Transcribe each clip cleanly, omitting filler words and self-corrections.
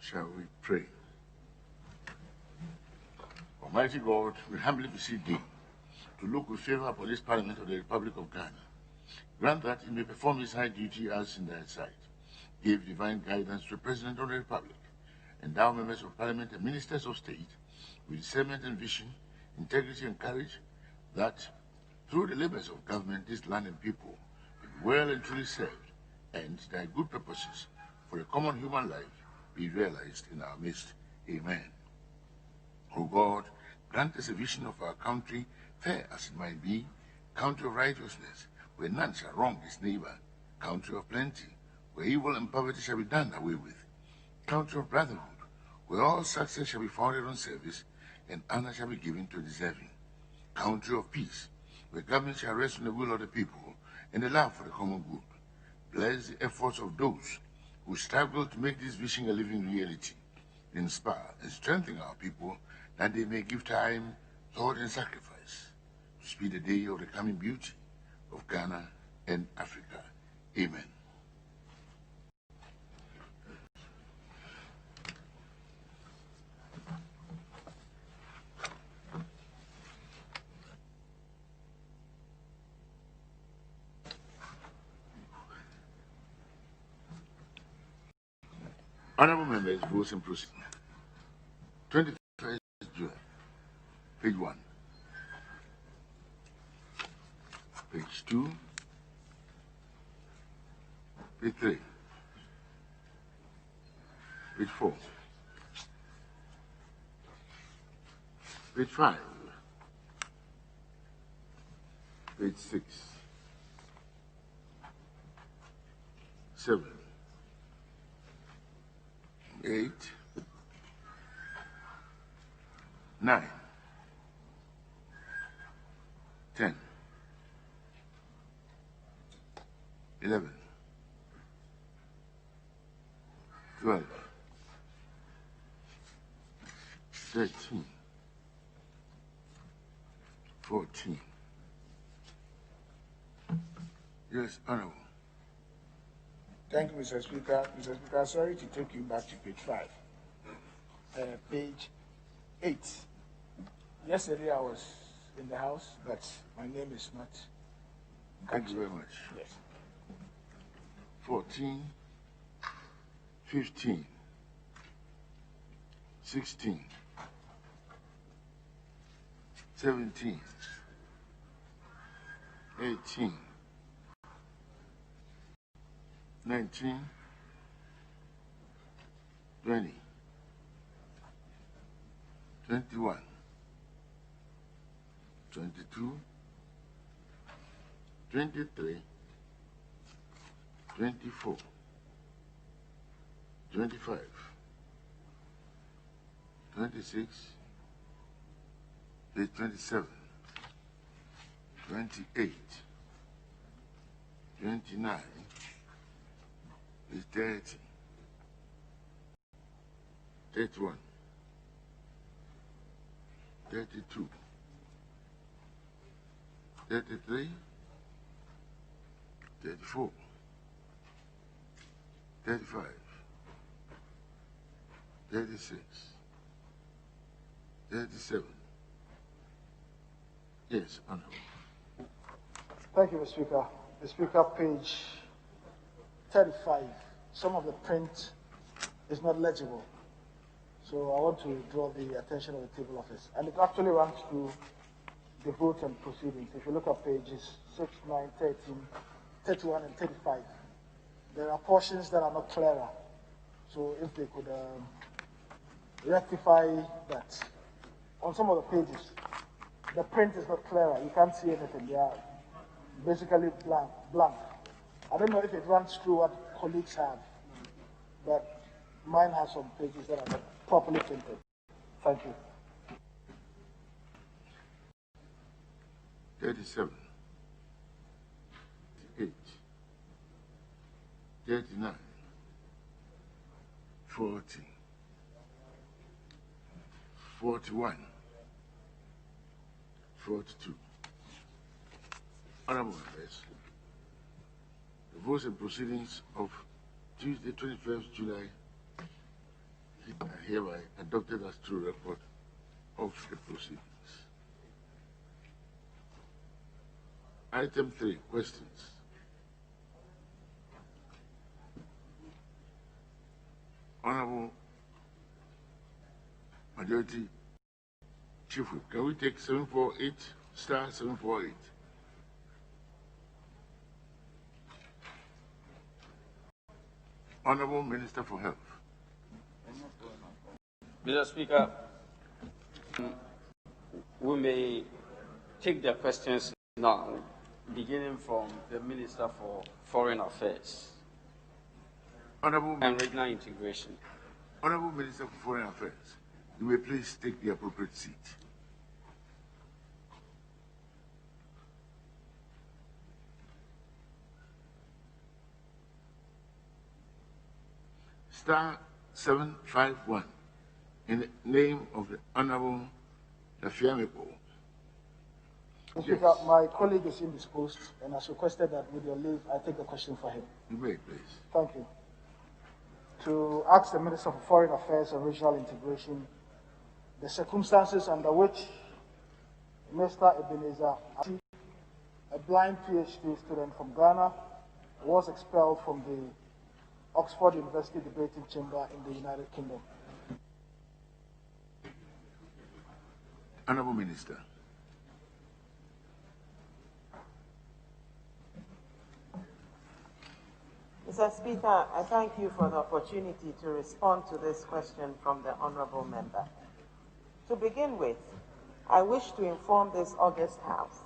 Shall we pray? Almighty God, we humbly beseech thee to look with favor upon this Parliament of the Republic of Ghana. Grant that it may perform its high duty as in thy sight. Give divine guidance to the President of the Republic. Endow members of Parliament and ministers of state with discernment and vision, integrity and courage, that through the labors of government, this land and people be well and truly served, and thy good purposes for a common human life be realized in our midst. Amen. O God, grant us a vision of our country, fair as it might be, country of righteousness, where none shall wrong his neighbor, country of plenty, where evil and poverty shall be done away with, country of brotherhood, where all success shall be founded on service, and honor shall be given to deserving, country of peace, where government shall rest on the will of the people, and the love for the common good. Bless the efforts of those who struggle to make this vision a living reality. Inspire and strengthen our people, that they may give time, thought, and sacrifice to speed the day of the coming beauty of Ghana and Africa. Amen. Honorable members, votes and proceedings. 21st July, page 1. Page 2. Page 3. Page 4. Page 5. Page 6. 7. 8, 9, 10, 11, 12, 13, 14. Yes, Honorable. Thank you, Mr. Speaker. Mr. Speaker, sorry to take you back to page 5. Page 8. Yesterday I was in the House, but my name is not. Thank you very much. Yes. 14, 15, 16, 17, 18, 19, 20, 21, 22, 23, 24, 25, 26, 27, 28, 29, 30, 31, 32, 33, 34, 35, 36, 37. Yes, Honorable. Thank you, Mr. Speaker. Mr. Speaker, page 35. Some of the print is not legible. So I want to draw the attention of the table office. And it actually runs through the votes and proceedings. If you look at pages 6, 9, 13, 31, and 35, there are portions that are not clearer. So if they could rectify that. On some of the pages, the print is not clearer. You can't see anything. They are basically blank. I don't know if it runs through what colleagues have, but mine has some pages that are not properly printed. Thank you. 37, 38, 39, 40, 41, 42. Honorable members, the votes and proceedings of Tuesday, 21st July are hereby adopted as true record of the proceedings. Item 3, questions. Honorable Majority Chief Whip, can we take 748, star 748? Honorable Minister for Health. Mr. Speaker, we may take the questions now, beginning from the Minister for Foreign Affairs Honorable and Regional Integration. Honorable Minister for Foreign Affairs, you may please take the appropriate seat. Star 751 in the name of the Honorable Lafiamipo. Mr. Speaker, my colleague is indisposed and has requested that with your leave, I take the question for him. You may, please. Thank you. To ask the Minister for Foreign Affairs and Regional Integration the circumstances under which Mr. Ebenezer, a blind PhD student from Ghana, was expelled from the Oxford University debating chamber in the United Kingdom. Honorable Minister. Mr. Speaker, I thank you for the opportunity to respond to this question from the Honourable Member. To begin with, I wish to inform this august House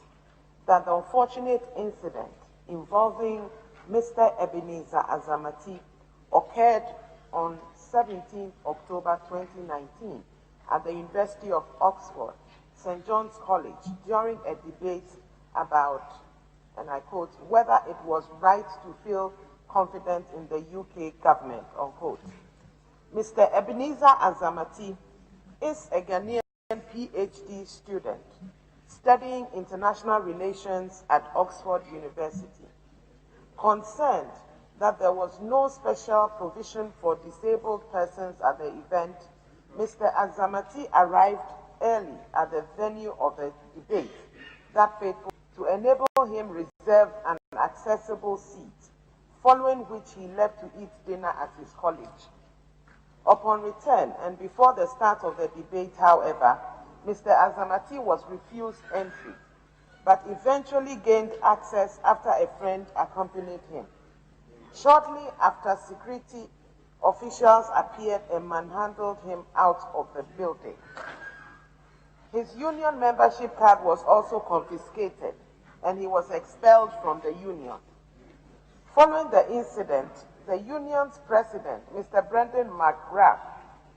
that the unfortunate incident involving Mr. Ebenezer Azamati occurred on 17 October 2019 at the University of Oxford, St. John's College, during a debate about, and I quote, whether it was right to feel confident in the UK government, unquote. Mr. Ebenezer Azamati is a Ghanaian PhD student studying international relations at Oxford University. Concerned that there was no special provision for disabled persons at the event, Mr. Azamati arrived early at the venue of the debate that fateful to enable him reserve an accessible seat, following which he left to eat dinner at his college. Upon return and before the start of the debate, however, Mr. Azamati was refused entry, but eventually gained access after a friend accompanied him. Shortly after, security officials appeared and manhandled him out of the building. His union membership card was also confiscated, and he was expelled from the union. Following the incident, the union's president, Mr. Brendan McGrath,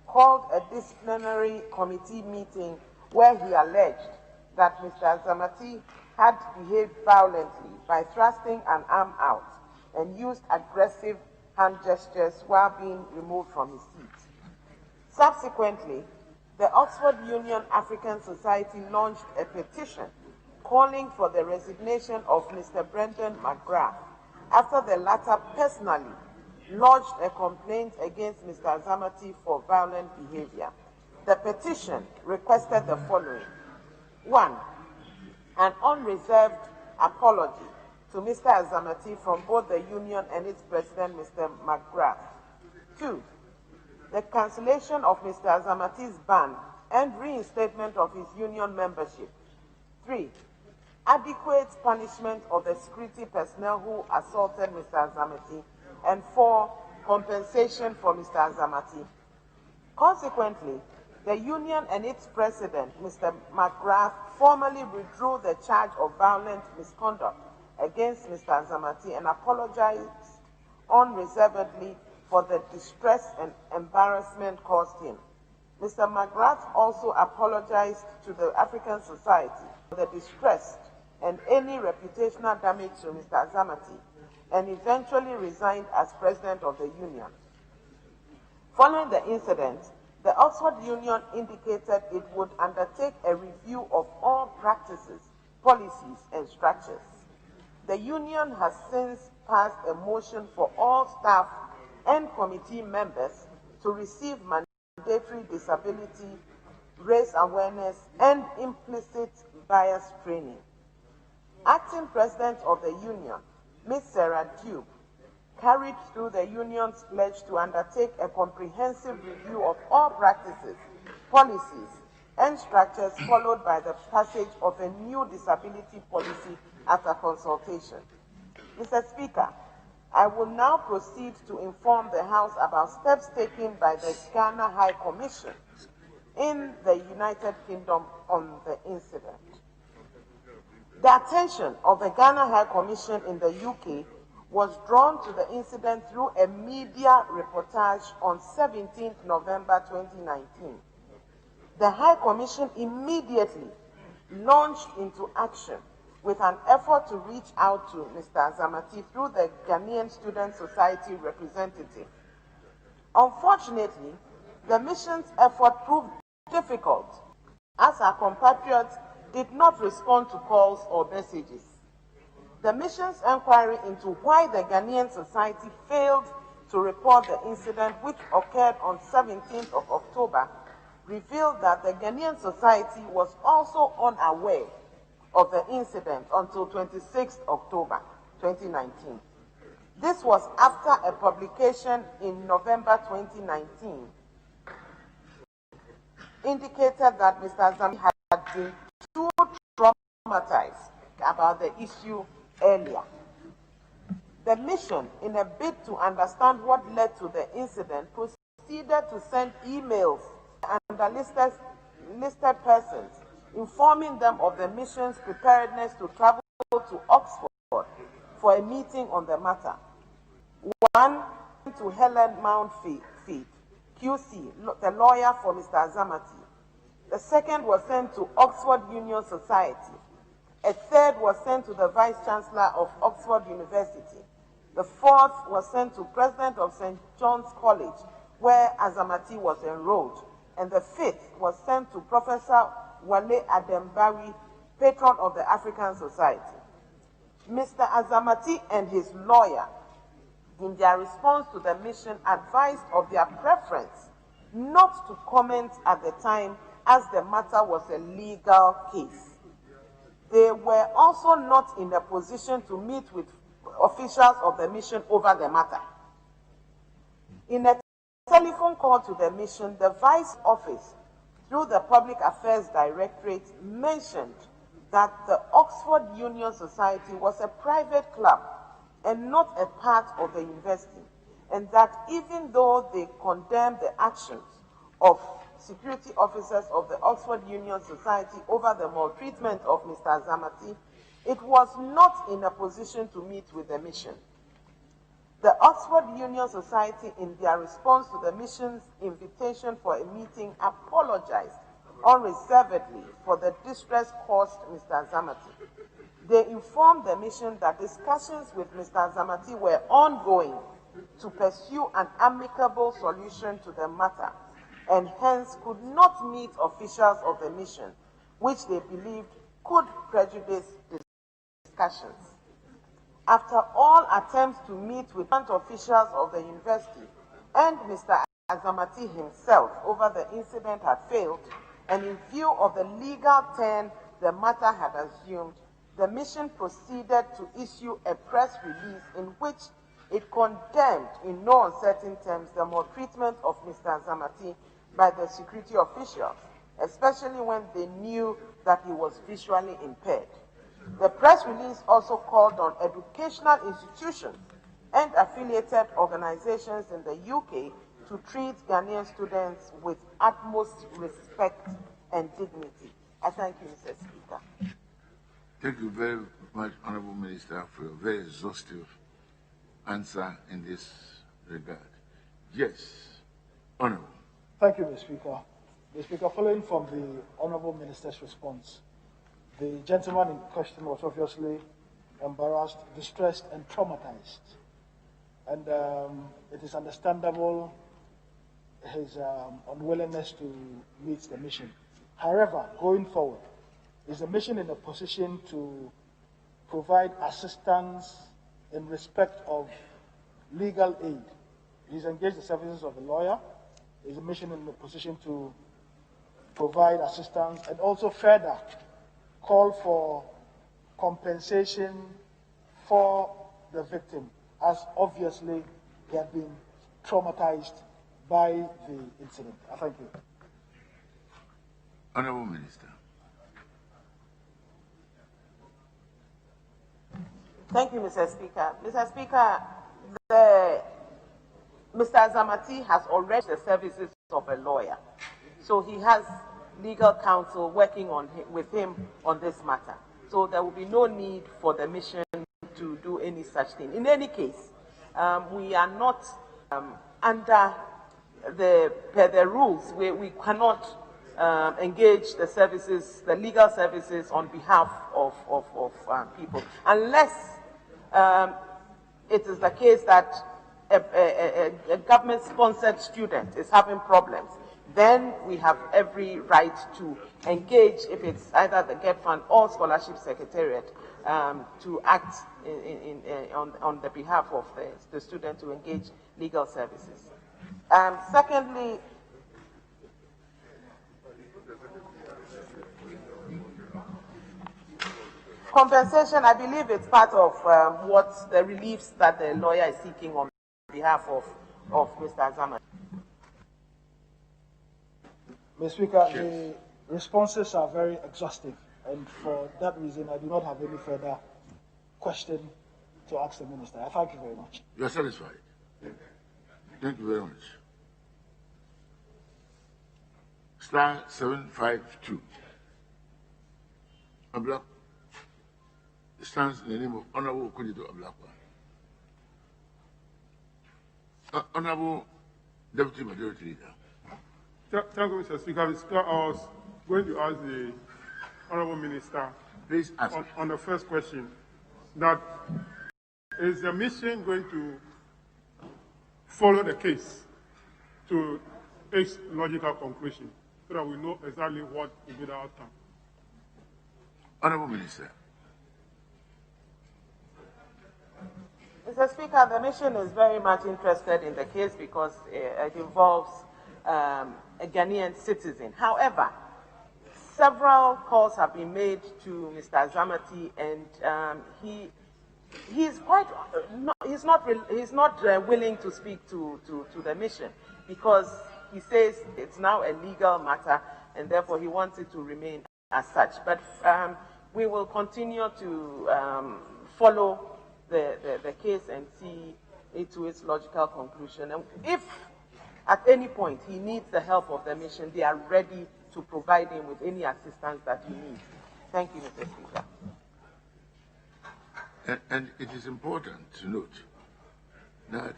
called a disciplinary committee meeting where he alleged that Mr. Azamati had behaved violently by thrusting an arm out and used aggressive hand gestures while being removed from his seat. Subsequently, the Oxford Union African Society launched a petition calling for the resignation of Mr. Brendan McGrath after the latter personally lodged a complaint against Mr. Azamati for violent behavior. The petition requested the following. 1. An unreserved apology to Mr. Azamati from both the union and its president, Mr. McGrath. 2. The cancellation of Mr. Azamati's ban and reinstatement of his union membership. 3. Adequate punishment of the security personnel who assaulted Mr. Azamati. And 4. Compensation for Mr. Azamati. Consequently, the union and its president, Mr. McGrath, formally withdrew the charge of violent misconduct against Mr. Azamati and apologized unreservedly for the distress and embarrassment caused him. Mr. McGrath also apologized to the African Society for the distress and any reputational damage to Mr. Azamati, and eventually resigned as president of the union. Following the incident, the Oxford Union indicated it would undertake a review of all practices, policies, and structures. The union has since passed a motion for all staff and committee members to receive mandatory disability, race awareness, and implicit bias training. Acting President of the Union, Ms. Sarah Dube, carried through the Union's pledge to undertake a comprehensive review of all practices, policies, and structures, followed by the passage of a new disability policy after consultation. Mr. Speaker, I will now proceed to inform the House about steps taken by the Ghana High Commission in the United Kingdom on the incident. The attention of the Ghana High Commission in the UK was drawn to the incident through a media reportage on 17 November 2019. The High Commission immediately launched into action with an effort to reach out to Mr. Azamati through the Ghanaian Student Society representative. Unfortunately, the mission's effort proved difficult as our compatriots did not respond to calls or messages. The mission's inquiry into why the Ghanaian Society failed to report the incident, which occurred on 17th of October, revealed that the Ghanaian Society was also unaware of the incident until 26th October 2019. This was after a publication in November 2019 indicated that Mr. Azamati had been too traumatized about the issue earlier. The mission, in a bid to understand what led to the incident, proceeded to send emails and the listed persons, informing them of the mission's preparedness to travel to Oxford for a meeting on the matter. One to Helen Mountford, QC, the lawyer for Mr. Azamati. The second was sent to Oxford Union Society. A third was sent to the Vice Chancellor of Oxford University. The fourth was sent to President of St. John's College, where Azamati was enrolled. And the fifth was sent to Professor Wale Adembari, patron of the African Society. Mr. Azamati and his lawyer, in their response to the mission, advised of their preference not to comment at the time, as the matter was a legal case. They were also not in a position to meet with officials of the mission over the matter. In a telephone call to the mission, the Vice Office, through the Public Affairs Directorate, mentioned that the Oxford Union Society was a private club and not a part of the university, and that even though they condemned the actions of security officers of the Oxford Union Society over the maltreatment of Mr. Azamati, it was not in a position to meet with the mission. The Oxford Union Society, in their response to the mission's invitation for a meeting, apologized unreservedly for the distress caused Mr. Azamati. They informed the mission that discussions with Mr. Azamati were ongoing to pursue an amicable solution to the matter, and hence could not meet officials of the mission, which they believed could prejudice discussions. After all attempts to meet with officials of the university and Mr. Azamati himself over the incident had failed, and in view of the legal turn the matter had assumed, the mission proceeded to issue a press release in which it condemned in no uncertain terms the maltreatment of Mr. Azamati by the security officials, especially when they knew that he was visually impaired. The press release also called on educational institutions and affiliated organizations in the UK to treat Ghanaian students with utmost respect and dignity. I thank you, Mr. Speaker. Thank you very much, Honorable Minister, for your very exhaustive answer in this regard. Yes, Honorable. Thank you, Mr. Speaker. Mr. Speaker, following from the Honorable Minister's response, the gentleman in question was obviously embarrassed, distressed, and traumatized. And it is understandable his unwillingness to meet the mission. However, going forward, is the mission in a position to provide assistance in respect of legal aid? He's engaged the services of a lawyer. is the mission in a position to provide assistance and also further call for compensation for the victim, as obviously they have been traumatized by the incident. I thank you. Honorable Minister. Thank you, Mr. Speaker. Mr. Speaker, Mr. Zamati has already the services of a lawyer. So he has legal counsel working with him on this matter. So there will be no need for the mission to do any such thing. In any case, we are not under the rules. We cannot engage the services, the legal services on behalf of people, unless it is the case that a government-sponsored student is having problems. Then we have every right to engage, if it's either the GET Fund or Scholarship Secretariat, to act on the behalf of the student to engage legal services. Secondly, compensation, I believe it's part of what the reliefs that the lawyer is seeking on behalf of Mr. Zaman. Mr. Speaker, the responses are very exhaustive, and for that reason, I do not have any further question to ask the Minister. I thank you very much. You are satisfied? Thank you very much. Star 752. Ablak stands in the name of Honorable Okudito Ablakwa. Honorable Deputy Majority Leader. Thank you, Mr. Speaker. Mr. Speaker, I was going to ask the Honorable Minister, please ask on the first question, that is the mission going to follow the case to its logical conclusion so that we know exactly what will be the outcome? Honorable Minister. Mr. Speaker, the mission is very much interested in the case because it involves a Ghanaian citizen. However, several calls have been made to Mr. Zamati, and he's not willing to speak to the mission because he says it's now a legal matter, and therefore he wants it to remain as such. But we will continue to follow the case and see it to its logical conclusion. And if at any point he needs the help of the mission, they are ready to provide him with any assistance that he needs. Thank you, Mr. Speaker. And it is important to note that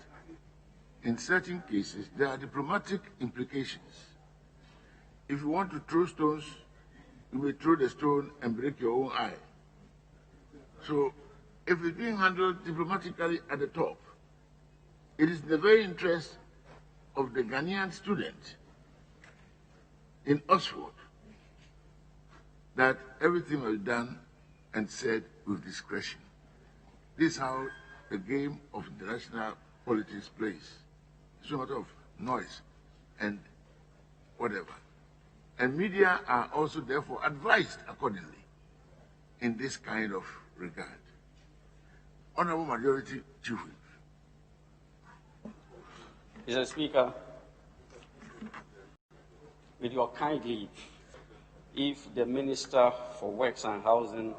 in certain cases, there are diplomatic implications. If you want to throw stones, you may throw the stone and break your own eye. So, if it's being handled diplomatically at the top, it is in the very interest of the Ghanaian student in Oxford that everything was done and said with discretion. This is how the game of international politics plays. It's a matter of noise and whatever. And media are also therefore advised accordingly in this kind of regard. Honorable Majority Chief Whip. Mr. Speaker, with your kind leave, if the Minister for Works and Housing...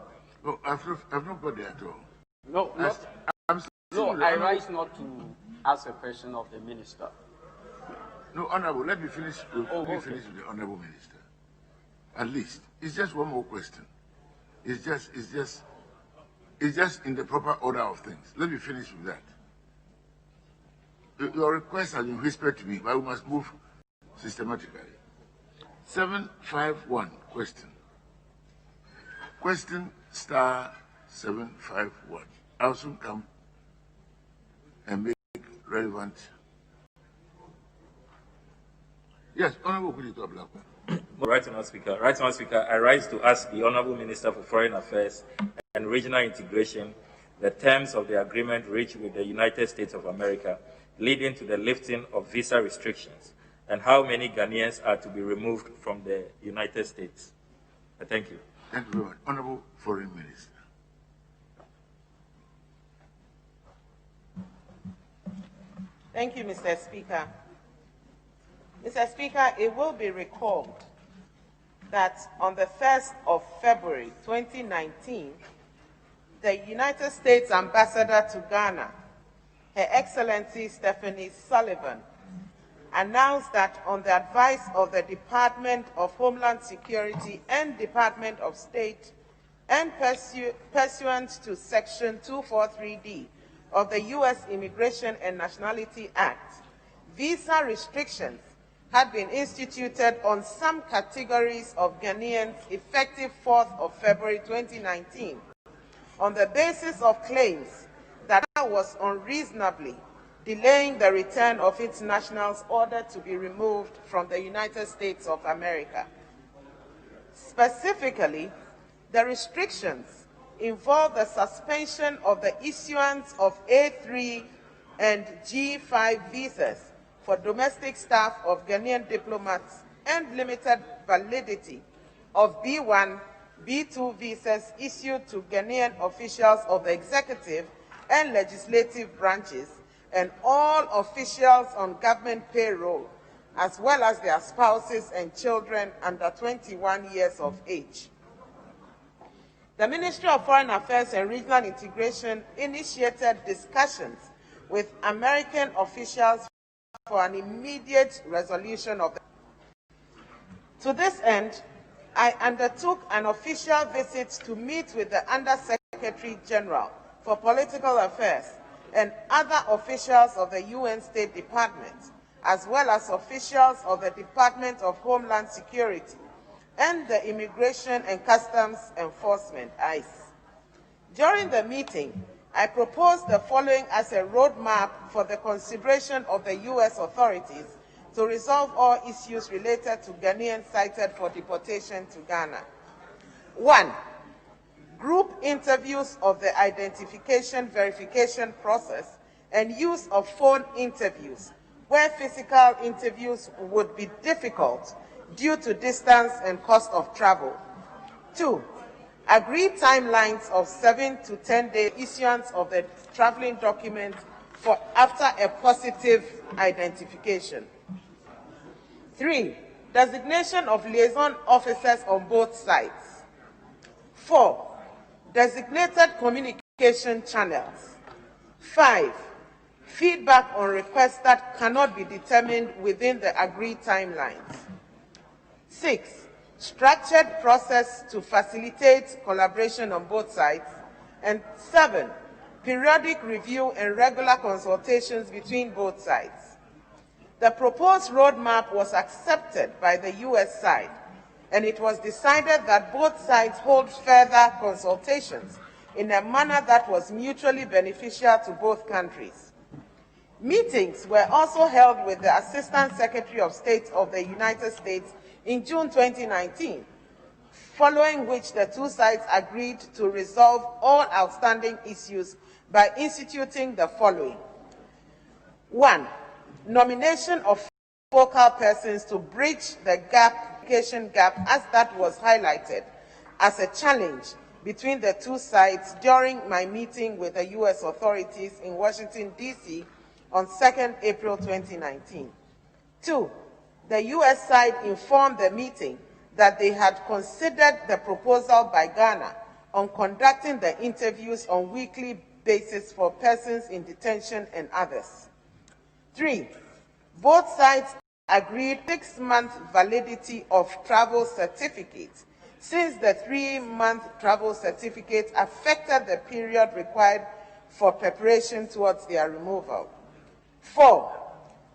No, I've not got there at all. No, I rise not to ask a question of the Minister. No, Honorable, let me finish with the Honorable Minister. At least. It's just one more question. It's just in the proper order of things. Let me finish with that. Your request has been whispered to me, but we must move systematically. 751, question. Question star 751. I'll soon come and make relevant. Yes, Honorable Okudito Ablakwa. Right, Honourable Speaker. Right, Honourable Speaker. I rise to ask the Honourable Minister for Foreign Affairs and Regional Integration the terms of the agreement reached with the United States of America leading to the lifting of visa restrictions and how many Ghanaians are to be removed from the United States? Thank you. Thank you very much. Honorable Foreign Minister. Thank you, Mr. Speaker. Mr. Speaker, it will be recalled that on the 1st of February 2019, the United States Ambassador to Ghana, Her Excellency Stephanie Sullivan, announced that on the advice of the Department of Homeland Security and Department of State, and pursuant to Section 243D of the U.S. Immigration and Nationality Act, visa restrictions had been instituted on some categories of Ghanaians effective 4th of February 2019 on the basis of claims that Ghana was unreasonably delaying the return of its nationals ordered to be removed from the United States of America. Specifically, the restrictions involve the suspension of the issuance of A3 and G5 visas for domestic staff of Ghanaian diplomats and limited validity of B1, B2 visas issued to Ghanaian officials of the executive and legislative branches and all officials on government payroll, as well as their spouses and children under 21 years of age. The Ministry of Foreign Affairs and Regional Integration initiated discussions with American officials for an immediate resolution of the. To this end, I undertook an official visit to meet with the Undersecretary General for Political Affairs and other officials of the UN State Department, as well as officials of the Department of Homeland Security and the Immigration and Customs Enforcement, ICE. During the meeting, I proposed the following as a roadmap for the consideration of the U.S. authorities to resolve all issues related to Ghanaians cited for deportation to Ghana. 1. Group interviews of the identification verification process and use of phone interviews, where physical interviews would be difficult due to distance and cost of travel. 2. Agreed timelines of 7 to 10 day issuance of the traveling document for after a positive identification. 3. Designation of liaison officers on both sides. 4. Designated communication channels. 5. Feedback on requests that cannot be determined within the agreed timelines. 6. Structured process to facilitate collaboration on both sides. And 7. Periodic review and regular consultations between both sides. The proposed roadmap was accepted by the U.S. side, and it was decided that both sides hold further consultations in a manner that was mutually beneficial to both countries. Meetings were also held with the Assistant Secretary of State of the United States in June 2019, following which the two sides agreed to resolve all outstanding issues by instituting the following. 1. Nomination of focal persons to bridge the communication gap as that was highlighted as a challenge between the two sides during my meeting with the U.S. authorities in Washington, D.C. on 2nd April 2019. 2. The U.S. side informed the meeting that they had considered the proposal by Ghana on conducting the interviews on a weekly basis for persons in detention and others. 3. Both sides agreed 6-month validity of travel certificates, since the 3-month travel certificate affected the period required for preparation towards their removal. 4.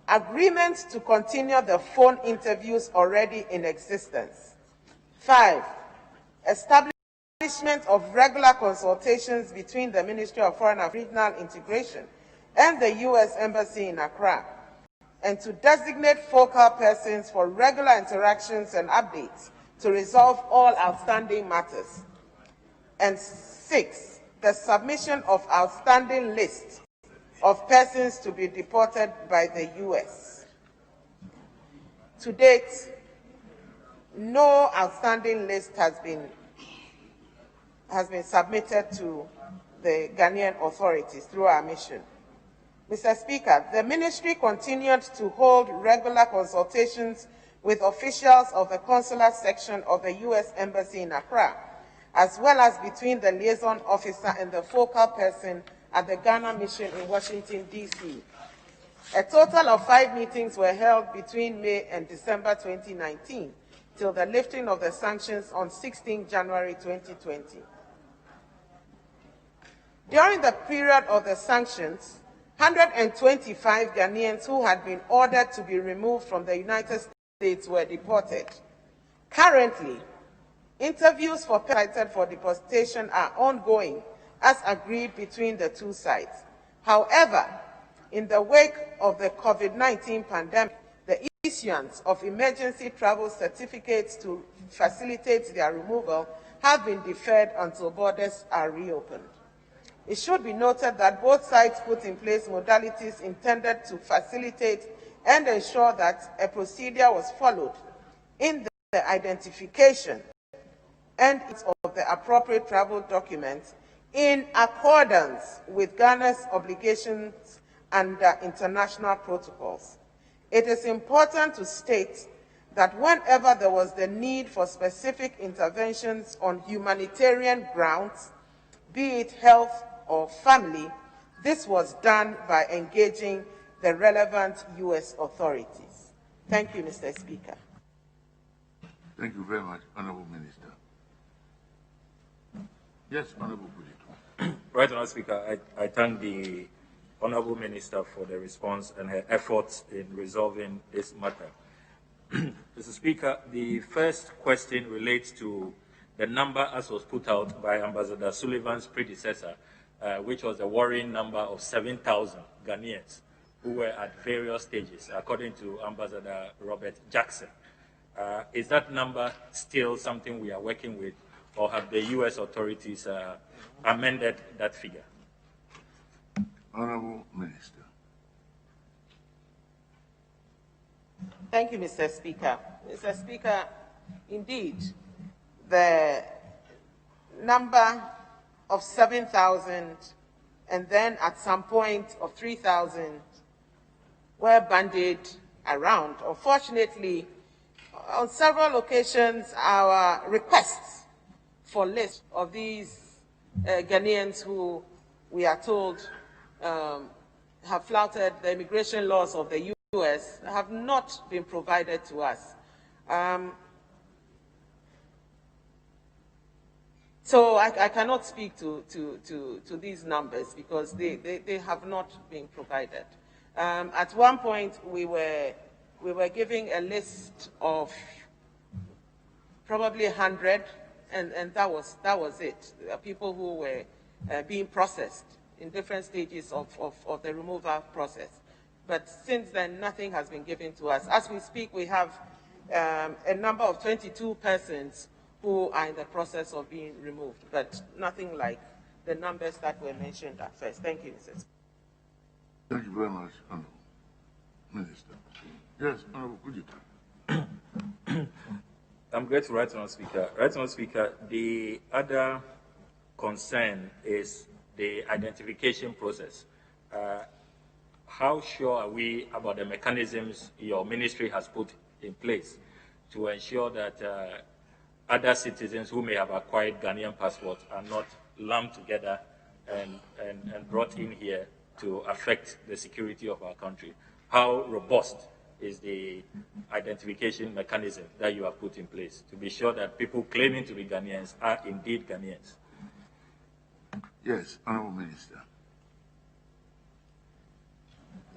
Agreement to continue the phone interviews already in existence. 5. Establishment of regular consultations between the Ministry of Foreign Affairs and Regional Integration and the U.S. Embassy in Accra, and to designate focal persons for regular interactions and updates to resolve all outstanding matters. And 6. The submission of outstanding lists of persons to be deported by the U.S. To date, no outstanding list has been submitted to the Ghanaian authorities through our mission. Mr. Speaker, the ministry continued to hold regular consultations with officials of the consular section of the U.S. Embassy in Accra, as well as between the liaison officer and the focal person at the Ghana mission in Washington, D.C. A total of 5 meetings were held between May and December 2019, till the lifting of the sanctions on 16 January 2020. During the period of the sanctions, 125 Ghanaians who had been ordered to be removed from the United States were deported. Currently, interviews for deportation are ongoing as agreed between the two sides. However, in the wake of the COVID-19 pandemic, the issuance of emergency travel certificates to facilitate their removal have been deferred until borders are reopened. It should be noted that both sides put in place modalities intended to facilitate and ensure that a procedure was followed in the identification and of the appropriate travel documents in accordance with Ghana's obligations under international protocols. It is important to state that whenever there was the need for specific interventions on humanitarian grounds, be it health or family, this was done by engaging the relevant U.S. authorities. Thank you, Mr. Speaker. Thank you very much, Honorable Minister. Yes, Honorable Kudito. Right, Honorable Speaker, I thank the Honorable Minister for the response and her efforts in resolving this matter. Mr. Speaker, the first question relates to the number as was put out by Ambassador Sullivan's predecessor, which was a worrying number of 7,000 Ghanaians who were at various stages, according to Ambassador Robert Jackson. Is that number still something we are working with, or have the U.S. authorities amended that figure? Honorable Minister. Thank you, Mr. Speaker. Mr. Speaker, indeed, the number of 7,000 and then at some point of 3,000 were bandied around. Unfortunately, on several occasions, our requests for lists of these Ghanaians who we are told have flouted the immigration laws of the U.S. have not been provided to us. So I cannot speak to these numbers because they have not been provided. At one point, we were giving a list of probably 100, and that was it. People who were being processed in different stages of the removal process. But since then, nothing has been given to us. As we speak, we have a number of 22 persons who are in the process of being removed, but nothing like the numbers that were mentioned at first. Thank you, Mrs. Thank you very much, Honorable Minister. Yes, Honorable Kudito. I'm grateful, Right Honourable Speaker. Right Honourable Speaker, the other concern is the identification process. How sure are we about the mechanisms your ministry has put in place to ensure that other citizens who may have acquired Ghanaian passports are not lumped together and brought in here to affect the security of our country? How robust is the identification mechanism that you have put in place to be sure that people claiming to be Ghanaians are indeed Ghanaians? Yes, Honorable Minister.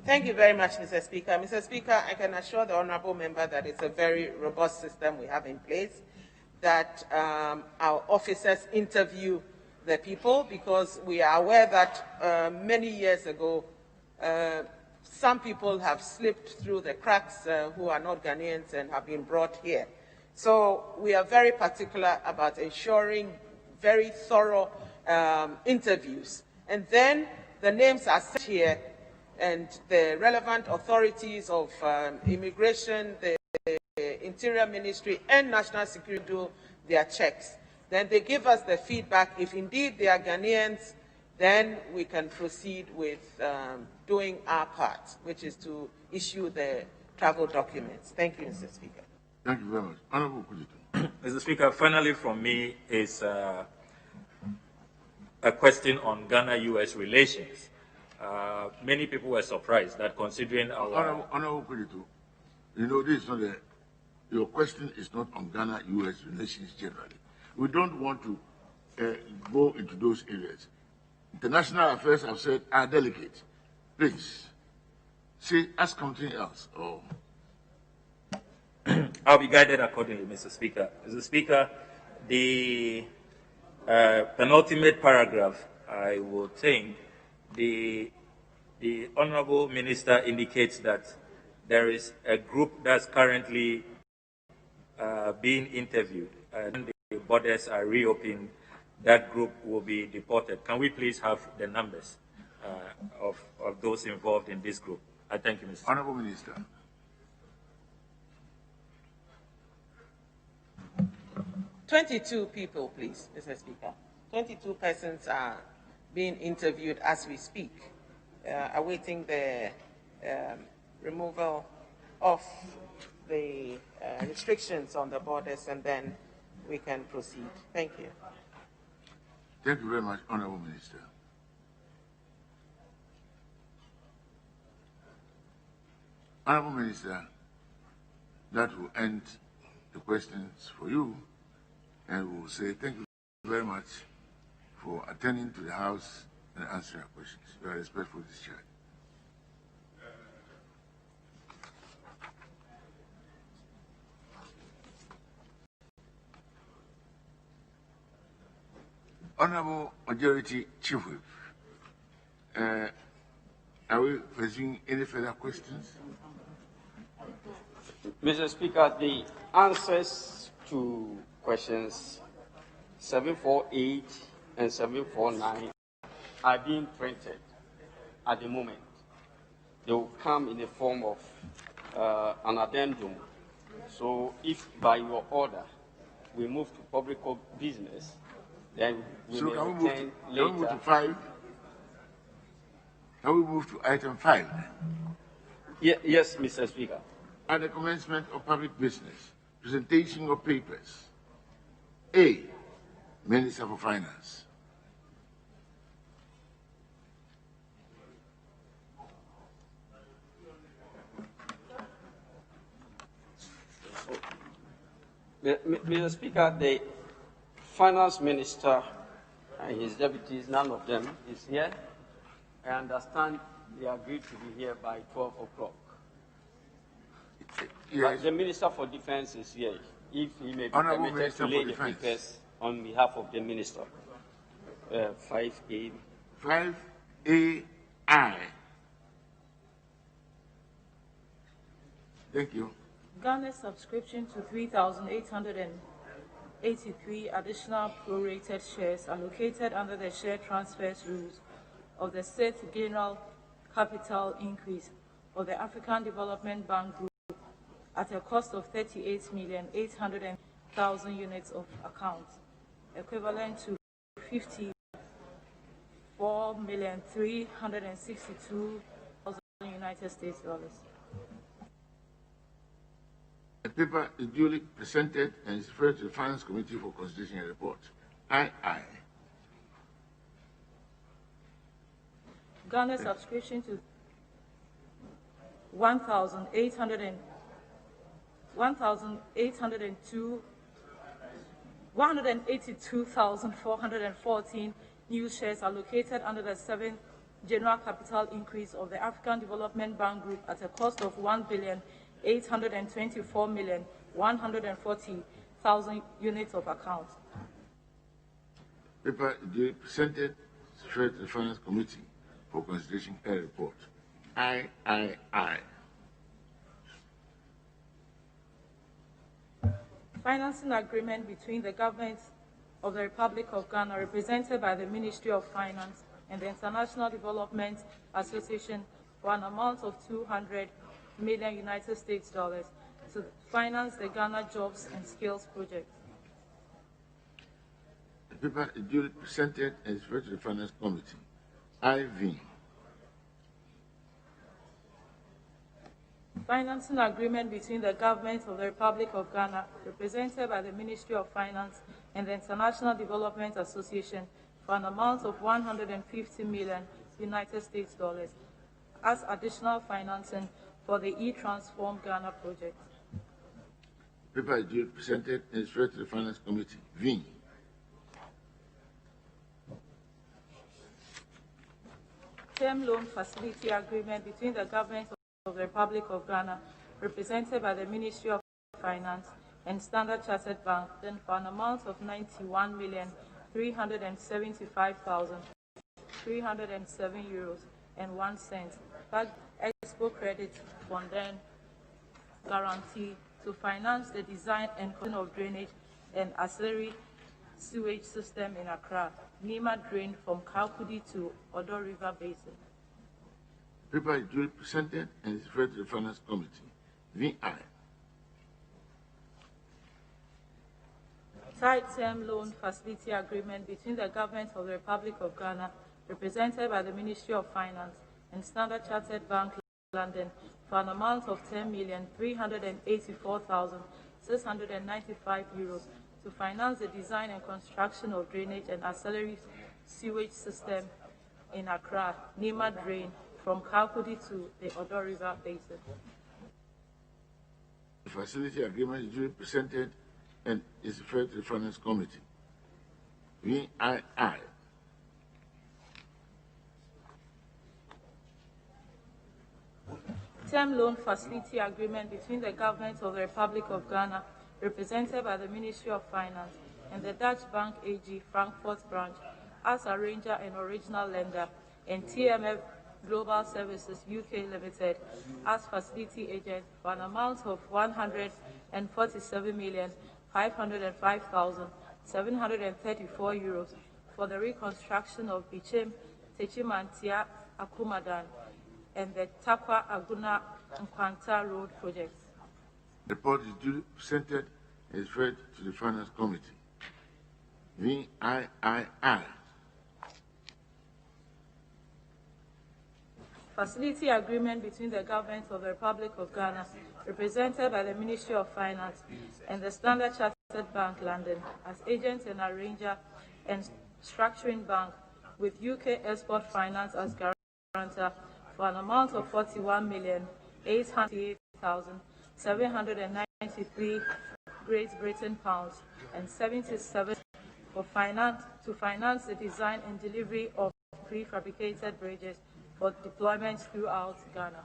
Thank you very much, Mr. Speaker. Mr. Speaker, I can assure the honourable member that it's a very robust system we have in place, that our officers interview the people, because we are aware that many years ago, some people have slipped through the cracks who are not Ghanaians and have been brought here. So we are very particular about ensuring very thorough interviews. And then the names are set here, and the relevant authorities of immigration, the Interior Ministry and National Security do their checks. Then they give us the feedback. If indeed they are Ghanaians, then we can proceed with doing our part, which is to issue the travel documents. Thank you, Mr. Speaker. Thank you very much. Honorable Kudito. Mr. Speaker, finally from me is a question on Ghana-US relations. Many people were surprised that considering our... Honorable Kudito, you know, this is not your question is not on Ghana-US relations generally. We don't want to go into those areas. International affairs have said are delicate. Please, say, ask something else. Or... I'll be guided accordingly, Mr. Speaker. Mr. Speaker, the penultimate paragraph, I would think, the Honorable Minister indicates that there is a group that's currently being interviewed, and the borders are reopened. That group will be deported. Can we please have the numbers of those involved in this group? I thank you, Mr. Speaker. Honorable Minister. "22 people, please, Mr. Speaker. 22 persons are being interviewed as we speak, awaiting the removal of the restrictions on the borders, and then we can proceed. Thank you. Thank you very much, Honorable Minister. Honorable Minister, that will end the questions for you, and we will say thank you very much for attending to the House and answering our questions. You are respectful discharge. Honorable Majority Chief Whip, are we pursuing any further questions? Mr. Speaker, the answers to questions 748 and 749 are being printed at the moment. They will come in the form of an addendum. So if by your order we move to public business, then we may return later. Can we move to 5? Can we move to item 5? Yes, Mr. Speaker. At the commencement of public business, presentation of papers. A, Minister for Finance. Mr. Speaker, the Finance Minister and his deputies, none of them is here. I understand they agreed to be here by 12 o'clock. Yes. But the Minister for Defense is here. If he may be permitted to lay the papers on behalf of the Minister. 5A. 5AI. Thank you. Ghana's subscription to 3,883 additional prorated shares allocated under the share transfers rules of the 6th General Capital Increase of the African Development Bank Group at a cost of 38,800,000 units of account, equivalent to 54,362,000 United States dollars. The paper is duly presented and is referred to the Finance Committee for consideration and report. II. Ghana's subscription to 182,414 new shares allocated under the 7th General Capital Increase of the African Development Bank Group at a cost of 1,824,140,000 units of account. Paper is duly presented, referred to the Finance Committee for consideration and report. III. Financing agreement between the government of the Republic of Ghana, represented by the Ministry of Finance, and the International Development Association for an amount of 200 million United States dollars to finance the Ghana Jobs and Skills Project. The paper is duly presented and referred to the Finance Committee. IV. Financing agreement between the government of the Republic of Ghana, represented by the Ministry of Finance and the International Development Association, for an amount of 150 million United States dollars as additional financing for the e-Transform Ghana project. The paper is duly presented and referred to the Finance Committee. V. Term loan facility agreement between the government of the Republic of Ghana, represented by the Ministry of Finance and Standard Chartered Bank, then for an amount of 91,375,307 euros and 1 cent. That Expo Credit Fund then guarantee to finance the design and construction of drainage and auxiliary sewage system in Accra, Nima drain from Kalkudi to Odo River Basin. The paper is duly presented and is referred to the Finance Committee. VI. Tight-term loan facility agreement between the government of the Republic of Ghana, represented by the Ministry of Finance and Standard Chartered Bank, London, for an amount of 10,384,695 euros to finance the design and construction of drainage and auxiliary sewage system in Accra, Nima drain from Kalkudi to the Odo River Basin. The facility agreement is duly presented and is referred to the Finance Committee. VII. Term loan facility agreement between the government of the Republic of Ghana, represented by the Ministry of Finance and the Dutch Bank AG Frankfurt branch as arranger and original lender, and TMF Global Services UK Limited as facility agent for an amount of 147,505,734 euros for the reconstruction of Bichim, Techimantia, Akumadan, and the Takwa Aguna Nkwanta Road project. The report is duly presented and is referred to the Finance Committee. VIII. Facility agreement between the government of the Republic of Ghana, represented by the Ministry of Finance and the Standard Chartered Bank, London, as agent and arranger and structuring bank, with UK Export Finance as guarantor, for an amount of 41,888,793 Great Britain pounds and 77 for to finance the design and delivery of prefabricated bridges for deployment throughout Ghana.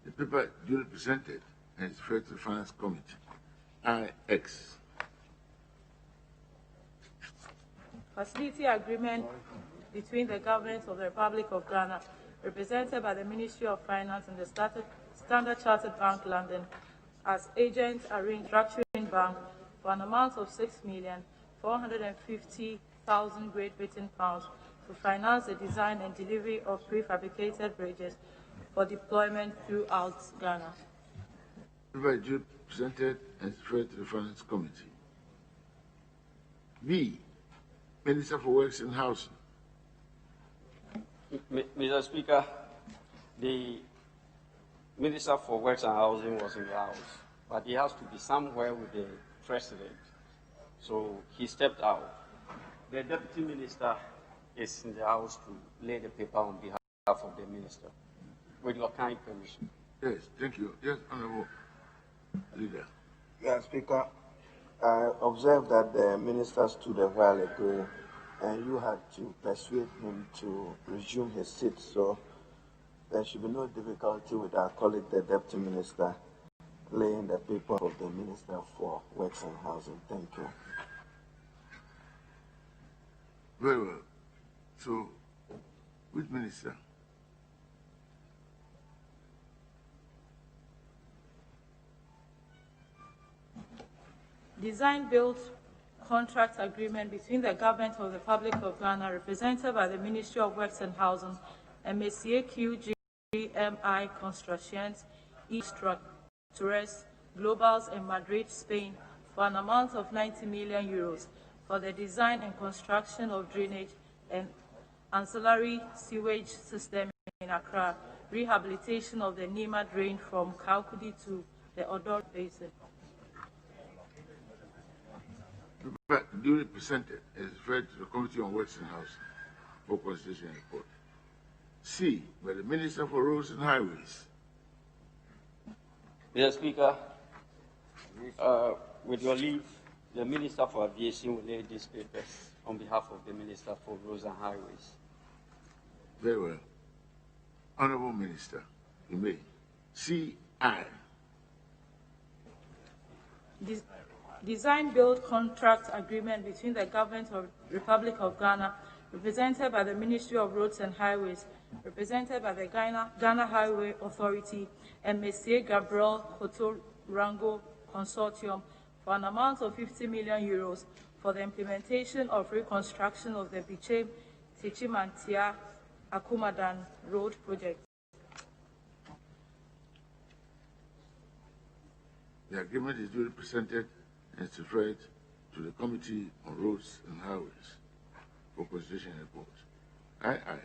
The paper duly presented and is referred to the Finance Committee. IX. Facility agreement between the government of the Republic of Ghana, represented by the Ministry of Finance and the Standard Chartered Bank, London, as agent arranged structuring bank for an amount of 6,450,000 Great Britain pounds to finance the design and delivery of prefabricated bridges for deployment throughout Ghana. The paper duly presented and is referred to the Finance Committee. B. Minister for Works and Housing. Mr. Speaker, the Minister for Works and Housing was in the House, but he has to be somewhere with the President. So he stepped out. The Deputy Minister is in the House to lay the paper on behalf of the Minister. With your kind permission. Yes, thank you. Yes, Honorable Leader. Yeah, Speaker, I observed that the Minister stood a while ago and you had to persuade him to resume his seat, so there should be no difficulty with our colleague, the Deputy Minister, laying the paper of the Minister for Works and Housing. Thank you. Very well. So, which Minister? Design build contract agreement between the government of the Republic of Ghana, represented by the Ministry of Works and Housing, and Messier QGMI Constructions, Structures Globals in Madrid, Spain, for an amount of 90 million euros for the design and construction of drainage and ancillary sewage system in Accra, rehabilitation of the Nima drain from Kaukudi to the Odor Basin. Duly presented is referred to the Committee on Works and Housing for consideration and report. C, by the Minister for Roads and Highways. Mr. Speaker, with your leave, the Minister for Aviation will lay these papers on behalf of the Minister for Roads and Highways. Very well. Honorable Minister, you may. C.I. Design-build contract agreement between the Government of the Republic of Ghana, represented by the Ministry of Roads and Highways, represented by the Ghana Highway Authority, and Messier Gabriel Koto-Rango Consortium for an amount of 50 million euros for the implementation of reconstruction of the Bichem Tichimantia Akumadan Road project. The agreement is duly presented and is referred to the Committee on Roads and Highways for consideration and report. Aye.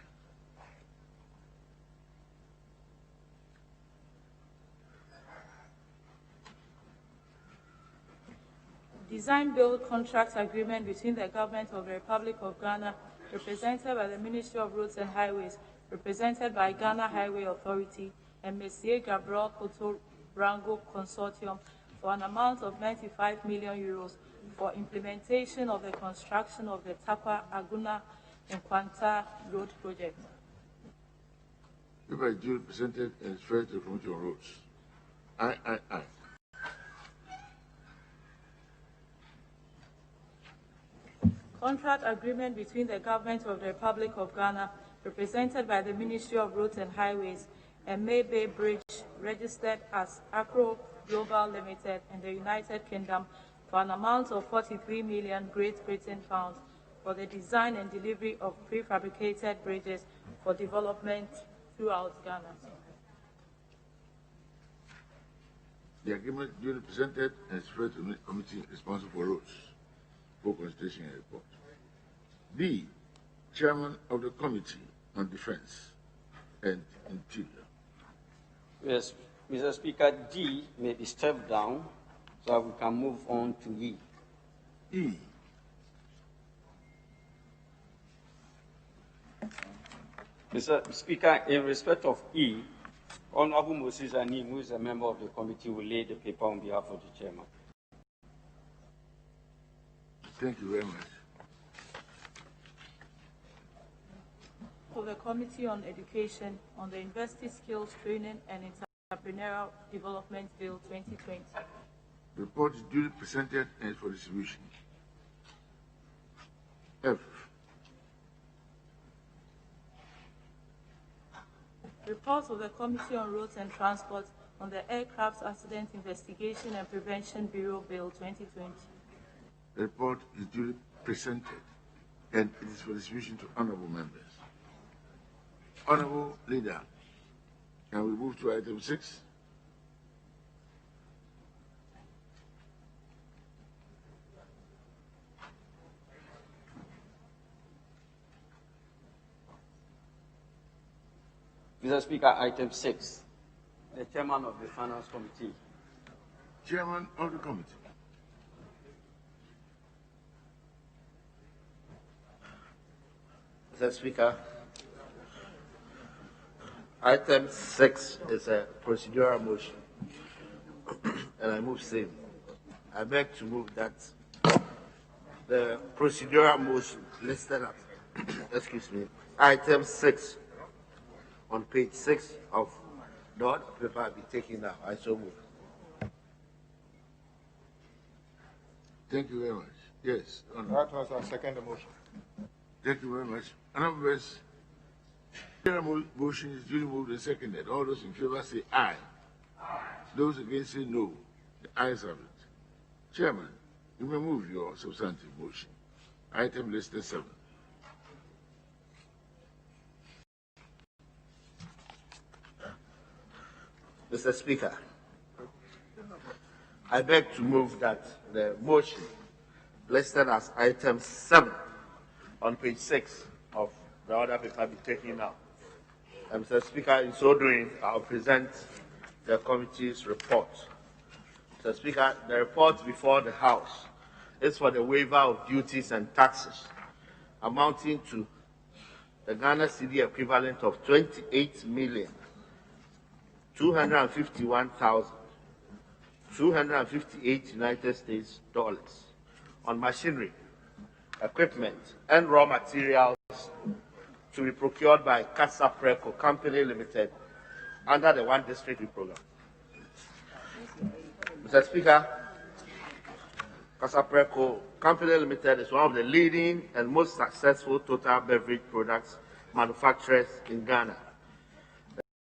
Design-build contract agreement between the Government of the Republic of Ghana, represented by the Ministry of Roads and Highways, represented by Ghana Highway Authority, and Messier Gabriel Koto-Rango Consortium for an amount of 95 million euros for implementation of the construction of the Takwa Aguna and Kwanta Road project. Paper is duly presented and referred to the Committee on Roads. Aye. Contract agreement between the Government of the Republic of Ghana, represented by the Ministry of Roads and Highways, and May Bay Bridge, registered as Acro Global Limited in the United Kingdom, for an amount of 43 million Great Britain pounds for the design and delivery of prefabricated bridges for development throughout Ghana. The agreement duly presented and is referred to the committee responsible for roads for consideration and report. D, Chairman of the Committee on Defense and Interior. Yes, Mr. Speaker, D may be stepped down so we can move on to E. E. Mr. Speaker, in respect of E, Honorable Moses Anim, who is a member of the committee, will lay the paper on behalf of the chairman. Thank you very much. For the Committee on Education on the University Skills Training and Entrepreneurial Development Bill 2020. The report is duly presented and is for distribution. F. Report of the Committee on Roads and Transport on the Aircraft Accident Investigation and Prevention Bureau Bill 2020. The report is duly presented and it is for distribution to honorable members. Honorable Leader, can we move to item 6? Mr. Speaker, item 6, the chairman of the Finance Committee. Chairman of the committee. Mr. Speaker, item 6 is a procedural motion, and I move same. I beg to move that the procedural motion listed at, excuse me, item 6 on page 6 of the order paper be taken now. I so move. Thank you very much. Yes, Honorable. That was our second motion. Thank you very much. Honorable members, the motion is duly moved and seconded. All those in favor say aye. Those against say no. The ayes have it. Chairman, you may move your substantive motion. Item listed 7. Mr. Speaker, I beg to move that the motion listed as item 7 on page 6 of the order paper be taken now. Mr. Speaker, in so doing, I'll present the committee's report. Mr. Speaker, the report before the House is for the waiver of duties and taxes amounting to the Ghana cedi equivalent of 28,251,258 United States dollars on machinery, equipment, and raw materials to be procured by Casa Preco Company Limited under the One District program. Mr. Speaker, Casa Preco Company Limited is one of the leading and most successful total beverage products manufacturers in Ghana.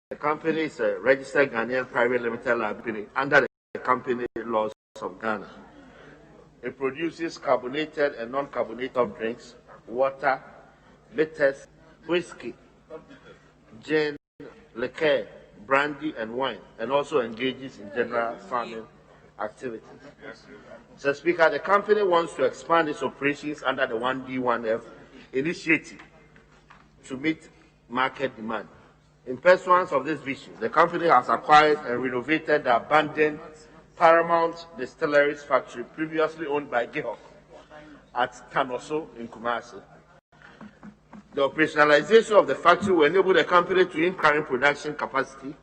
The company is a registered Ghanaian private limited liability under the company laws of Ghana. It produces carbonated and non-carbonated drinks, water, bitters, whiskey, gin, liquor, brandy, and wine, and also engages in general farming activities. Mr. Speaker, the company wants to expand its operations under the 1D1F initiative to meet market demand. In pursuance of this vision, the company has acquired and renovated the abandoned Paramount Distilleries factory previously owned by GIHOC at Tanoso in Kumasi. The operationalization of the factory will enable the company to increase production capacity,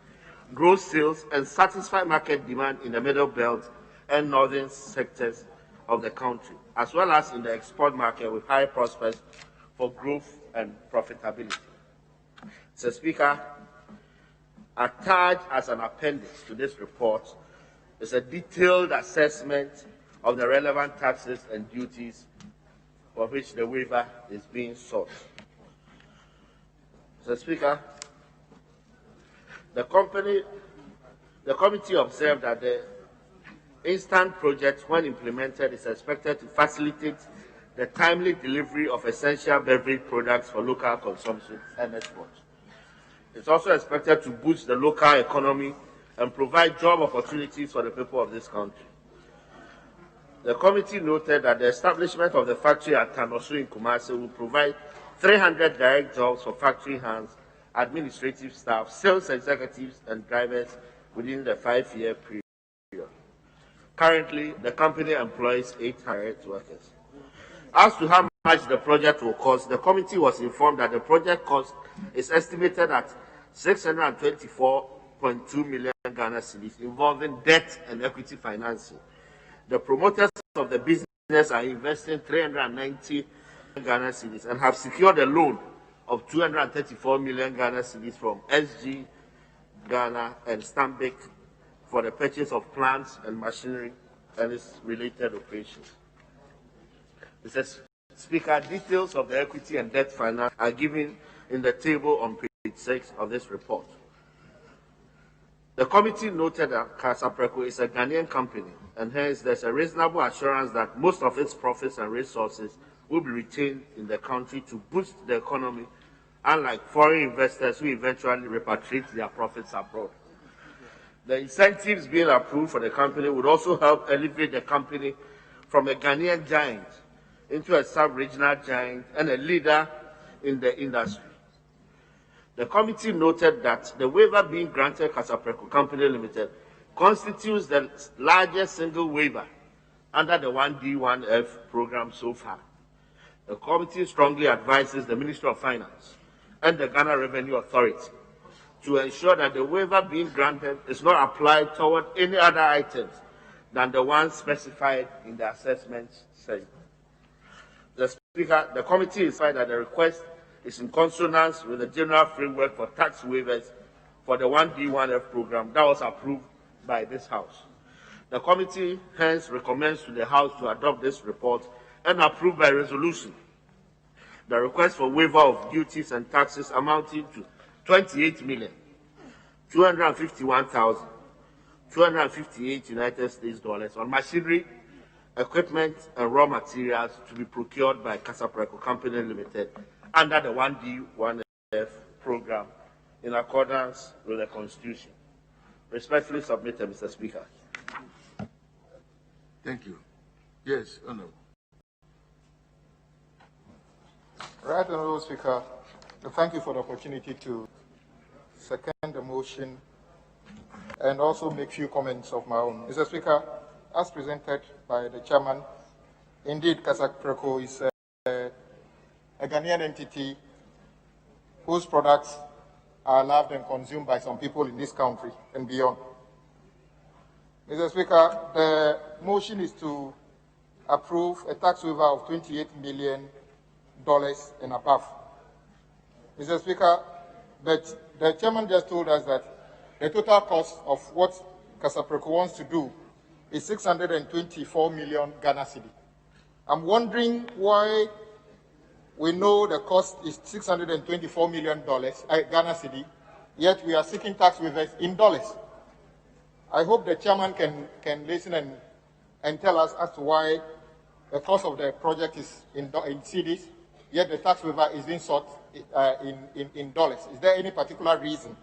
grow sales, and satisfy market demand in the Middle Belt and northern sectors of the country, as well as in the export market with high prospects for growth and profitability. Mr. Speaker, attached as an appendix to this report is a detailed assessment of the relevant taxes and duties for which the waiver is being sought. Mr. Speaker, the committee observed that the instant project, when implemented, is expected to facilitate the timely delivery of essential beverage products for local consumption and export. It's also expected to boost the local economy and provide job opportunities for the people of this country. The committee noted that the establishment of the factory at Tanoso in Kumasi will provide 300 direct jobs for factory hands, administrative staff, sales executives, and drivers within the 5-year period. Currently, the company employs 800 workers. As to how much the project will cost, the committee was informed that the project cost is estimated at 624.2 million Ghana cedis, involving debt and equity financing. The promoters of the business are investing 390 Ghana cedis and have secured a loan of 234 million Ghana cedis from SG Ghana and Stanbic for the purchase of plants and machinery and its related operations. Mr. Speaker, details of the equity and debt finance are given in the table on page 6 of this report. The committee noted that Casa Preco is a Ghanaian company, and hence there's a reasonable assurance that most of its profits and resources will be retained in the country to boost the economy, unlike foreign investors who eventually repatriate their profits abroad. The incentives being approved for the company would also help elevate the company from a Ghanaian giant into a sub-regional giant and a leader in the industry. The committee noted that the waiver being granted Casa Preco Company Limited constitutes the largest single waiver under the 1D1F program so far. The committee strongly advises the Ministry of Finance and the Ghana Revenue Authority to ensure that the waiver being granted is not applied toward any other items than the ones specified in the assessment segment. The Speaker, the committee is satisfied that the request is in consonance with the general framework for tax waivers for the 1D1F program that was approved by this House. The committee hence recommends to the House to adopt this report and approve by resolution the request for waiver of duties and taxes amounting to 28,251,258 United States dollars on machinery, equipment, and raw materials to be procured by Casa Preco Company Limited under the 1D1F program in accordance with the Constitution. Respectfully submitted, Mr. Speaker. Thank you. Yes, Honorable. Right, Honorable Speaker. Thank you for the opportunity to second the motion and also make few comments of my own. Mr. Speaker, as presented by the chairman, indeed, Kazakh Preco is a Ghanaian entity whose products are loved and consumed by some people in this country and beyond. Mr. Speaker, the motion is to approve a tax waiver of $28 million and above. Mr. Speaker, but the chairman just told us that the total cost of what Kasapreko wants to do is 624 million Ghana cedi. I'm wondering why we know the cost is $624 million Ghana cedi, yet we are seeking tax waivers in dollars. I hope the chairman can listen and tell us as to why the cost of the project is in cedis, yet the tax waiver is being sought in dollars. Is there any particular reason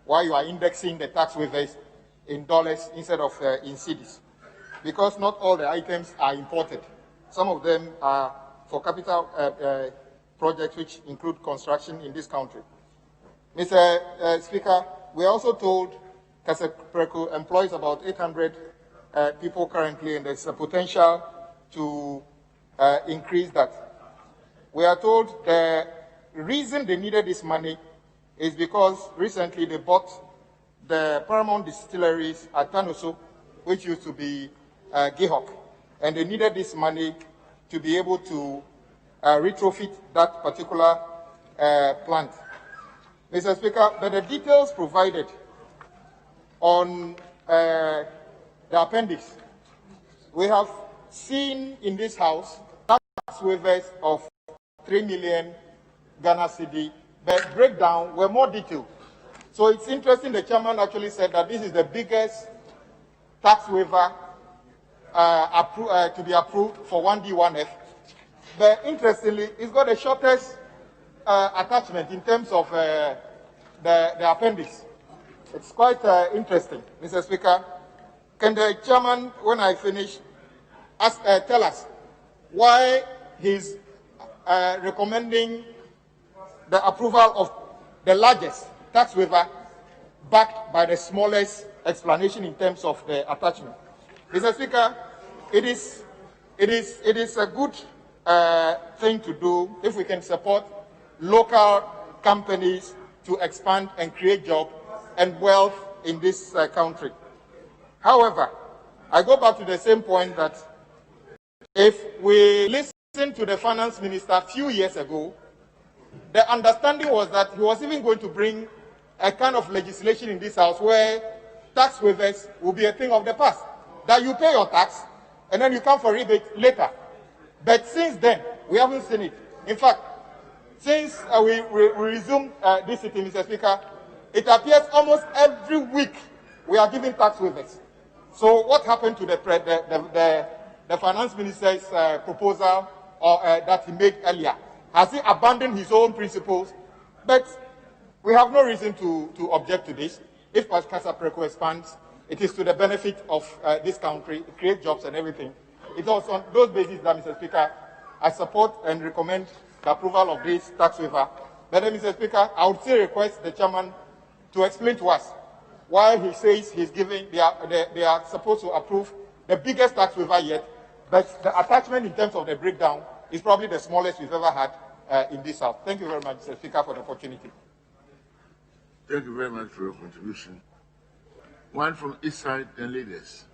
why you are indexing the tax waivers in dollars instead of in cedis? Because not all the items are imported. Some of them are for capital projects which include construction in this country. Mr. Speaker, we are also told Kasapreko employs about 800 people currently, and there's a potential to increase that. We are told the reason they needed this money is because recently they bought the Paramount distilleries at Tanoso, which used to be Gihok, and they needed this money to be able to retrofit that particular plant. Mr. Speaker, but the details provided on the appendix, we have seen in this House tax waivers of 3 million Ghana cedi, but breakdown were more detailed. So it's interesting the chairman actually said that this is the biggest tax waiver to be approved for 1D1F. But interestingly, it's got the shortest attachment in terms of the appendix. It's quite interesting, Mr. Speaker. Can the chairman, when I finish, tell us why he's recommending the approval of the largest tax waiver backed by the smallest explanation in terms of the attachment? Mr. Speaker, it is a good thing to do if we can support local companies to expand and create jobs and wealth in this country. However, I go back to the same point that if we listen to the finance minister a few years ago, the understanding was that he was even going to bring a kind of legislation in this House where tax waivers will be a thing of the past. That you pay your tax and then you come for rebate later. But since then, we haven't seen it. In fact, since we resumed this sitting, Mr. Speaker, it appears almost every week we are giving tax waivers. So what happened to the finance minister's proposal that he made earlier? Has he abandoned his own principles? But we have no reason to object to this. If Kasapreko expands, it is to the benefit of this country, it creates jobs and everything. It's also on those bases that, Mr. Speaker, I support and recommend the approval of this tax waiver. But then, Mr. Speaker, I would still request the chairman to explain to us why he says he's giving, they are supposed to approve the biggest tax waiver yet, but the attachment in terms of the breakdown is probably the smallest we've ever had in this House. Thank you very much, Mr. Speaker, for the opportunity. Thank you very much for your contribution. One from each side, then leaders.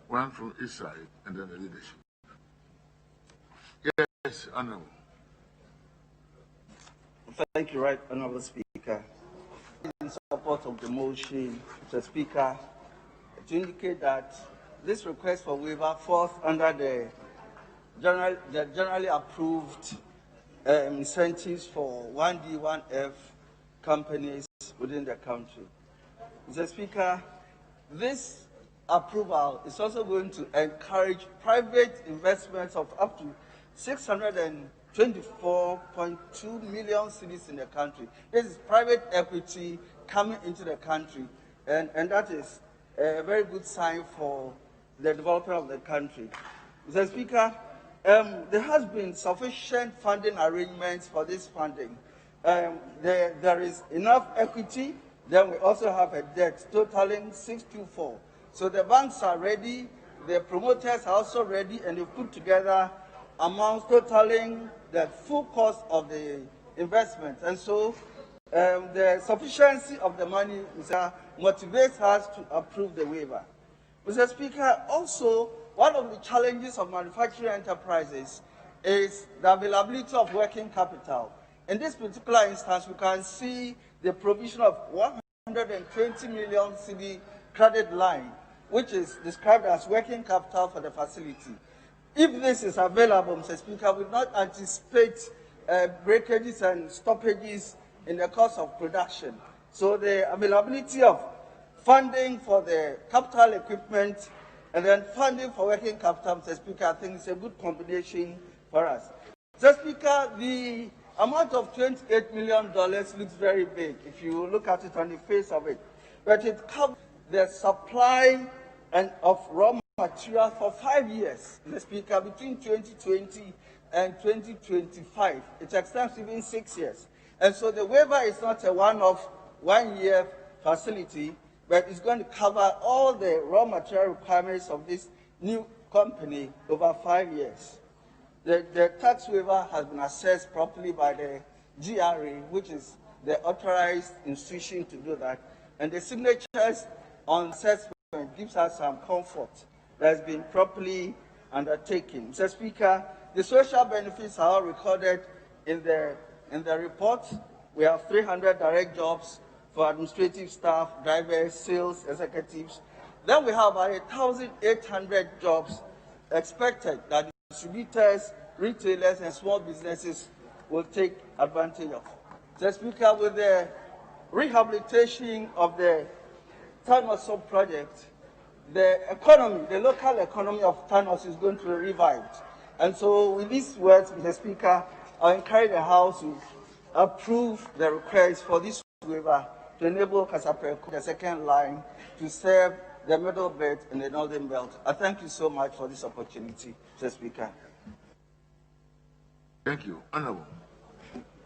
One from each side, and then the leadership. Yes, Honorable. Thank you, Right Honorable Speaker. In support of the motion, Mr. Speaker, to indicate that this request for waiver falls under the generally approved incentives for 1D, 1F companies within the country. Mr. Speaker, this approval is also going to encourage private investments of up to 624.2 million cedis in the country. This is private equity coming into the country and that is a very good sign for the development of the country. Mr. Speaker, there has been sufficient funding arrangements for this funding. There is enough equity. Then we also have a debt totaling 624. So the banks are ready, the promoters are also ready, and they've put together amounts totaling the full cost of the investment. And so the sufficiency of the money motivates us to approve the waiver. Mr. Speaker, also, one of the challenges of manufacturing enterprises is the availability of working capital. In this particular instance, we can see the provision of 120 million cedi credit line, which is described as working capital for the facility. If this is available, Mr. Speaker, we do not anticipate breakages and stoppages in the course of production. So the availability of funding for the capital equipment and then funding for working capital, Mr. Speaker, I think it's a good combination for us. Mr. Speaker, the amount of $28 million looks very big if you look at it on the face of it, but it covers the supply of raw material for 5 years, Mr. Speaker, between 2020 and 2025. It extends to even 6 years. And so the waiver is not a one-off, one-year facility, but it's going to cover all the raw material requirements of this new company over 5 years. The tax waiver has been assessed properly by the GRA, which is the authorized institution to do that, and the signatures on assessment gives us some comfort that has been properly undertaken. Mr. Speaker, the social benefits are all recorded in the report. We have 300 direct jobs for administrative staff, drivers, sales executives. Then we have about 1,800 jobs expected that distributors, retailers, and small businesses will take advantage of. Mr. Speaker, with the rehabilitation of the Tanoso project, the economy, the local economy of Tanos is going to be revived. And so with these words, Mr. Speaker, I encourage the House to approve the request for this waiver to enable Kasapreko, the second line, to serve the Middle Belt and the Northern Belt. I thank you so much for this opportunity, Mr. Speaker. Thank you. Honorable.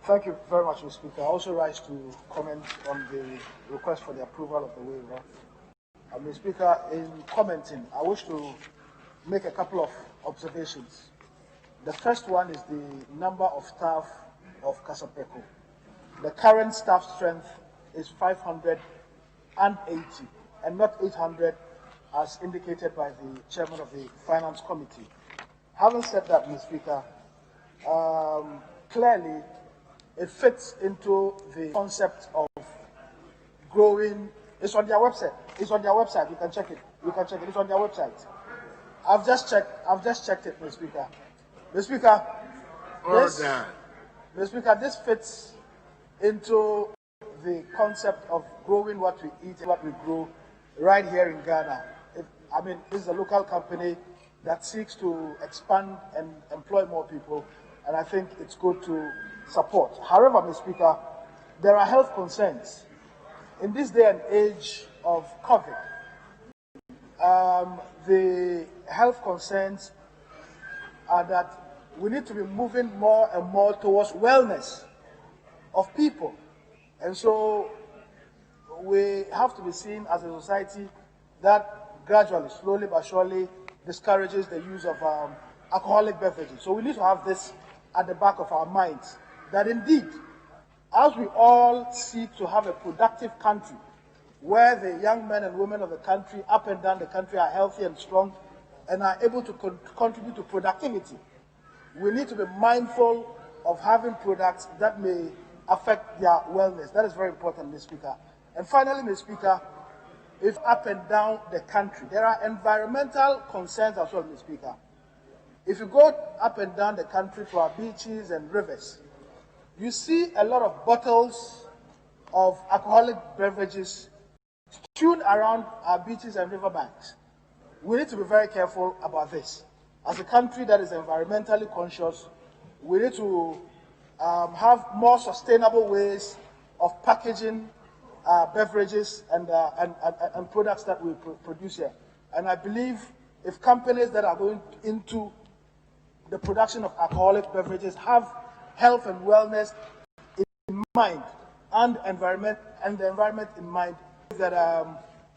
Thank you very much, Mr. Speaker. I also rise to comment on the request for the approval of the waiver. Mr. Speaker, in commenting, I wish to make a couple of observations. The first one is the number of staff of Kasapreko. The current staff strength is 580 and not 800 as indicated by the chairman of the Finance Committee. Having said that, Mr. Speaker, clearly it fits into the concept of growing. It's on their website. It's on their website. You can check it. You can check it. It's on their website. I've just checked it, Mr. Speaker. Mr. Speaker, Mr. Speaker, this fits into the concept of growing what we eat and what we grow right here in Ghana. This is a local company that seeks to expand and employ more people, and I think it's good to support. However, Mr. Speaker, there are health concerns. In this day and age of COVID, the health concerns are that we need to be moving more and more towards wellness of people. And so we have to be seen as a society that gradually, slowly but surely, discourages the use of alcoholic beverages. So we need to have this at the back of our minds, that indeed, as we all seek to have a productive country, where the young men and women of the country, up and down the country, are healthy and strong and are able to contribute to productivity, we need to be mindful of having products that may affect their wellness. That is very important, Mr. Speaker. And finally, Mr. Speaker, if up and down the country, there are environmental concerns as well, Mr. Speaker. If you go up and down the country to our beaches and rivers, you see a lot of bottles of alcoholic beverages strewn around our beaches and riverbanks. We need to be very careful about this. As a country that is environmentally conscious, we need to have more sustainable ways of packaging beverages and products that we produce here. And I believe if companies that are going into the production of alcoholic beverages have health and wellness in mind and the environment in mind, that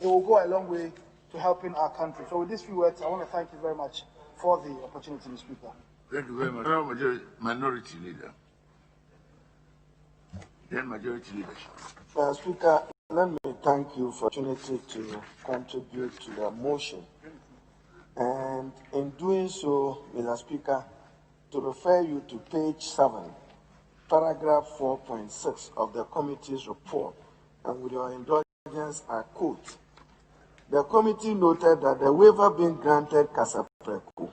it will go a long way to helping our country. So with these few words, I want to thank you very much for the opportunity, Mr. Speaker. Thank you very much. Minority Leader. Then Majority Leadership. Speaker, let me thank you for the opportunity to contribute to the motion. And in doing so, Mr. Speaker, to refer you to page 7, paragraph 4.6 of the committee's report, and with your indulgence, I quote, the committee noted that the waiver being granted Casapreco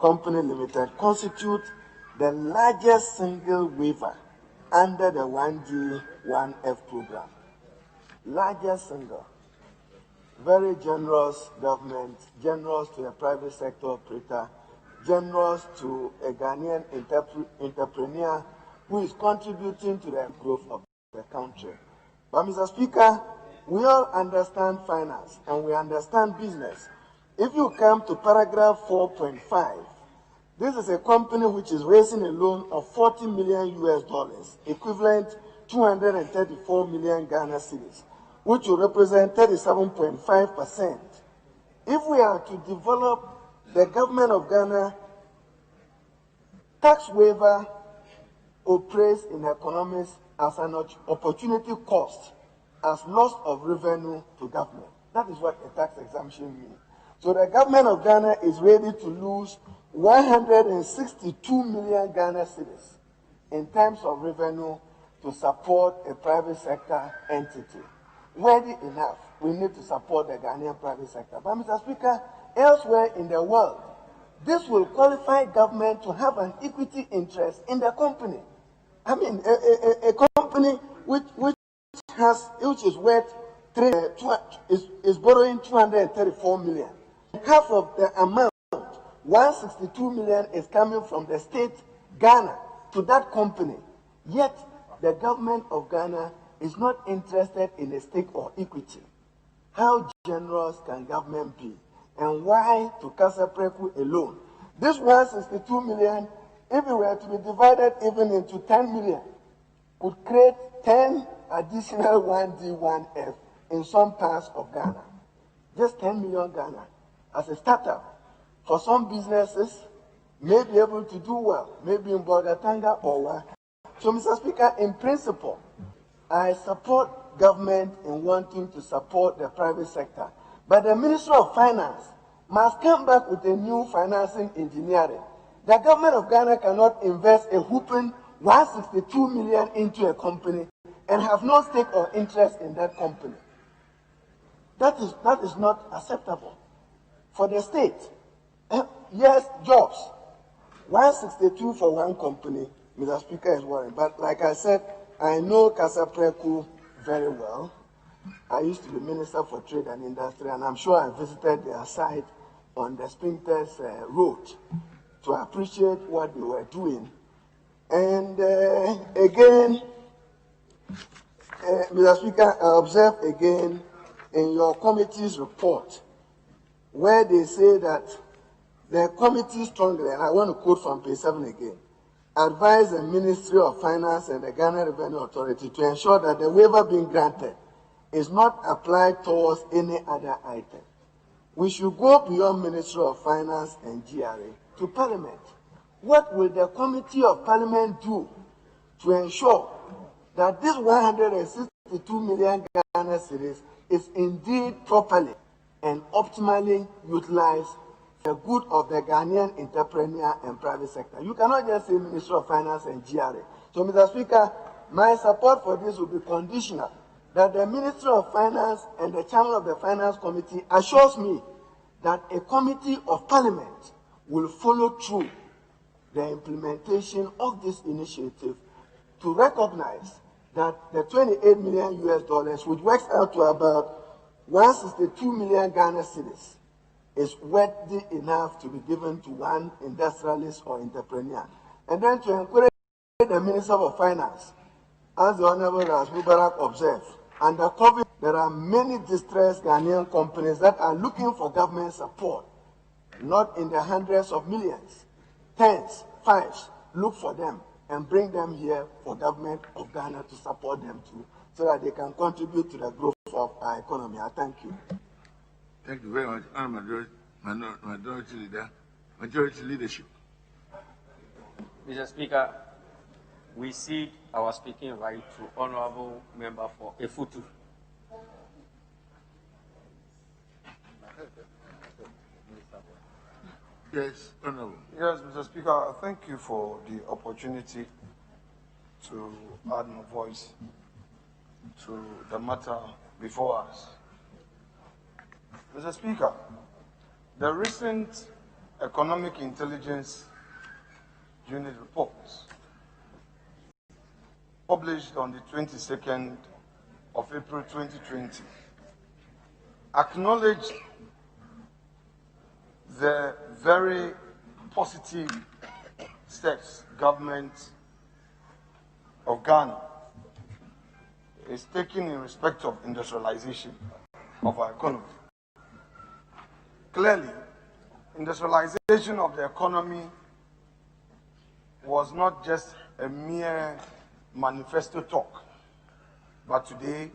Company Limited constitutes the largest single waiver under the 1G, 1F program. Largest single. Very generous government, generous to a private sector operator, generous to a Ghanaian entrepreneur who is contributing to the growth of the country. But Mr. Speaker, we all understand finance and we understand business. If you come to paragraph 4.5, this is a company which is raising a loan of $40 million US, equivalent 234 million Ghana cedis, which will represent 37.5%. If we are to develop the government of Ghana tax waiver operates in economics as an opportunity cost, as loss of revenue to government. That is what a tax exemption means. So the government of Ghana is ready to lose 162 million Ghana cedis in terms of revenue to support a private sector entity. Ready enough, we need to support the Ghanaian private sector. But Mr. Speaker, elsewhere in the world, this will qualify government to have an equity interest in the company. I mean, a company which is worth is borrowing 234 million. Half of the amount, 162 million, is coming from the state Ghana to that company. Yet the government of Ghana is not interested in a stake or equity. How generous can government be? And why to Casapreco alone? This 162 million, if it were to be divided even into 10 million, could create 10 additional 1D, 1F in some parts of Ghana. Just 10 million Ghana as a startup. For some businesses, may be able to do well, maybe in Bogatanga or what. So, Mr. Speaker, in principle, I support government in wanting to support the private sector. But the Ministry of Finance must come back with a new financing engineering. The government of Ghana cannot invest a whooping 162 million into a company and have no stake or interest in that company. That is not acceptable for the state. Yes, jobs. 162 for one company, Mr. Speaker, is worrying. But like I said, I know Casapreco very well. I used to be Minister for Trade and Industry, and I'm sure I visited their site on the Sprinters Road to appreciate what they were doing. And again, Mr. Speaker, I observe again in your committee's report where they say that the committee strongly, and I want to quote from page 7 again, advise the Ministry of Finance and the Ghana Revenue Authority to ensure that the waiver being granted is not applied towards any other item. We should go beyond Ministry of Finance and GRA to Parliament. What will the Committee of Parliament do to ensure that this 162 million Ghana cedis is indeed properly and optimally utilized for the good of the Ghanaian entrepreneur and private sector? You cannot just say Ministry of Finance and GRA. So, Mr. Speaker, my support for this will be conditional that the Ministry of Finance and the Chairman of the Finance Committee assures me that a Committee of Parliament will follow through the implementation of this initiative to recognize that the 28 million US, which works out to about 162 million Ghana cedis, is worthy enough to be given to one industrialist or entrepreneur. And then to encourage the Minister of Finance, as the Honorable Ras Mubarak observed, Under COVID, there are many distressed Ghanaian companies that are looking for government support, not in the hundreds of millions, tens, fives. Look for them and bring them here for government of Ghana to support them too, so that they can contribute to the growth of our economy. I thank you. Thank you very much, majority leadership. Mr. Speaker, we cede our speaking right to Honorable Member for Efutu. Yes, Honorable. Yes, Mr. Speaker, thank you for the opportunity to add my voice to the matter before us. Mr. Speaker, the recent Economic Intelligence Unit reports published on the 22nd of April 2020 acknowledged the very positive steps government of Ghana is taking in respect of industrialization of our economy. Clearly, industrialization of the economy was not just a mere manifesto talk, but today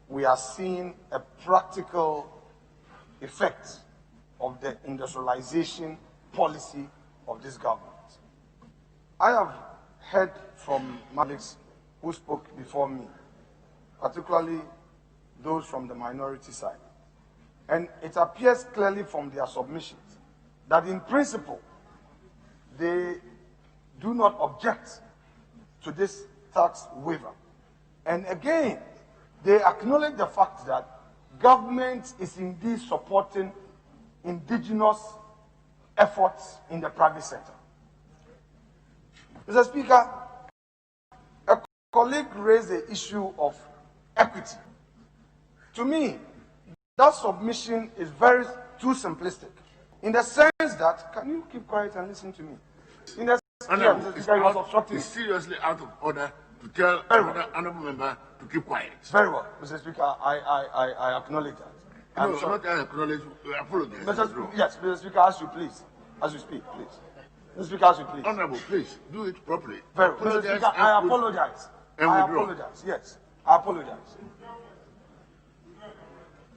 we are seeing a practical effect of the industrialization policy of this government. I have heard from colleagues who spoke before me, particularly those from the minority side. And it appears clearly from their submissions that in principle, they do not object to this tax waiver. And again, they acknowledge the fact that government is indeed supporting indigenous efforts in the private sector. Mr. Speaker, a colleague raised the issue of equity. To me, that submission is too simplistic. In the sense that, can you keep quiet and listen to me? In the It's seriously out of order to tell another honorable member to keep quiet. Very well, Mr. Speaker, I acknowledge that. No, not I acknowledge, I apologize. Yes, Mr. Speaker, as you please. As you speak, please. Mr. Speaker, as you please. Honorable, please, do it properly. Very well. Mr. Speaker, I apologize. I apologize, yes. I apologize.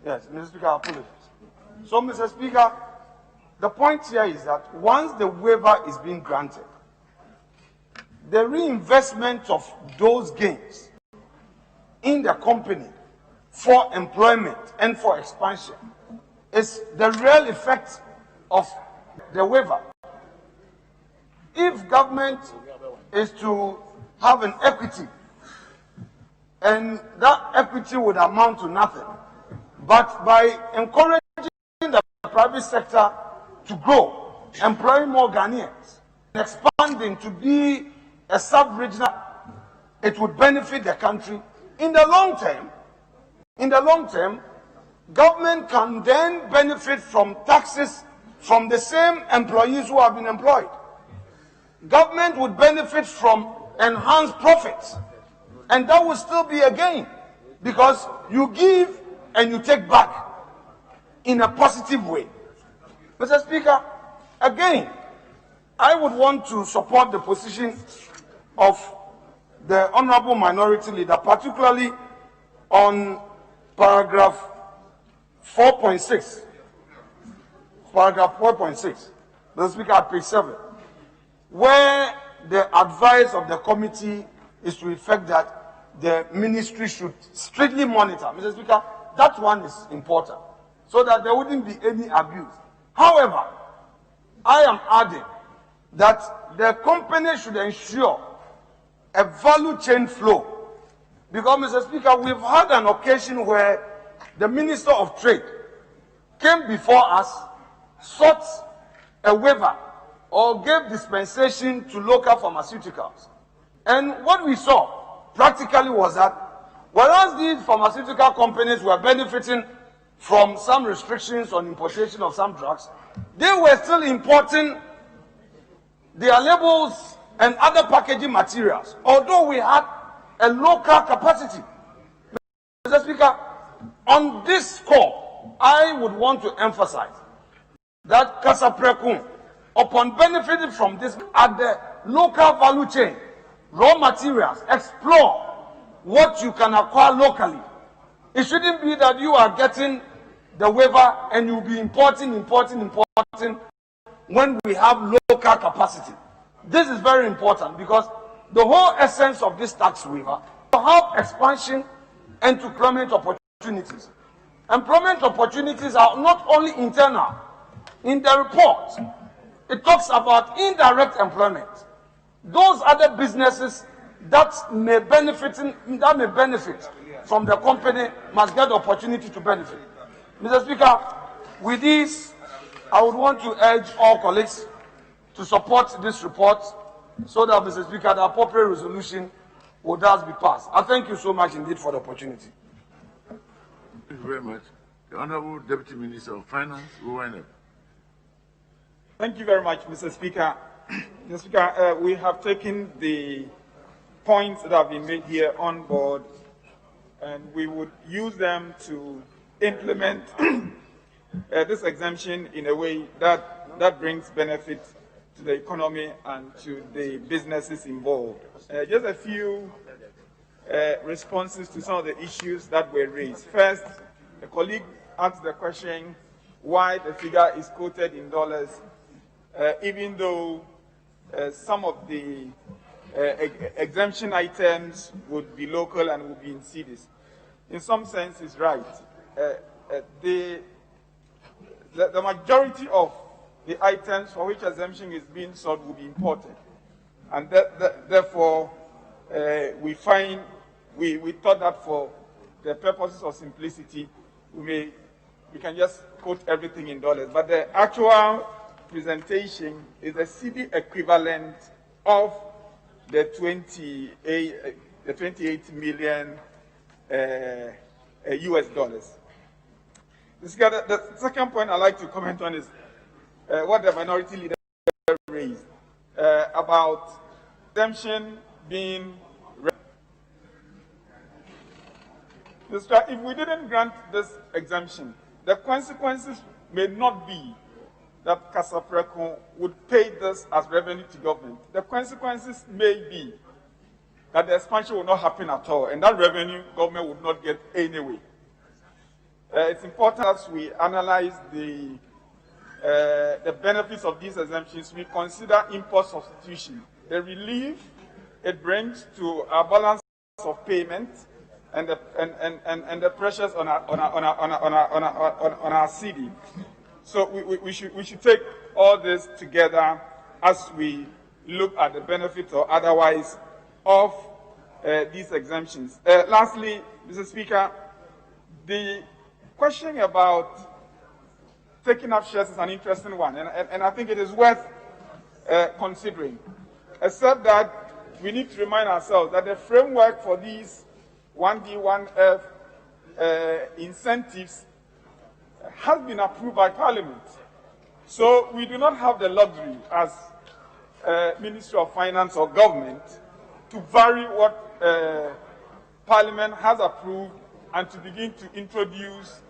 Yes, Mr. Speaker, I apologize. So, Mr. Speaker, the point here is that once the waiver is being granted, the reinvestment of those gains in the company for employment and for expansion is the real effect of the waiver. If government is to have an equity, and that equity would amount to nothing, but by encouraging the private sector to grow, employing more Ghanaians, expanding to be a sub-regional, it would benefit the country. In the long term, government can then benefit from taxes from the same employees who have been employed. Government would benefit from enhanced profits, and that will still be a gain, because you give and you take back in a positive way. Mr. Speaker, again, I would want to support the position of the Honorable Minority Leader, particularly on paragraph 4.6. Paragraph 4.6. Mr. Speaker, at page 7, where the advice of the committee is to effect that the ministry should strictly monitor. Mr. Speaker, that one is important, so that there wouldn't be any abuse. However, I am adding that the company should ensure a value chain flow. Because, Mr. Speaker, we've had an occasion where the Minister of Trade came before us, sought a waiver or gave dispensation to local pharmaceuticals. And what we saw practically was that whereas these pharmaceutical companies were benefiting from some restrictions on importation of some drugs, they were still importing their labels and other packaging materials, although we had a local capacity. Mr. Speaker, on this score, I would want to emphasize that Kasaprekun, upon benefiting from this at the local value chain, raw materials, explore what you can acquire locally. It shouldn't be that you are getting the waiver and you'll be importing when we have local capacity. This is very important because the whole essence of this tax waiver to have expansion and to employment opportunities. Employment opportunities are not only internal. In the report, it talks about indirect employment. Those other businesses that may benefit from the company must get the opportunity to benefit. Mr. Speaker, with this, I would want to urge all colleagues to support this report so that, Mr. Speaker, the appropriate resolution will thus be passed. I thank you so much indeed for the opportunity. Thank you very much. The Honorable Deputy Minister of Finance, will wind up. Thank you very much, Mr. Speaker. Mr. Speaker, we have taken the points that have been made here on board, and we would use them to implement this exemption in a way that brings benefit to the economy and to the businesses involved. Just a few responses to some of the issues that were raised. First, a colleague asked the question why the figure is quoted in dollars, even though some of the exemption items would be local and would be in cedis. In some sense, it's right. The majority of the items for which exemption is being sought will be imported. And therefore, we thought that for the purposes of simplicity, we can just quote everything in dollars. But the actual presentation is a CD equivalent of the 28 million US dollars. The second point I'd like to comment on is what the minority leader raised about exemption being. If we didn't grant this exemption, the consequences may not be that Kasaprekun would pay this as revenue to government. The consequences may be that the expansion will not happen at all, and that revenue government would not get anyway. It's important as we analyze the benefits of these exemptions, we consider import substitution, the relief it brings to our balance of payment, and the pressures on our CD. So we should take all this together as we look at the benefits or otherwise of these exemptions. Lastly, Mr. Speaker, the question about taking up shares is an interesting one, and I think it is worth considering, except that we need to remind ourselves that the framework for these 1D, 1F incentives has been approved by Parliament. So we do not have the luxury as Ministry of Finance or government to vary what Parliament has approved and to begin to introduce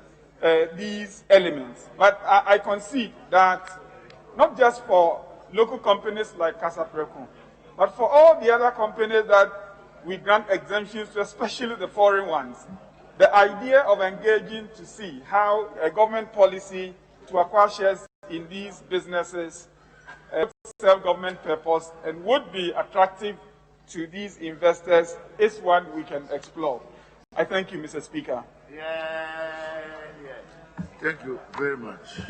these elements. But I concede that not just for local companies like Kasaprekun, but for all the other companies that we grant exemptions to, especially the foreign ones, the idea of engaging to see how a government policy to acquire shares in these businesses serve government purpose and would be attractive to these investors is one we can explore. I thank you, Mr. Speaker. Thank you very much.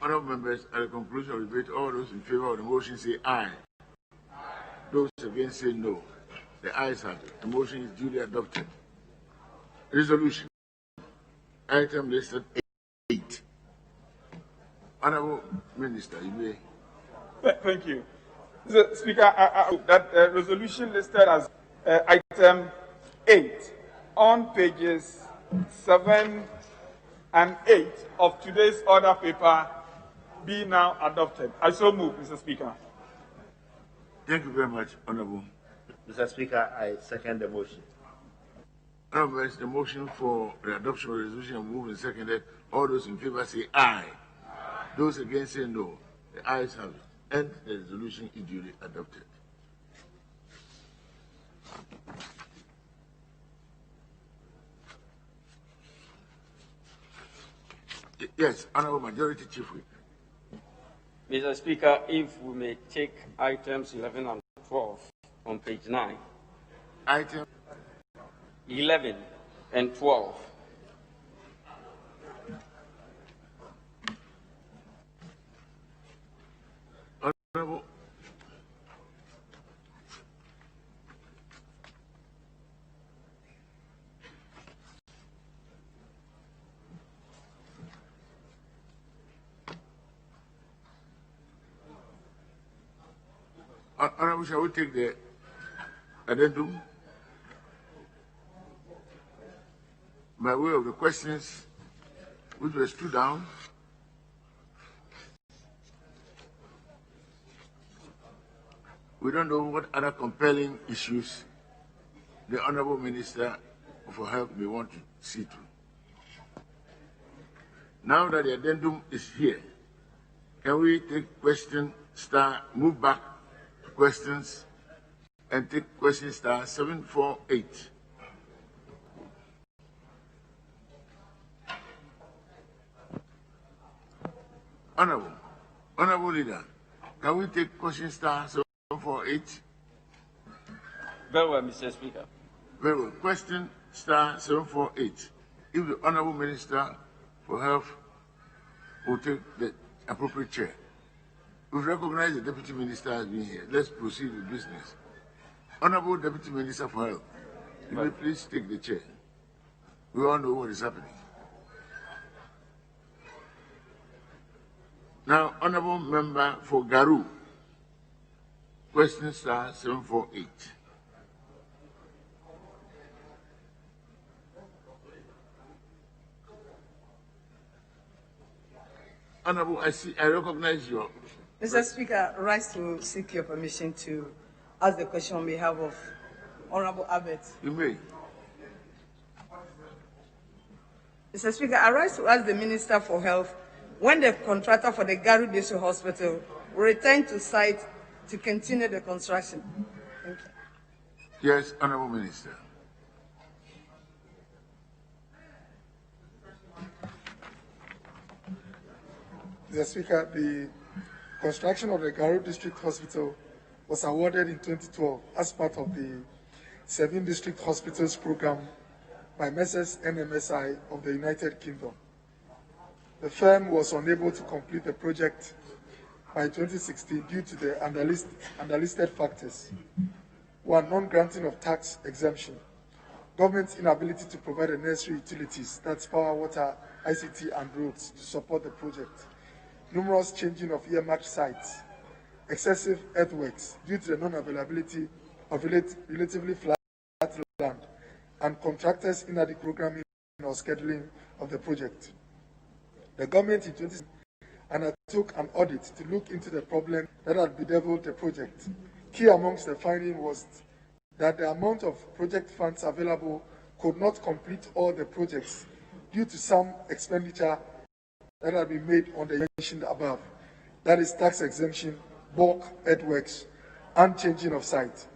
Honourable members, at the conclusion of the debate, all those in favour of the motion say aye. Those against say no. The ayes have it. The motion is duly adopted. Resolution. Item listed 8. Honourable Minister, you may. Thank you. Mr. Speaker, that resolution listed as item 8 on pages 7 and 8 of today's order paper be now adopted. I so move, Mr. Speaker. Thank you very much, Honourable. Mr. Speaker, I second the motion. Honorable members, the motion for the adoption of the resolution moved and seconded. All those in favor say aye. Those against say no. The ayes have it. And the resolution is duly adopted. Yes, Honorable Majority Chief Whip. Mr. Speaker, if we may take items 11 and 12 on page 9. Item 11 and 12. Honorable. Honorable, shall we take the addendum? By way of the questions which were stood down, we don't know what other compelling issues the Honorable Minister for Health may want to see to. Now that the addendum is here, can we take question star, move back to questions and take question star 748? Honorable Leader, can we take question star 748? Very well, Mr. Speaker. Very well. Question star 748. If the Honorable Minister for Health will take the appropriate chair. We've recognized the Deputy Minister has been here. Let's proceed with business. Honorable Deputy Minister for Health, you may please take the chair. We all know what is happening. Now, Honorable Member for Garu, question star 748. Honorable, I recognize your... Mr. Speaker, I rise to seek your permission to ask the question on behalf of Honorable Abbott. You may. Mr. Speaker, I rise to ask the Minister for Health when the contractor for the Garu District Hospital will return to site to continue the construction. Thank you. Yes, Honorable Minister. Mr. Speaker, the construction of the Garu District Hospital was awarded in 2012 as part of the 7 District Hospitals program by Messrs. NMSI of the United Kingdom. The firm was unable to complete the project by 2016 due to the underlisted factors. 1, non-granting of tax exemption. Government's inability to provide the necessary utilities, that's power, water, ICT, and roads, to support the project. Numerous changing of earmarked sites. Excessive earthworks due to the non-availability of relatively flat land, and contractors' inadequate programming or scheduling of the project. The government in 2016 undertook an audit to look into the problem that had bedeviled the project. Key amongst the findings was that the amount of project funds available could not complete all the projects due to some expenditure that had been made on the mentioned above, that is tax exemption, bulk earthworks, and changing of site.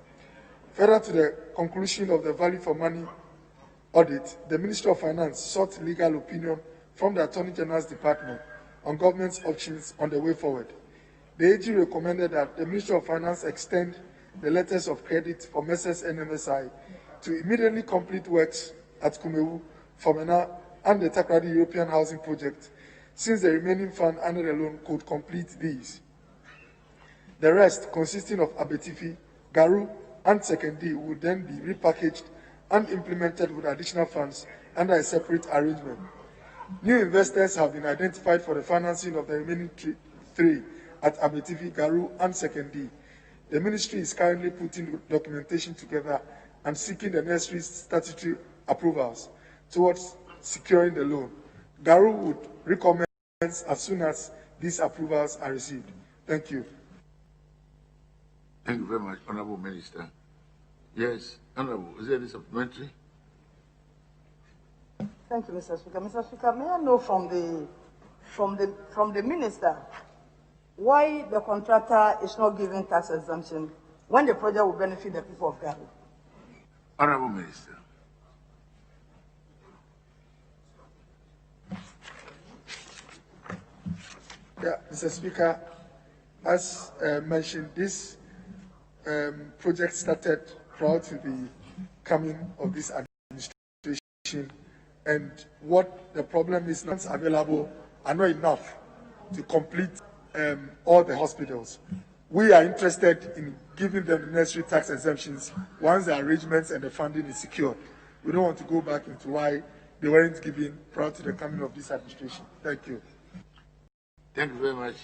Further to the conclusion of the value for money audit, the Ministry of Finance sought legal opinion from the Attorney General's Department on government's options on the way forward. The AG recommended that the Ministry of Finance extend the letters of credit for Messrs. NMSI to immediately complete works at Kumewu, Fomena, and the Takrady European Housing Project, since the remaining fund under the loan could complete these. The rest, consisting of Abetifi, Garu, and Sekendi, would then be repackaged and implemented with additional funds under a separate arrangement. New investors have been identified for the financing of the remaining 3 at Abetifi, Garu, and Sekendi. The ministry is currently putting documentation together and seeking the necessary statutory approvals towards securing the loan. Garu would recommend as soon as these approvals are received. Thank you. Thank you very much, Honorable Minister. Yes, Honorable, is there any supplementary? Thank you, Mr. Speaker. Mr. Speaker, may I know from the minister why the contractor is not giving tax exemption when the project will benefit the people of Ghana? Honorable Minister. Yeah, Mr. Speaker, as mentioned, this project started prior to the coming of this administration, and what the problem is, not available are not enough to complete all the hospitals. We are interested in giving them the necessary tax exemptions once the arrangements and the funding is secured. We don't want to go back into why they weren't given prior to the coming of this administration. Thank you. Thank you very much.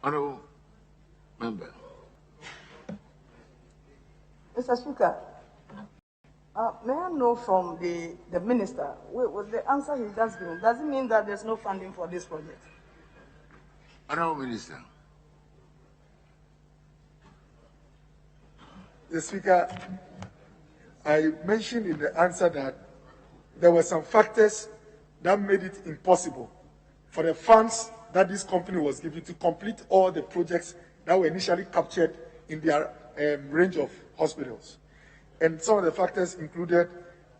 Honorable Member. Mr. Speaker, may I know from the minister, with the answer he just given, does it mean that there's no funding for this project? Honorable Minister. The Speaker, I mentioned in the answer that there were some factors that made it impossible for the funds that this company was given to complete all the projects that were initially captured in their range of hospitals. And some of the factors included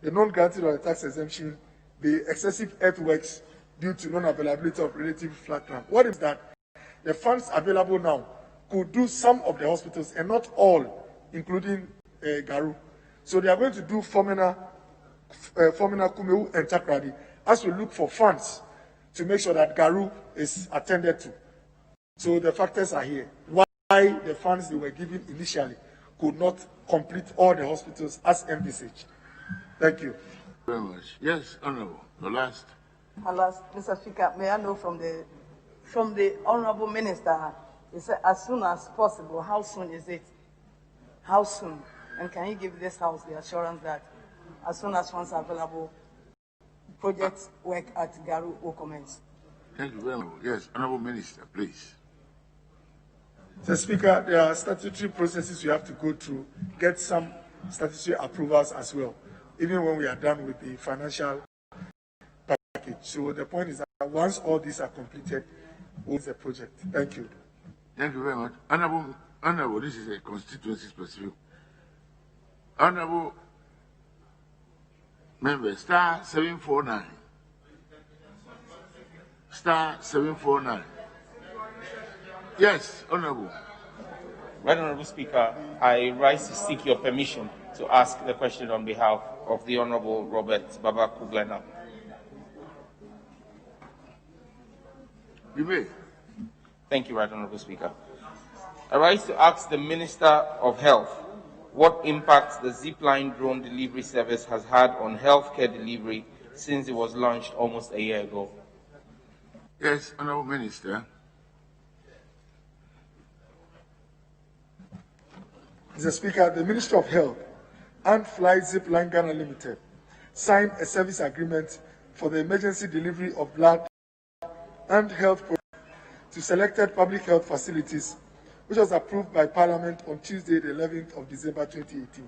the non-granting of the tax exemption, the excessive earthworks due to non-availability of relative flat land. What is that? The funds available now could do some of the hospitals and not all, including Garu. So they are going to do Fomena, Kumewu, and Takrady as we look for funds to make sure that Garu is attended to. So the factors are here. Why the funds they were given initially could not complete all the hospitals as envisaged. Thank you. Very much. Yes, Honorable. The last. Mr. Speaker, may I know from the Honorable Minister, he said as soon as possible. How soon is it? How soon? And can you give this House the assurance that as soon as funds are available, project work at Garu will commence? Thank you very much. Yes, Honorable Minister, please. Mr. Speaker, there are statutory processes we have to go through, get some statutory approvals as well, even when we are done with the financial package. So the point is that once all these are completed, we'll the project. Thank you. Thank you very much. Honorable, this is a constituency specific. Honorable Member, star 749. Star 749. Yes, Honorable. Right Honorable Speaker, I rise to seek your permission to ask the question on behalf of the Honorable Robert Babaku-Glenna. You may. Thank you, Right Honorable Speaker. I rise to ask the Minister of Health what impact the Zipline drone delivery service has had on healthcare delivery since it was launched almost a year ago. Yes, Honorable Minister. Mr. Speaker, the Ministry of Health and Fly Zipline Ghana Limited signed a service agreement for the emergency delivery of blood and health products to selected public health facilities, which was approved by Parliament on Tuesday, the 11th of December 2018.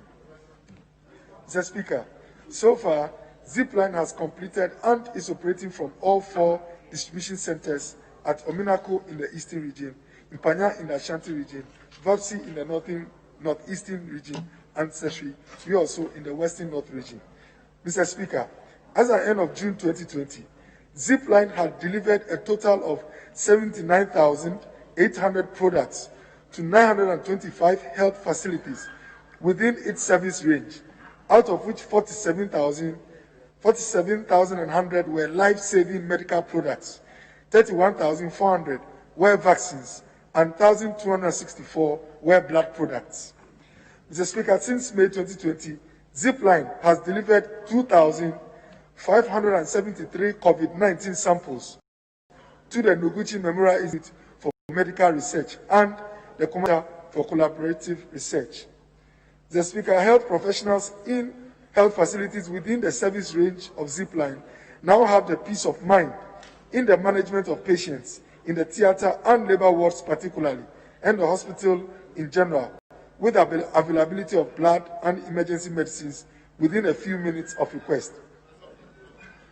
Mr. Speaker, so far, Zipline has completed and is operating from all 4 distribution centers at Ominako in the Eastern region, Impanya in the Ashanti region, Vapsi in the Northeastern region, and Seshri, we also in the Western North region. Mr. Speaker, as at the end of June 2020, Zipline had delivered a total of 79,800 products to 925 health facilities within its service range, out of which 47,100 were life-saving medical products, 31,400 were vaccines, and 1,264 were blood products. Mr. Speaker, since May 2020, Zipline has delivered 2,573 COVID-19 samples to the Noguchi Memorial Institute for Medical Research and the Commission for Collaborative Research. The Speaker, health professionals in health facilities within the service range of Zipline now have the peace of mind in the management of patients in the theater and labor wards particularly, and the hospital in general, with availability of blood and emergency medicines within a few minutes of request.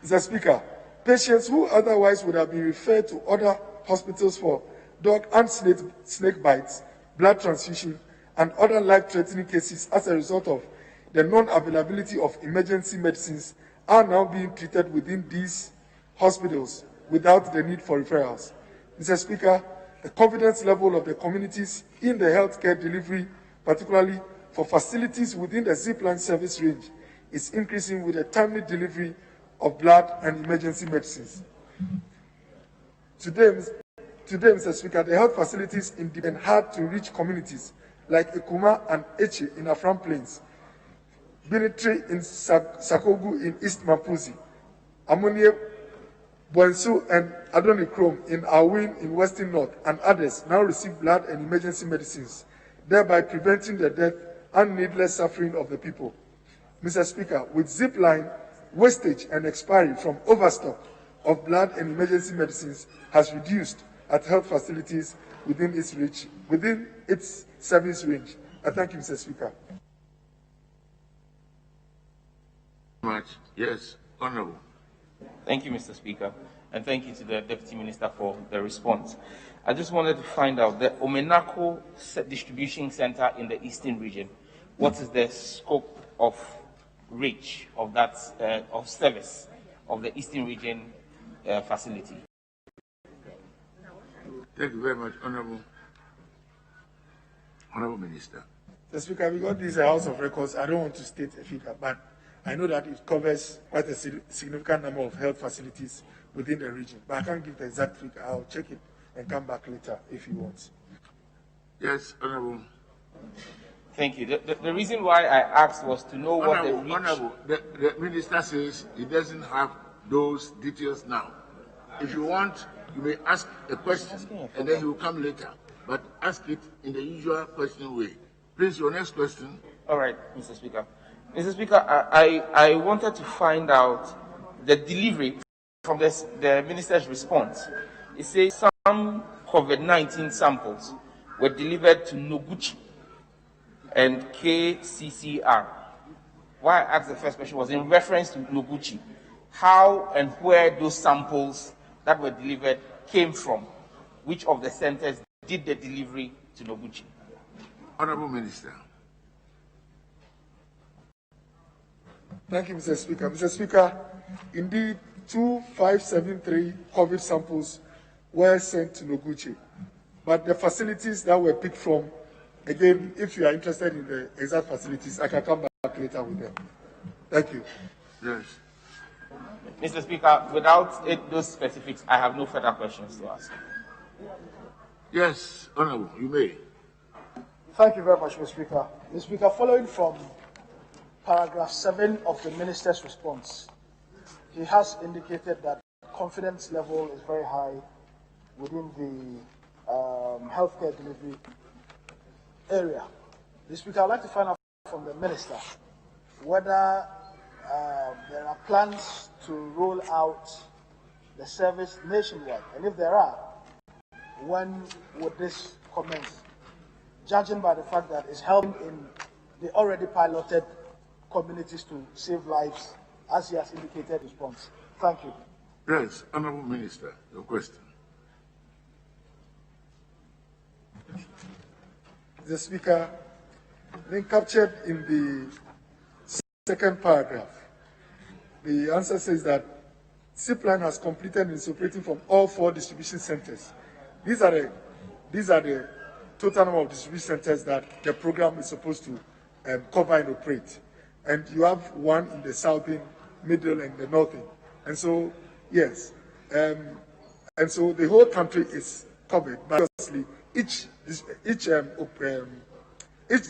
Mr. Speaker, patients who otherwise would have been referred to other hospitals for dog and snake bites, blood transfusion, and other life-threatening cases as a result of the non-availability of emergency medicines are now being treated within these hospitals without the need for referrals. Mr. Speaker, the confidence level of the communities in the healthcare delivery, particularly for facilities within the Zipline service range, is increasing with the timely delivery of blood and emergency medicines. Today, Mr. Speaker, the health facilities in the hard-to-reach communities like Ekuma and Eche in Afram Plains, Binitri in Sakogu in East Mapuzi, Amonie, Buensu and Adonikrom in Awin in Western North, and others now receive blood and emergency medicines, thereby preventing the death and needless suffering of the people. Mr. Speaker, with Zipline, wastage and expiry from overstock of blood and emergency medicines has reduced at health facilities within its service range. I thank you, Mr. Speaker. Much. Yes, Honorable. Thank you, Mr. Speaker, and thank you to the Deputy Minister for the response. I just wanted to find out the Omenako Distribution Center in the Eastern region. What is the scope of reach of that of service of the Eastern region facility? Thank you very much, Honorable Minister. Mr. Speaker, because this is a House of Records, I don't want to state a figure, but I know that it covers quite a significant number of health facilities within the region. But I can't give the exact figure. I'll check it and come back later if you want. Yes, Honorable. Thank you. The reason why I asked was to know what the reach... Honorable, the Minister says he doesn't have those details now. If you want, you may ask a question and then he will come later. But ask it in the usual question way. Please, your next question. All right, Mr. Speaker. Mr. Speaker, I wanted to find out the delivery from the Minister's response. It says some COVID-19 samples were delivered to Noguchi and KCCR. Why I asked the first question was in reference to Noguchi. How and where those samples that were delivered came from? Which of the centers did the delivery to Noguchi? Honorable Minister. Thank you, Mr. Speaker. Mr. Speaker, indeed, 2573 COVID samples were sent to Noguchi. But the facilities that were picked from, again, if you are interested in the exact facilities, I can come back later with them. Thank you. Yes. Mr. Speaker, without those specifics, I have no further questions to ask. Yes, Honorable, you may. Thank you very much, Mr. Speaker. Mr. Speaker, following from paragraph 7 of the Minister's response, he has indicated that confidence level is very high within the healthcare delivery area. Mr. Speaker, I'd like to find out from the Minister whether there are plans to roll out the service nationwide, and if there are, when would this commence? Judging by the fact that it's helping in the already piloted communities to save lives, as he has indicated in response. Thank you. Yes, Honorable Minister, your question. The Speaker, then captured in the second paragraph, the answer says that Zipline has completed its operating from all 4 distribution centers. These are the total number of distribution centers that the program is supposed to cover and operate. And you have one in the southern, middle, and the northern. And so, yes. And so the whole country is covered. But obviously, each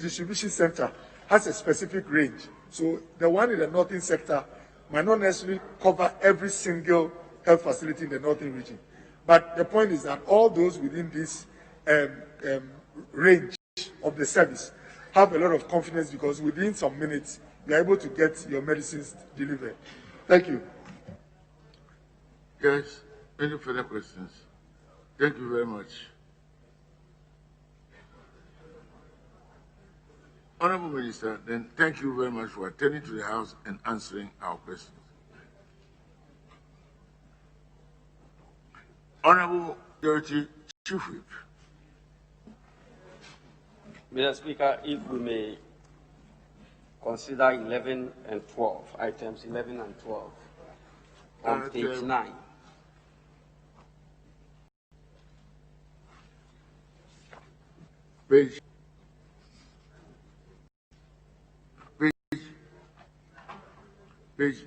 distribution center has a specific range. So the one in the northern sector might not necessarily cover every single health facility in the northern region. But the point is that all those within this range of the service have a lot of confidence because within some minutes, you are able to get your medicines delivered. Thank you. Yes, any further questions? Thank you very much. Honorable Minister, then thank you very much for attending to the House and answering our questions. Honorable Majority Chief Whip. Mr. Speaker, if we may consider 11 and 12, items 11 and 12, on page 9. Page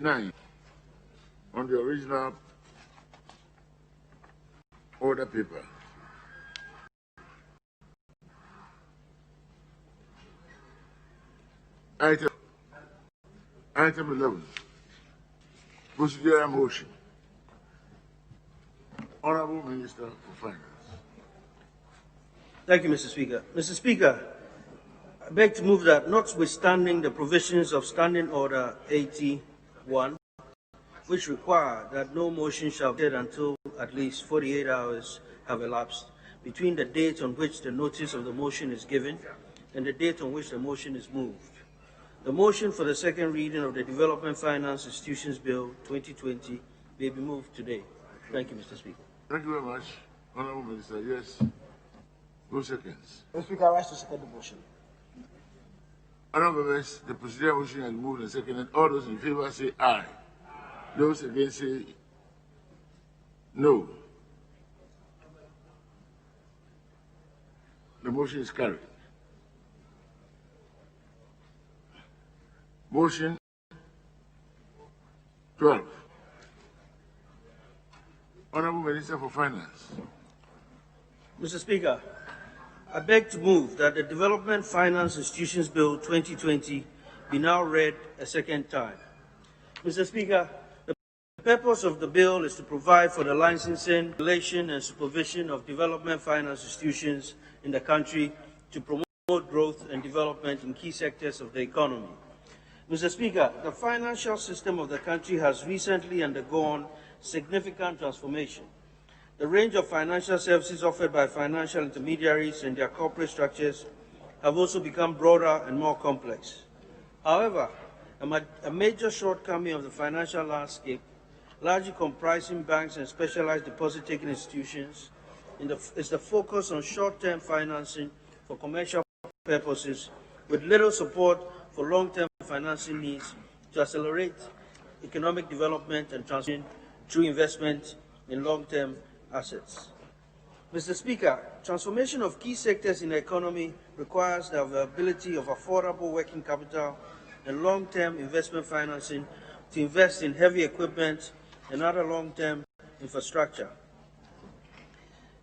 9, on the original order paper. Item 11, procedural motion. Honorable Minister for Finance. Thank you, Mr. Speaker. Mr. Speaker, I beg to move that, notwithstanding the provisions of Standing Order 81, which require that no motion shall be heard until at least 48 hours have elapsed between the date on which the notice of the motion is given and the date on which the motion is moved, the motion for the second reading of the Development Finance Institutions Bill 2020 may be moved today. Thank you, Mr. Speaker. Thank you very much, Honorable Minister. Yes. 2 seconds. Mr. Speaker, I rise to second the motion. Honorable members, the procedural motion has moved and seconded. All those in favor say aye. Those against say no. The motion is carried. Motion 12. Honorable Minister for Finance. Mr. Speaker, I beg to move that the Development Finance Institutions Bill 2020 be now read a second time. Mr. Speaker, the purpose of the bill is to provide for the licensing, regulation, and supervision of development finance institutions in the country to promote growth and development in key sectors of the economy. Mr. Speaker, the financial system of the country has recently undergone significant transformation. The range of financial services offered by financial intermediaries and their corporate structures have also become broader and more complex. However, a major shortcoming of the financial landscape, largely comprising banks and specialized deposit-taking institutions, is the focus on short-term financing for commercial purposes with little support for long-term financing needs to accelerate economic development and transition through investment in long-term assets. Mr. Speaker, transformation of key sectors in the economy requires the availability of affordable working capital and long-term investment financing to invest in heavy equipment and other long-term infrastructure.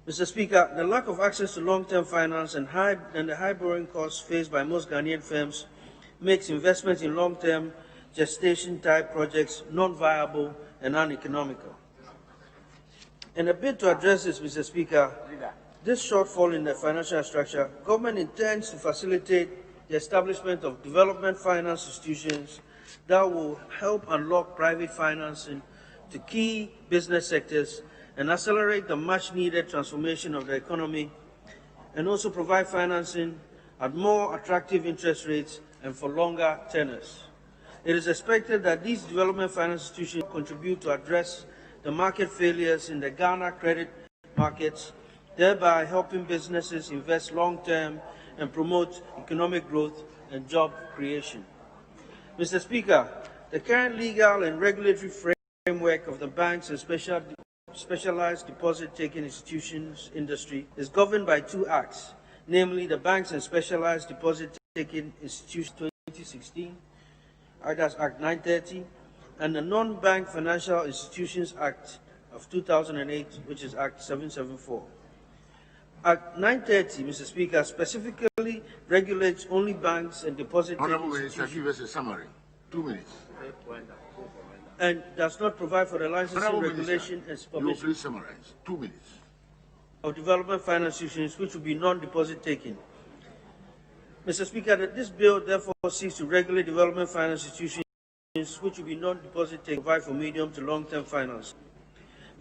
Mr. Speaker, the lack of access to long-term finance and the high borrowing costs faced by most Ghanaian firms makes investment in long-term gestation-type projects non-viable and uneconomical. In a bid to address this, Mr. Speaker, this shortfall in the financial structure, government intends to facilitate the establishment of development finance institutions that will help unlock private financing to key business sectors and accelerate the much-needed transformation of the economy, and also provide financing at more attractive interest rates and for longer tenors. It is expected that these development finance institutions contribute to address the market failures in the Ghana credit markets, thereby helping businesses invest long-term and promote economic growth and job creation. Mr. Speaker, the current legal and regulatory framework of the banks and specialized deposit-taking institutions industry is governed by 2 acts, namely the Banks and Specialized Deposit-Taking Institutions 2016, that's Act 930, and the Non-Bank Financial Institutions Act of 2008, which is Act 774. Act 930, Mr. Speaker, specifically regulates only banks and deposit-taking Honorable institutions. Minister, give us a summary. 2 minutes. And does not provide for the licensing, Honorable regulation, Minister, and supervision. you please summarize. 2 minutes. Of development finance institutions which will be non-deposit taking. Mr. Speaker, that this bill therefore seeks to regulate development finance institutions which will be non-deposit taking, provide for medium to long-term finance.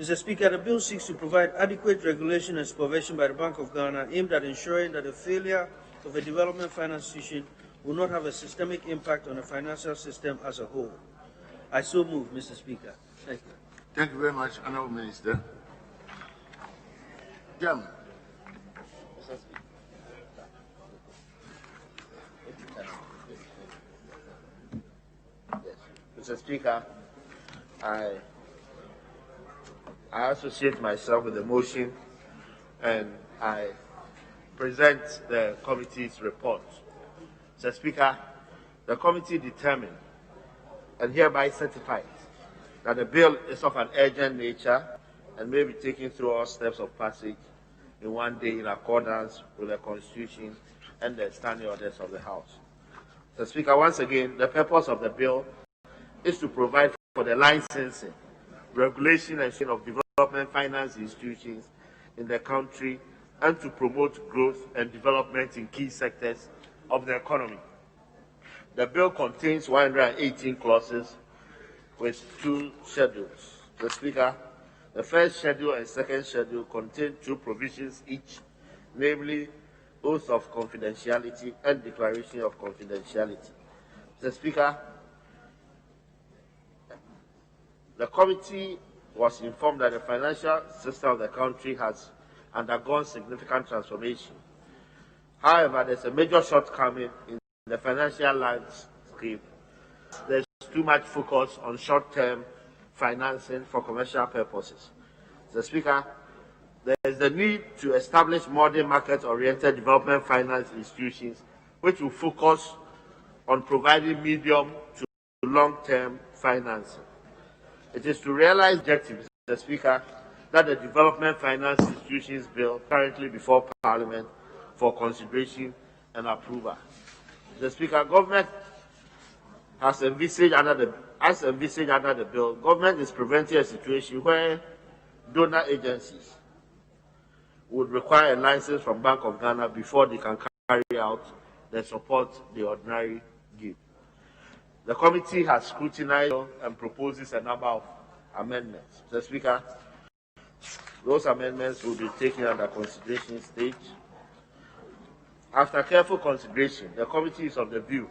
Mr. Speaker, the bill seeks to provide adequate regulation and supervision by the Bank of Ghana aimed at ensuring that the failure of a development finance institution will not have a systemic impact on the financial system as a whole. I so move, Mr. Speaker. Thank you. Thank you very much, Honorable Minister. Chairman. Mr. Speaker, I associate myself with the motion and I present the committee's report. Mr. Speaker, the committee determined and hereby certifies that the bill is of an urgent nature and may be taken through all steps of passage in one day in accordance with the Constitution and the standing orders of the House. Mr. Speaker, once again, the purpose of the bill is to provide for the licensing, regulation and sharing of development finance institutions in the country and to promote growth and development in key sectors of the economy. The bill contains 118 clauses with 2 schedules. Mr. Speaker, the first schedule and second schedule contain 2 provisions each, namely oath of confidentiality and declaration of confidentiality. Mr. Speaker, the committee was informed that the financial system of the country has undergone significant transformation. However, there's a major shortcoming in the financial landscape. There's too much focus on short-term financing for commercial purposes. Mr. Speaker, there is the need to establish modern market-oriented development finance institutions which will focus on providing medium to long-term financing. It is to realize objectives, Mr. Speaker, that the Development Finance Institutions Bill currently before Parliament for consideration and approval. Mr. Speaker, government as envisaged under the bill, government is preventing a situation where donor agencies would require a license from Bank of Ghana before they can carry out the support they ordinarily give. The committee has scrutinized and proposes a number of amendments. Mr. Speaker, those amendments will be taken under consideration stage. After careful consideration, the committee is of the view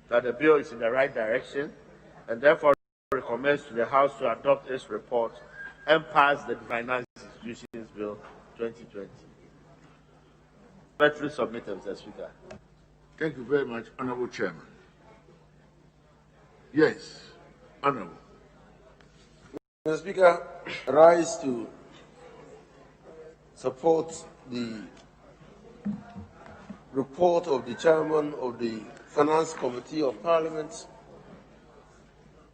that the bill is in the right direction and therefore recommends to the House to adopt its report and pass the Finance Institutions Bill 2020. Respectfully submitted, Mr. Speaker. Thank you very much, Honorable Chairman. Yes, Honorable. Mr. Speaker, I rise to support the report of the Chairman of the Finance Committee of Parliament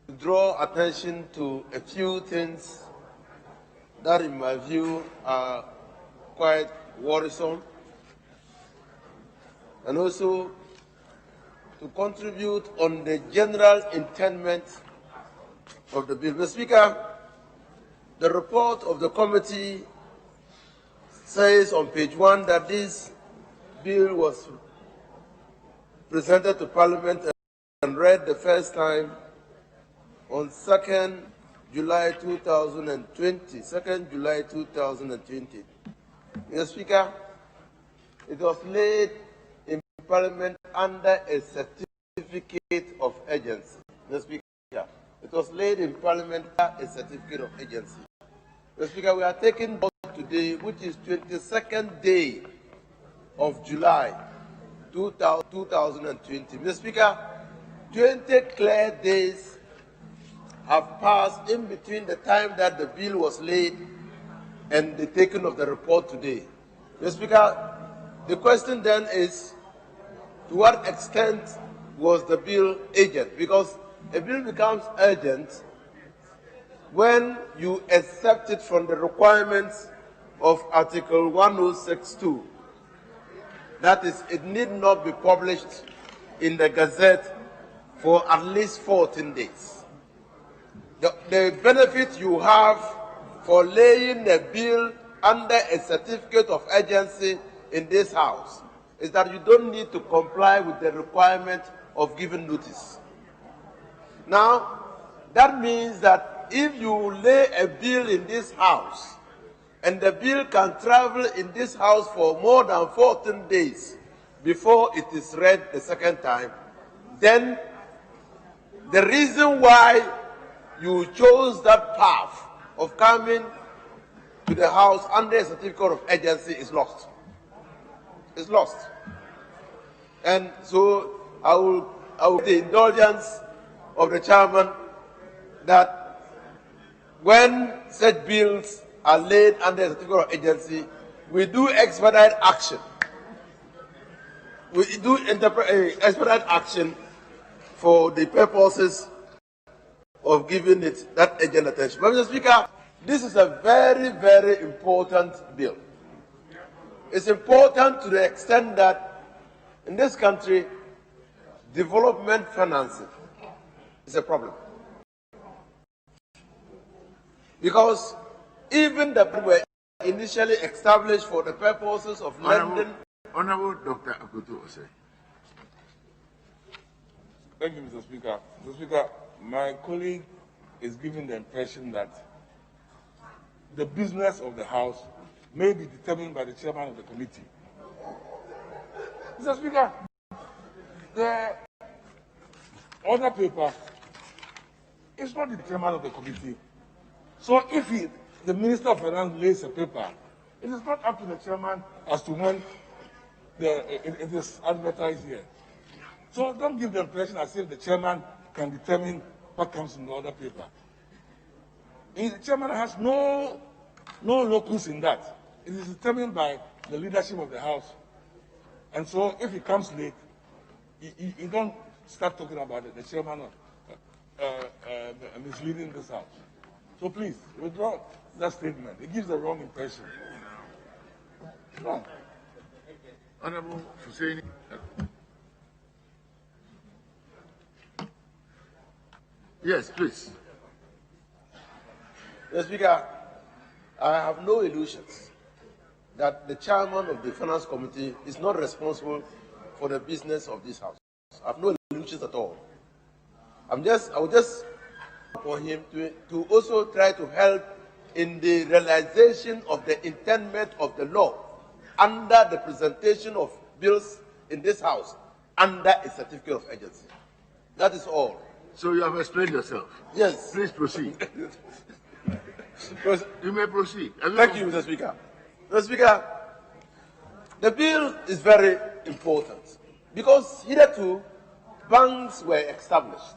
to draw attention to a few things that, in my view, are quite worrisome, and also to contribute on the general intent of the bill. Mr. Speaker, the report of the committee says on page 1 that this bill was presented to Parliament and read the first time on 2nd July 2020. 2nd July 2020. Mr. Speaker, it was laid in Parliament under a certificate of urgency. Mr. Speaker, it was laid in Parliament under a certificate of urgency. Mr. Speaker, we are taking vote today, which is 22nd day of July 2020. Mr. Speaker, 20 clear days have passed in between the time that the bill was laid and the taking of the report today. Mr. Speaker, the question then is, to what extent was the bill urgent? Because a bill becomes urgent when you accept it from the requirements of Article 106(2). That is, it need not be published in the Gazette for at least 14 days. The benefit you have for laying a bill under a certificate of urgency in this House is that you don't need to comply with the requirement of giving notice. Now, that means that if you lay a bill in this House and the bill can travel in this House for more than 14 days before it is read the second time, then the reason why you chose that path of coming to the House under a certificate of urgency is lost. It's lost. And so I will the indulgence of the chairman that when such bills are laid under a certificate of urgency, we do expedite action. We do expedite action for the purposes of giving it that urgent attention. But Mr. Speaker, this is a very, very important bill. It's important to the extent that in this country, development financing is a problem. Because even the were initially established for the purposes of lending. Honorable Dr. Akutu Ose. Thank you, Mr. Speaker. Mr. Speaker, my colleague is giving the impression that the business of the House may be determined by the chairman of the committee. Mr. Speaker, the order paper is not the chairman of the committee. So if the Minister of Finance lays a paper, it is not up to the chairman as to when it is advertised here. So don't give the impression as if the chairman can determine what comes in the order paper. The chairman has no locus in that. It is determined by the leadership of the House. And so if he comes late, you don't start talking about it. The chairman misleading this House. So please, withdraw that statement. It gives the wrong impression. No. Honorable Hussein. Yes, please. Mr. Speaker, I have no illusions that the chairman of the Finance Committee is not responsible for the business of this House. I have no illusions at all. I will just for him to also try to help in the realization of the intendment of the law under the presentation of bills in this House under a certificate of urgency. That is all. So you have explained yourself. Yes. Please proceed. You may proceed. Thank you, Mr. Speaker. Mr. Speaker, the bill is very important because hitherto banks were established.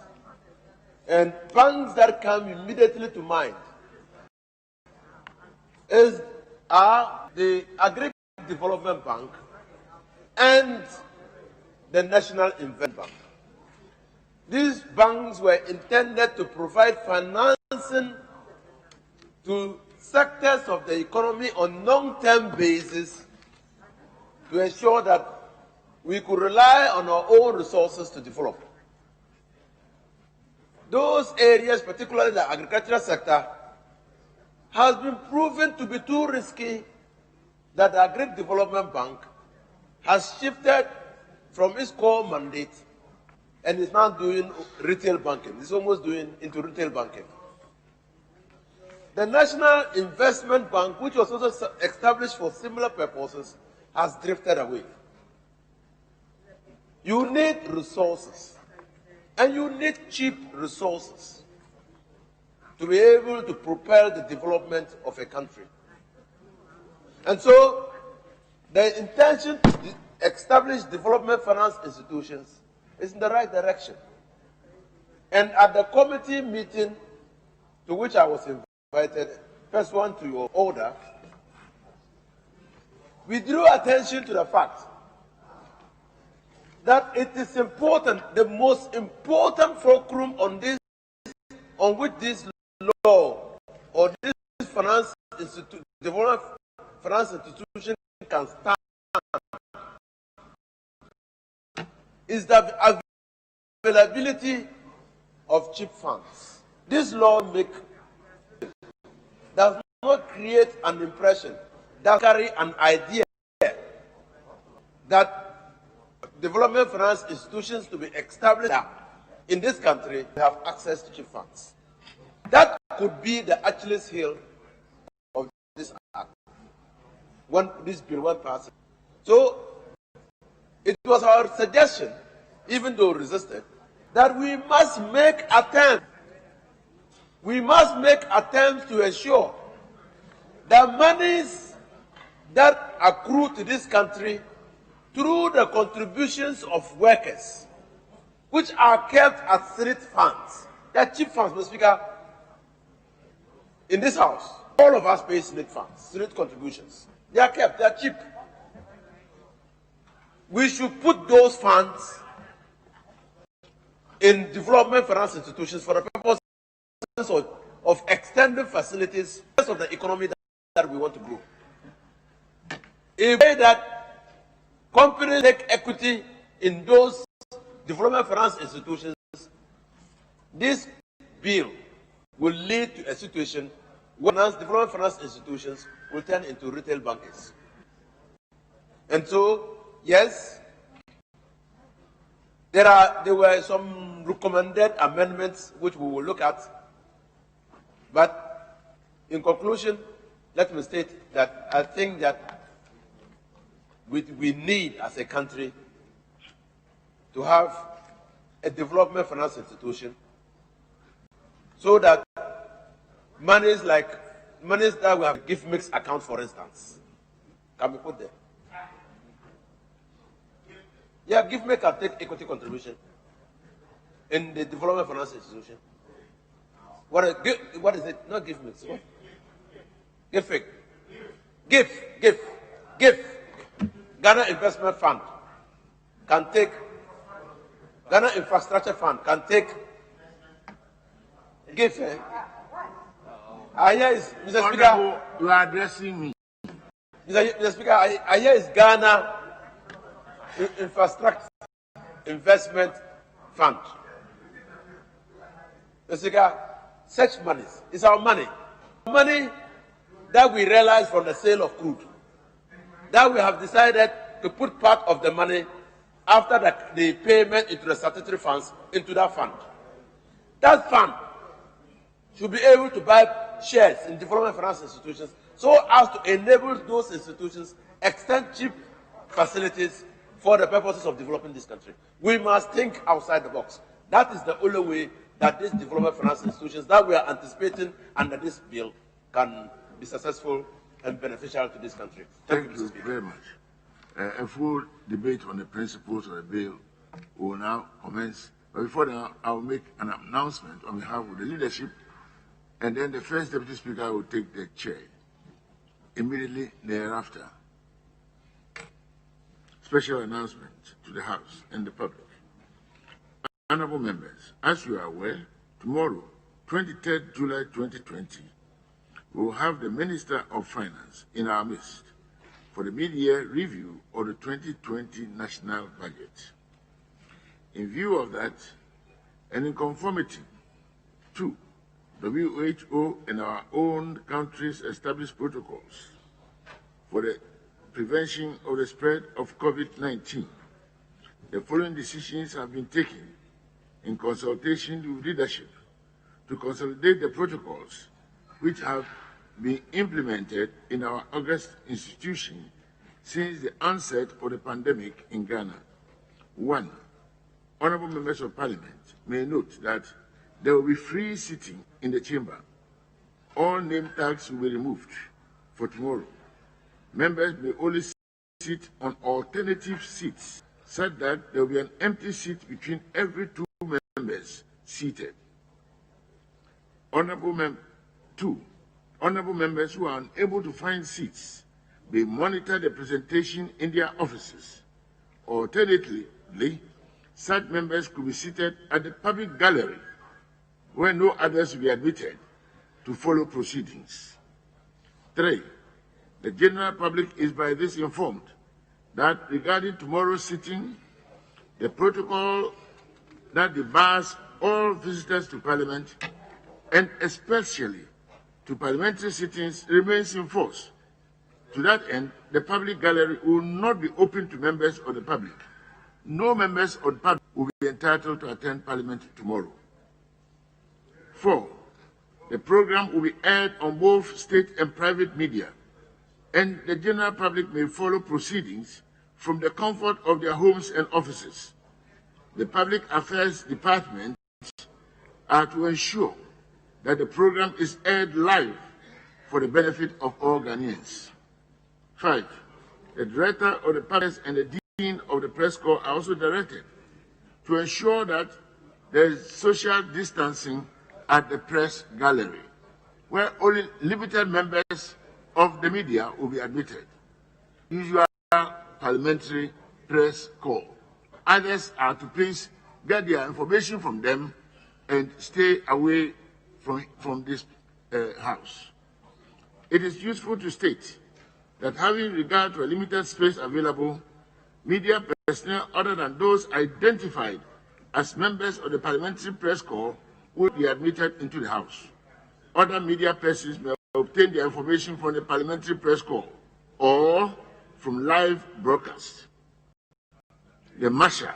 And banks that come immediately to mind are the Agri Development Bank and the National Investment Bank. These banks were intended to provide financing to sectors of the economy on long-term basis to ensure that we could rely on our own resources to develop. Those areas, particularly the agricultural sector, has been proven to be too risky that the Agri Development Bank has shifted from its core mandate and is now doing retail banking. It's almost doing into retail banking. The National Investment Bank, which was also established for similar purposes, has drifted away. You need resources, and you need cheap resources to be able to propel the development of a country. And so, the intention to establish development finance institutions is in the right direction. And at the committee meeting to which I was invited, pursuant to your order, we drew attention to the fact that it is important, the most important fulcrum on which this law or this development finance institution can stand is the availability of cheap funds. This law does not create an impression, does carry an idea that development finance institutions to be established in this country have access to cheap funds. That could be the Achilles heel of this act when this bill was passed. So it was our suggestion, even though resisted, that we must make attempts. We must make attempts to ensure the monies that accrue to this country through the contributions of workers, which are kept as street funds. They are cheap funds, Mr. Speaker. In this house, all of us pay street funds, street contributions. They are kept, they are cheap. We should put those funds in development finance institutions for the purpose of extending facilities of the economy that we want to grow. In a way that companies take equity in those development finance institutions, this bill will lead to a situation where development finance institutions will turn into retail bankers. And so, yes, there were some recommended amendments which we will look at. But in conclusion, let me state that I think that we need, as a country, to have a development finance institution so that monies that we have gift mix account, for instance, can be put there. Yeah, gift mix can take equity contribution in the development finance institution. What is it? Not gift mix. What? Gift. Ghana Investment Fund can take, Ghana Infrastructure Fund can take gift. Yes, Mr. Speaker. You are addressing me. Mr. Speaker, I hear is Ghana Infrastructure Investment Fund. Mr. Speaker, such monies is our money. Money that we realize from the sale of crude. That we have decided to put part of the money after the payment into the statutory funds into that fund. That fund should be able to buy shares in development finance institutions so as to enable those institutions extend cheap facilities for the purposes of developing this country. We must think outside the box. That is the only way that these development finance institutions that we are anticipating under this bill can be successful and beneficial to this country. Thank you very much. A full debate on the principles of the bill will now commence. But before that, I will make an announcement on behalf of the leadership, and then the first Deputy Speaker will take the chair immediately thereafter. Special announcement to the House and the public. Honorable members, as you are aware, tomorrow, 23rd July 2020, we will have the Minister of Finance in our midst for the mid-year review of the 2020 national budget. In view of that, and in conformity to WHO and our own country's established protocols for the prevention of the spread of COVID-19, the following decisions have been taken in consultation with leadership to consolidate the protocols which have been implemented in our August institution since the onset of the pandemic in Ghana. 1. Honorable members of Parliament may note that there will be free sitting in the chamber. All name tags will be removed for tomorrow. Members may only sit on alternative seats, such that there will be an empty seat between every two members seated. Honorable members who are unable to find seats may monitor the presentation in their offices. Alternatively, such members could be seated at the public gallery where no others will be admitted to follow proceedings. 3. The general public is by this informed that regarding tomorrow's sitting, the protocol that debars all visitors to Parliament, and especially to parliamentary sittings, remains in force. To that end, the public gallery will not be open to members of the public. No members of the public will be entitled to attend Parliament tomorrow. 4. The program will be aired on both state and private media, and the general public may follow proceedings from the comfort of their homes and offices. The Public Affairs Department are to ensure that the program is aired live for the benefit of all Ghanaians. 5. The director of the press and the dean of the press corps are also directed to ensure that there is social distancing at the press gallery, where only limited members of the media will be admitted. Usual parliamentary press corps. Others are to please get their information from them and stay away from this house. It is useful to state that having regard to a limited space available, media personnel other than those identified as members of the parliamentary press corps will be admitted into the house. Other media persons may obtain their information from the parliamentary press corps or from live broadcasts. The marshal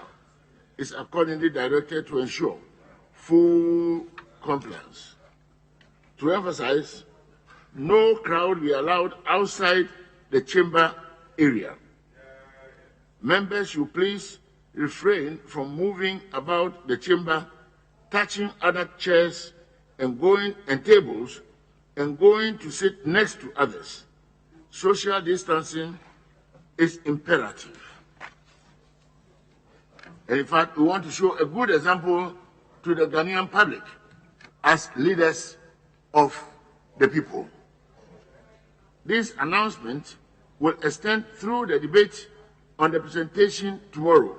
is accordingly directed to ensure full compliance. To emphasize, no crowd will be allowed outside the chamber area. Members should please refrain from moving about the chamber, touching other chairs and tables, and going to sit next to others. Social distancing is imperative. And in fact, we want to show a good example to the Ghanaian public as leaders of the people. This announcement will extend through the debate on the presentation tomorrow.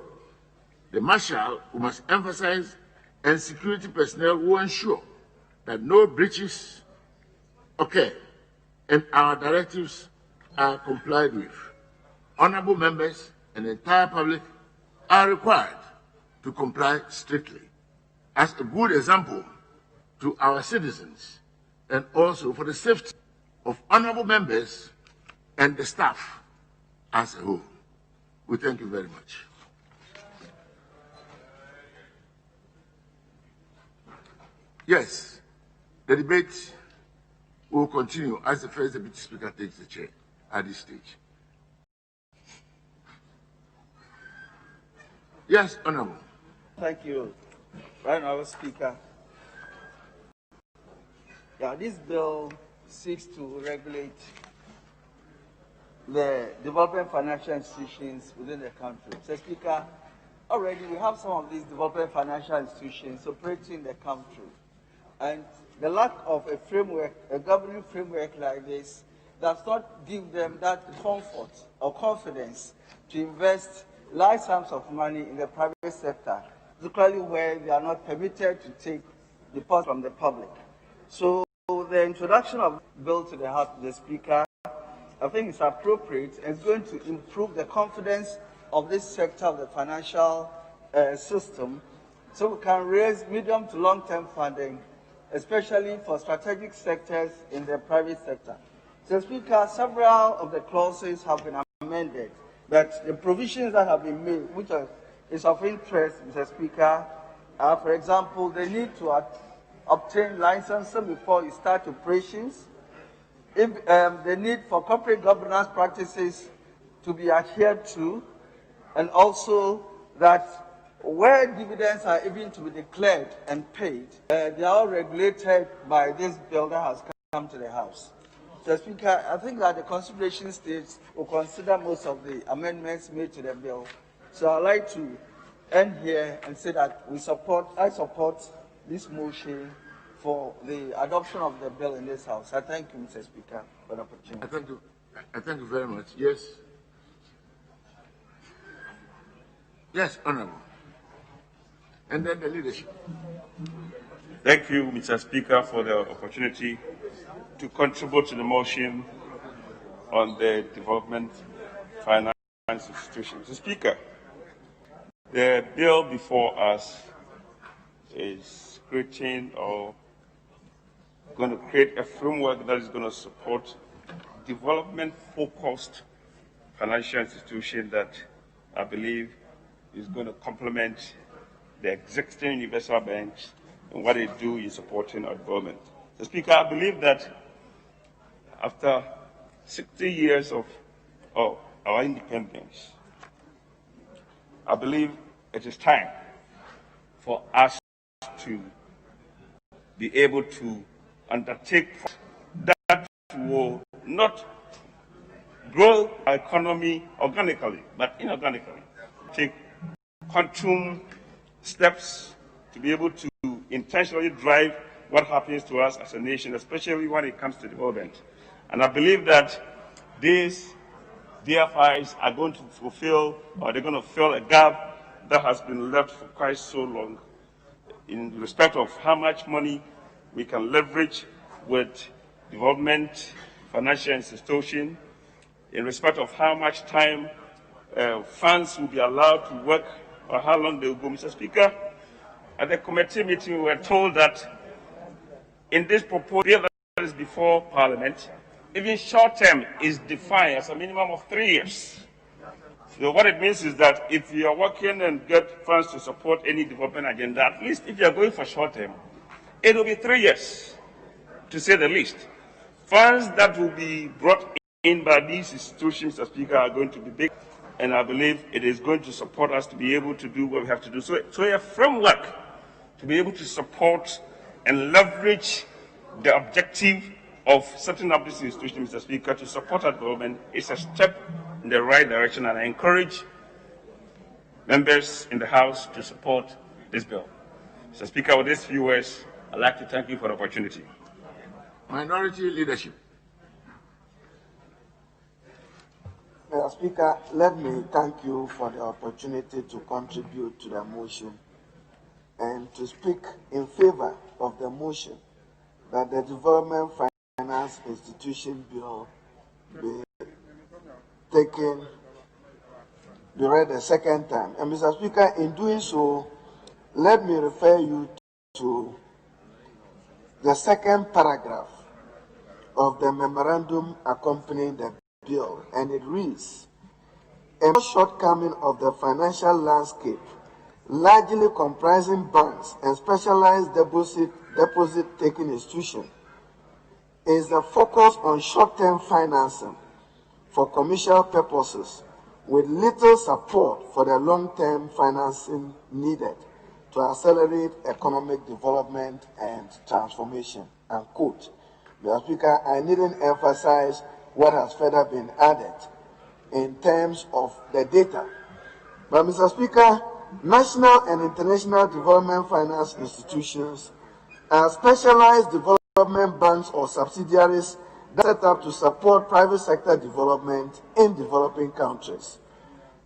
The marshal must emphasize and security personnel will ensure that no breaches occur and our directives are complied with. Honorable members and the entire public are required to comply strictly as a good example to our citizens and also for the safety of honorable members and the staff as a whole. We thank you very much. Yes, the debate will continue as the first deputy speaker takes the chair at this stage. Yes, Honorable. Thank you, Right Honorable Speaker. Yeah, this bill seeks to regulate the development financial institutions within the country. So, Speaker, already we have some of these development financial institutions operating in the country. And the lack of a framework, a governing framework like this, does not give them that comfort or confidence to invest large sums of money in the private sector, particularly where they are not permitted to take deposits from the public. So the introduction of the bill to the House of the Speaker, I think it's appropriate and it's going to improve the confidence of this sector of the financial system, so we can raise medium to long-term funding, especially for strategic sectors in the private sector. So, Speaker, several of the clauses have been amended, but the provisions that have been made, which is of interest, Mr. Speaker, for example, the need to obtain licensing before you start operations, the need for corporate governance practices to be adhered to, and also that where dividends are even to be declared and paid, they are all regulated by this bill that has come to the House. So, Speaker, I think that the consideration stage will consider most of the amendments made to the bill. So I'd like to end here and say that I support this motion for the adoption of the bill in this House. I thank you, Mr. Speaker, for the opportunity. I thank you very much. Yes. Yes, Honorable. And then the leadership. Thank you, Mr. Speaker, for the opportunity to contribute to the motion on the development finance institutions. Mr. Speaker, the bill before us is creating or going to create a framework that is going to support development-focused financial institution that I believe is going to complement the existing universal banks and what they do in supporting our development. So, Speaker, I believe that after 60 years of our independence, I believe it is time for us to be able to undertake that will not grow our economy organically, but inorganically. Take quantum steps to be able to intentionally drive what happens to us as a nation, especially when it comes to development. And I believe that these DFIs are going to fulfill, or they're going to fill a gap that has been left for quite so long in respect of how much money we can leverage with development, financial institutions, in respect of how much time funds will be allowed to work or how long they will go. Mr. Speaker, at the committee meeting, we were told that in this proposed bill that is before Parliament, even short term is defined as a minimum of 3 years. So what it means is that if you are working and get funds to support any development agenda, at least if you are going for short term, it will be 3 years, to say the least. Funds that will be brought in by these institutions, Mr. Speaker, are going to be big, and I believe it is going to support us to be able to do what we have to do. So a framework to be able to support and leverage the objective of setting up this institution, Mr. Speaker, to support our development is a step in the right direction, and I encourage members in the House to support this bill. Mr. Speaker, with these few words, I'd like to thank you for the opportunity. Minority leadership. Mr. Speaker, let me thank you for the opportunity to contribute to the motion and to speak in favor of the motion that the Development Finance Institution Bill be read a second time. And Mr. Speaker, in doing so, let me refer you to the second paragraph of the memorandum accompanying the bill, and it reads, "A shortcoming of the financial landscape, largely comprising banks and specialized deposit-taking institutions, is the focus on short-term financing for commercial purposes, with little support for the long-term financing needed to accelerate economic development and transformation." Unquote. Mr. Speaker, I needn't emphasize what has further been added in terms of the data. But Mr. Speaker, national and international development finance institutions are specialized development banks or subsidiaries that are set up to support private sector development in developing countries.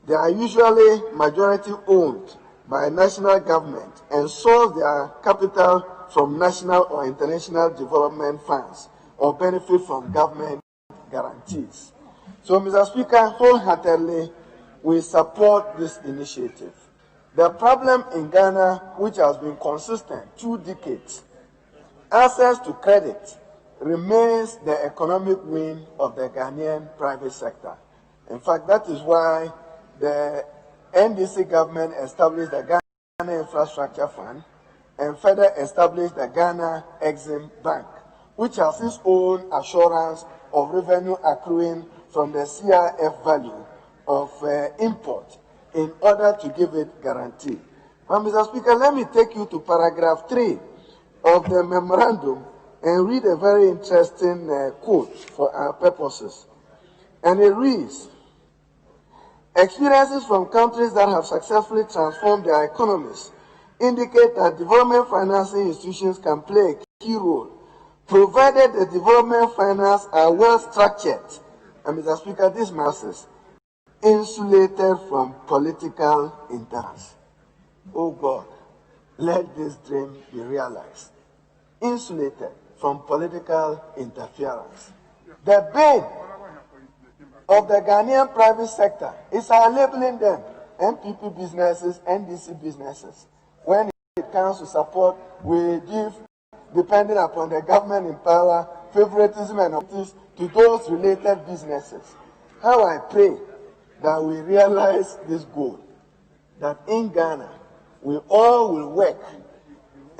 They are usually majority owned by national government and source their capital from national or international development funds or benefit from government guarantees. So, Mr. Speaker, wholeheartedly, we support this initiative. The problem in Ghana, which has been consistent 2 decades, access to credit remains the economic wing of the Ghanaian private sector. In fact, that is why the NDC government established the Ghana Infrastructure Fund and further established the Ghana Exim Bank, which has its own assurance of revenue accruing from the CRF value of import in order to give it guarantee. But Mr. Speaker, let me take you to paragraph 3 of the memorandum and read a very interesting quote for our purposes. And it reads, "Experiences from countries that have successfully transformed their economies indicate that development financing institutions can play a key role, provided the development finance are well structured." And Mr. Speaker, this masses insulated from political interference. Oh God, let this dream be realized. Insulated from political interference. The bane of the Ghanaian private sector is our labeling them MPP businesses, NDC businesses. When it comes to support, we give, depending upon the government in power, favoritism and opportunities to those related businesses. How I pray that we realize this goal, that in Ghana, we all will work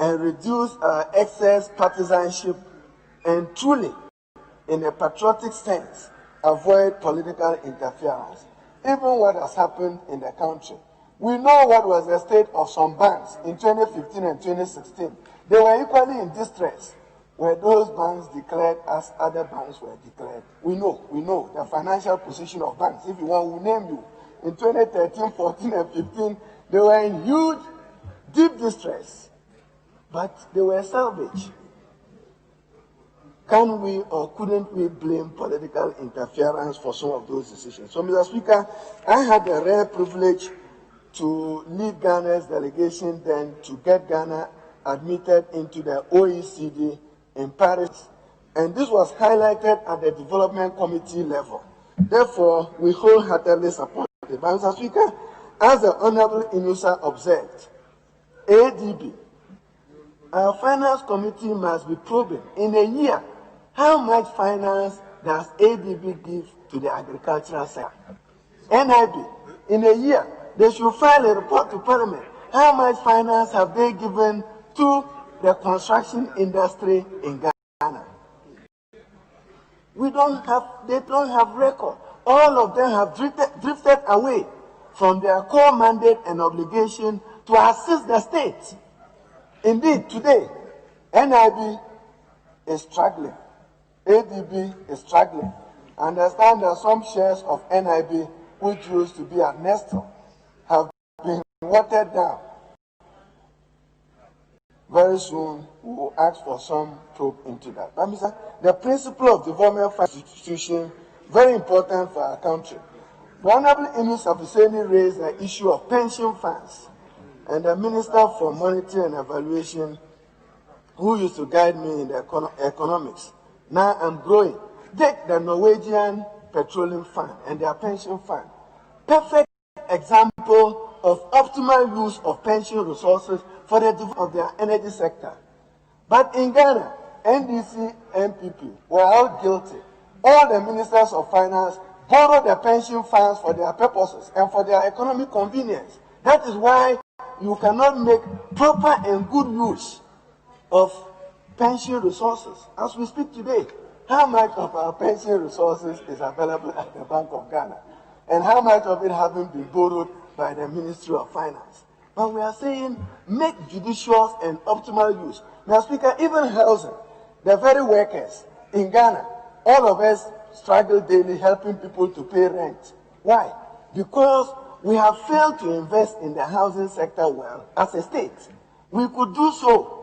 and reduce our excess partisanship and truly, in a patriotic sense, avoid political interference. Even what has happened in the country. We know what was the state of some banks in 2015 and 2016. They were equally in distress. were those banks declared as other banks were declared? We know the financial position of banks. If you want, we'll name you. In 2013, 14, and 15, they were in huge, deep distress, but they were salvaged. Can we or couldn't we blame political interference for some of those decisions? So, Mr. Speaker, I had the rare privilege to lead Ghana's delegation then to get Ghana admitted into the OECD in Paris, and this was highlighted at the Development Committee level. Therefore, we wholeheartedly support it. But, Mr. Speaker, as the Honorable Inusa observed, ADB, our Finance Committee must be probing in a year how much finance does ADB give to the agricultural sector. NIB, in a year, they should file a report to Parliament. How much finance have they given to the construction industry in Ghana? They don't have record. All of them have drifted away from their core mandate and obligation to assist the state. Indeed, today, NIB is struggling. ADB is struggling. I understand that some shares of NIB, which used to be at Nestle, have been watered down. Very soon, we will ask for some probe into that. But, Mr. The principle of development institution, very important for our country. The Honorable Inusa Hussaini raised the issue of pension funds, and the Minister for Monetary and Evaluation, who used to guide me in the economics, now I'm growing. Take the Norwegian Petroleum Fund and their pension fund. Perfect example of optimal use of pension resources for the development of their energy sector. But in Ghana, NDC, MPP were all guilty. All the ministers of finance borrowed the pension funds for their purposes and for their economic convenience. That is why you cannot make proper and good use of pension resources. As we speak today, how much of our pension resources is available at the Bank of Ghana? And how much of it hasn't been borrowed by the Ministry of Finance? But we are saying make judicious and optimal use. Now, Speaker, even housing, the very workers in Ghana, all of us struggle daily helping people to pay rent. Why? Because we have failed to invest in the housing sector well as a state. We could do so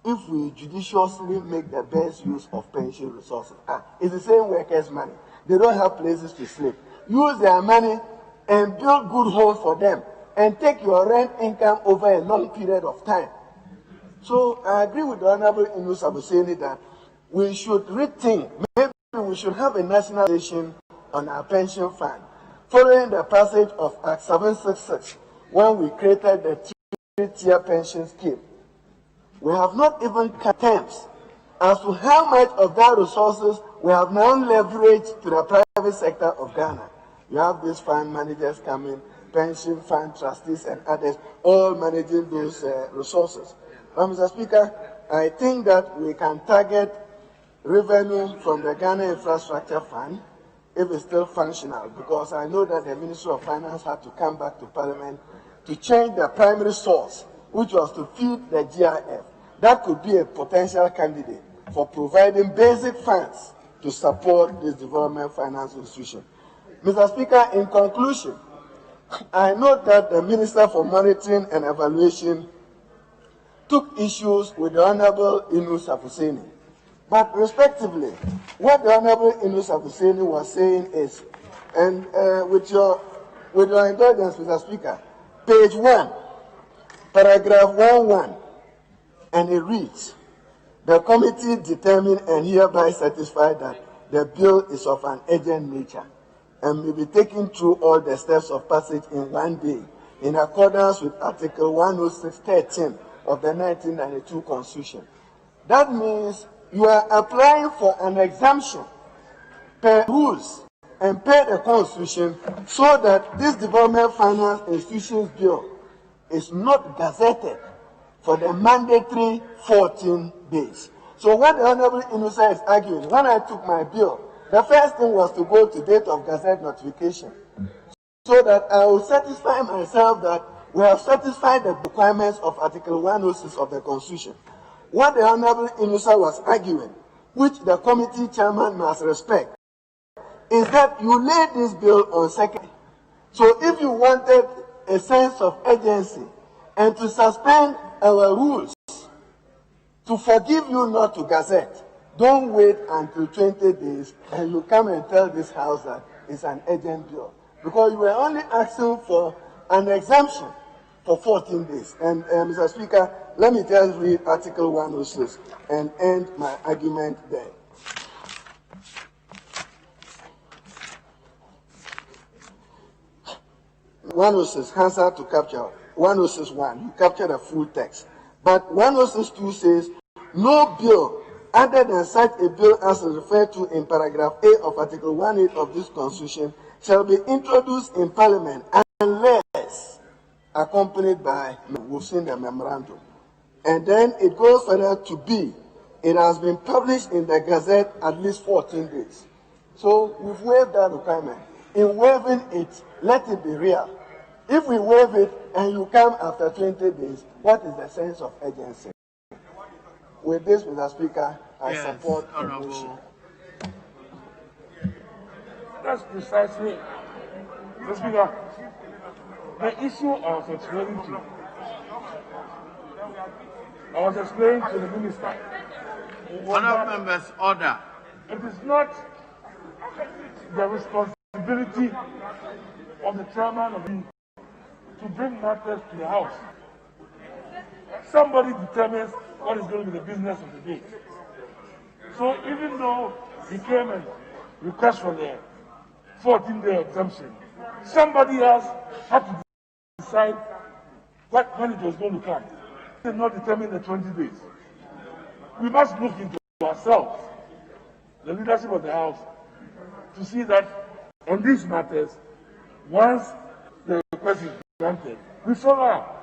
if we judiciously make the best use of pension resources. It's the same workers' money. They don't have places to sleep. Use their money and build good homes for them and take your rent income over a long period of time. So I agree with the Honorable Inusa Hussaini that we should rethink. Maybe we should have a nationalization on our pension fund, following the passage of Act 766 when we created the three-tier pension scheme. We have not even come to terms as to how much of that resources we have now leveraged to the private sector of Ghana. You have these fund managers coming, pension fund trustees and others, all managing those resources. But, Mr. Speaker, I think that we can target revenue from the Ghana Infrastructure Fund if it's still functional, because I know that the Ministry of Finance had to come back to Parliament to change the primary source, which was to feed the GIF. That could be a potential candidate for providing basic funds to support this development finance institution. Mr. Speaker, in conclusion, I note that the Minister for Monitoring and Evaluation took issues with the Honorable Inusa Hussaini. But respectively, what the Honorable Inusa Hussaini was saying is, and with your indulgence, Mr. Speaker, page 1, paragraph 1.1, and it reads, the committee determined and hereby certified that the bill is of an urgent nature and may be taken through all the steps of passage in one day in accordance with Article 106.13 of the 1992 Constitution. That means you are applying for an exemption per rules and per the Constitution so that this Development Finance Institutions Bill is not gazetted for the mandatory 14 days. So what the Honorable Inusa is arguing, when I took my bill, the first thing was to go to date of gazette notification, so that I will satisfy myself that we have satisfied the requirements of Article 106 of the Constitution. what the Honorable Inusa was arguing, which the committee chairman must respect, is that you laid this bill on second. So if you wanted a sense of urgency and to suspend our rules, to forgive you not to gazette, don't wait until 20 days and you come and tell this House that it's an urgent bill. Because you were only asking for an exemption for 14 days. And Mr. Speaker, let me just read Article 106 and end my argument there. Hansard to capture 106.1, you capture the full text. But 106.2 says, no bill other than such a bill as referred to in paragraph A of Article 18 of this Constitution shall be introduced in Parliament unless accompanied by, we've seen the memorandum. And then it goes further to B. It has been published in the Gazette at least 14 days. So we've waived that requirement. In waiving it, let it be real. If we waive it and you come after 20 days, what is the sense of urgency? With this, Mr. Speaker, I support the motion. That's precisely, Mr. Speaker, the issue I was explaining to you. I was explaining to the minister. Honourable members, order. It is not the responsibility of the chairman of the to bring matters to the House. Somebody determines what is going to be the business of the day. So even though he came and request for the 14-day exemption, somebody else had to decide when it was going to come. They did not determine the 20 days. We must look into ourselves, the leadership of the House, to see that on these matters, once the request is granted, we follow up.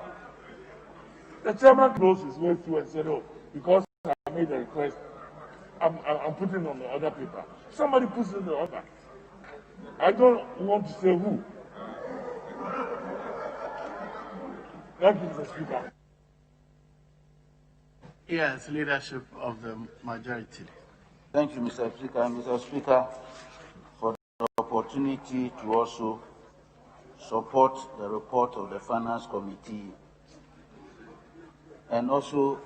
The chairman closed his way through and said, oh, because I made a request, I'm putting on the other paper. Somebody puts in the other. I don't want to say who. Thank you, Mr. Speaker. Yes, leadership of the majority. Thank you, Mr. Speaker. Mr. Speaker, for the opportunity to also support the report of the Finance Committee and also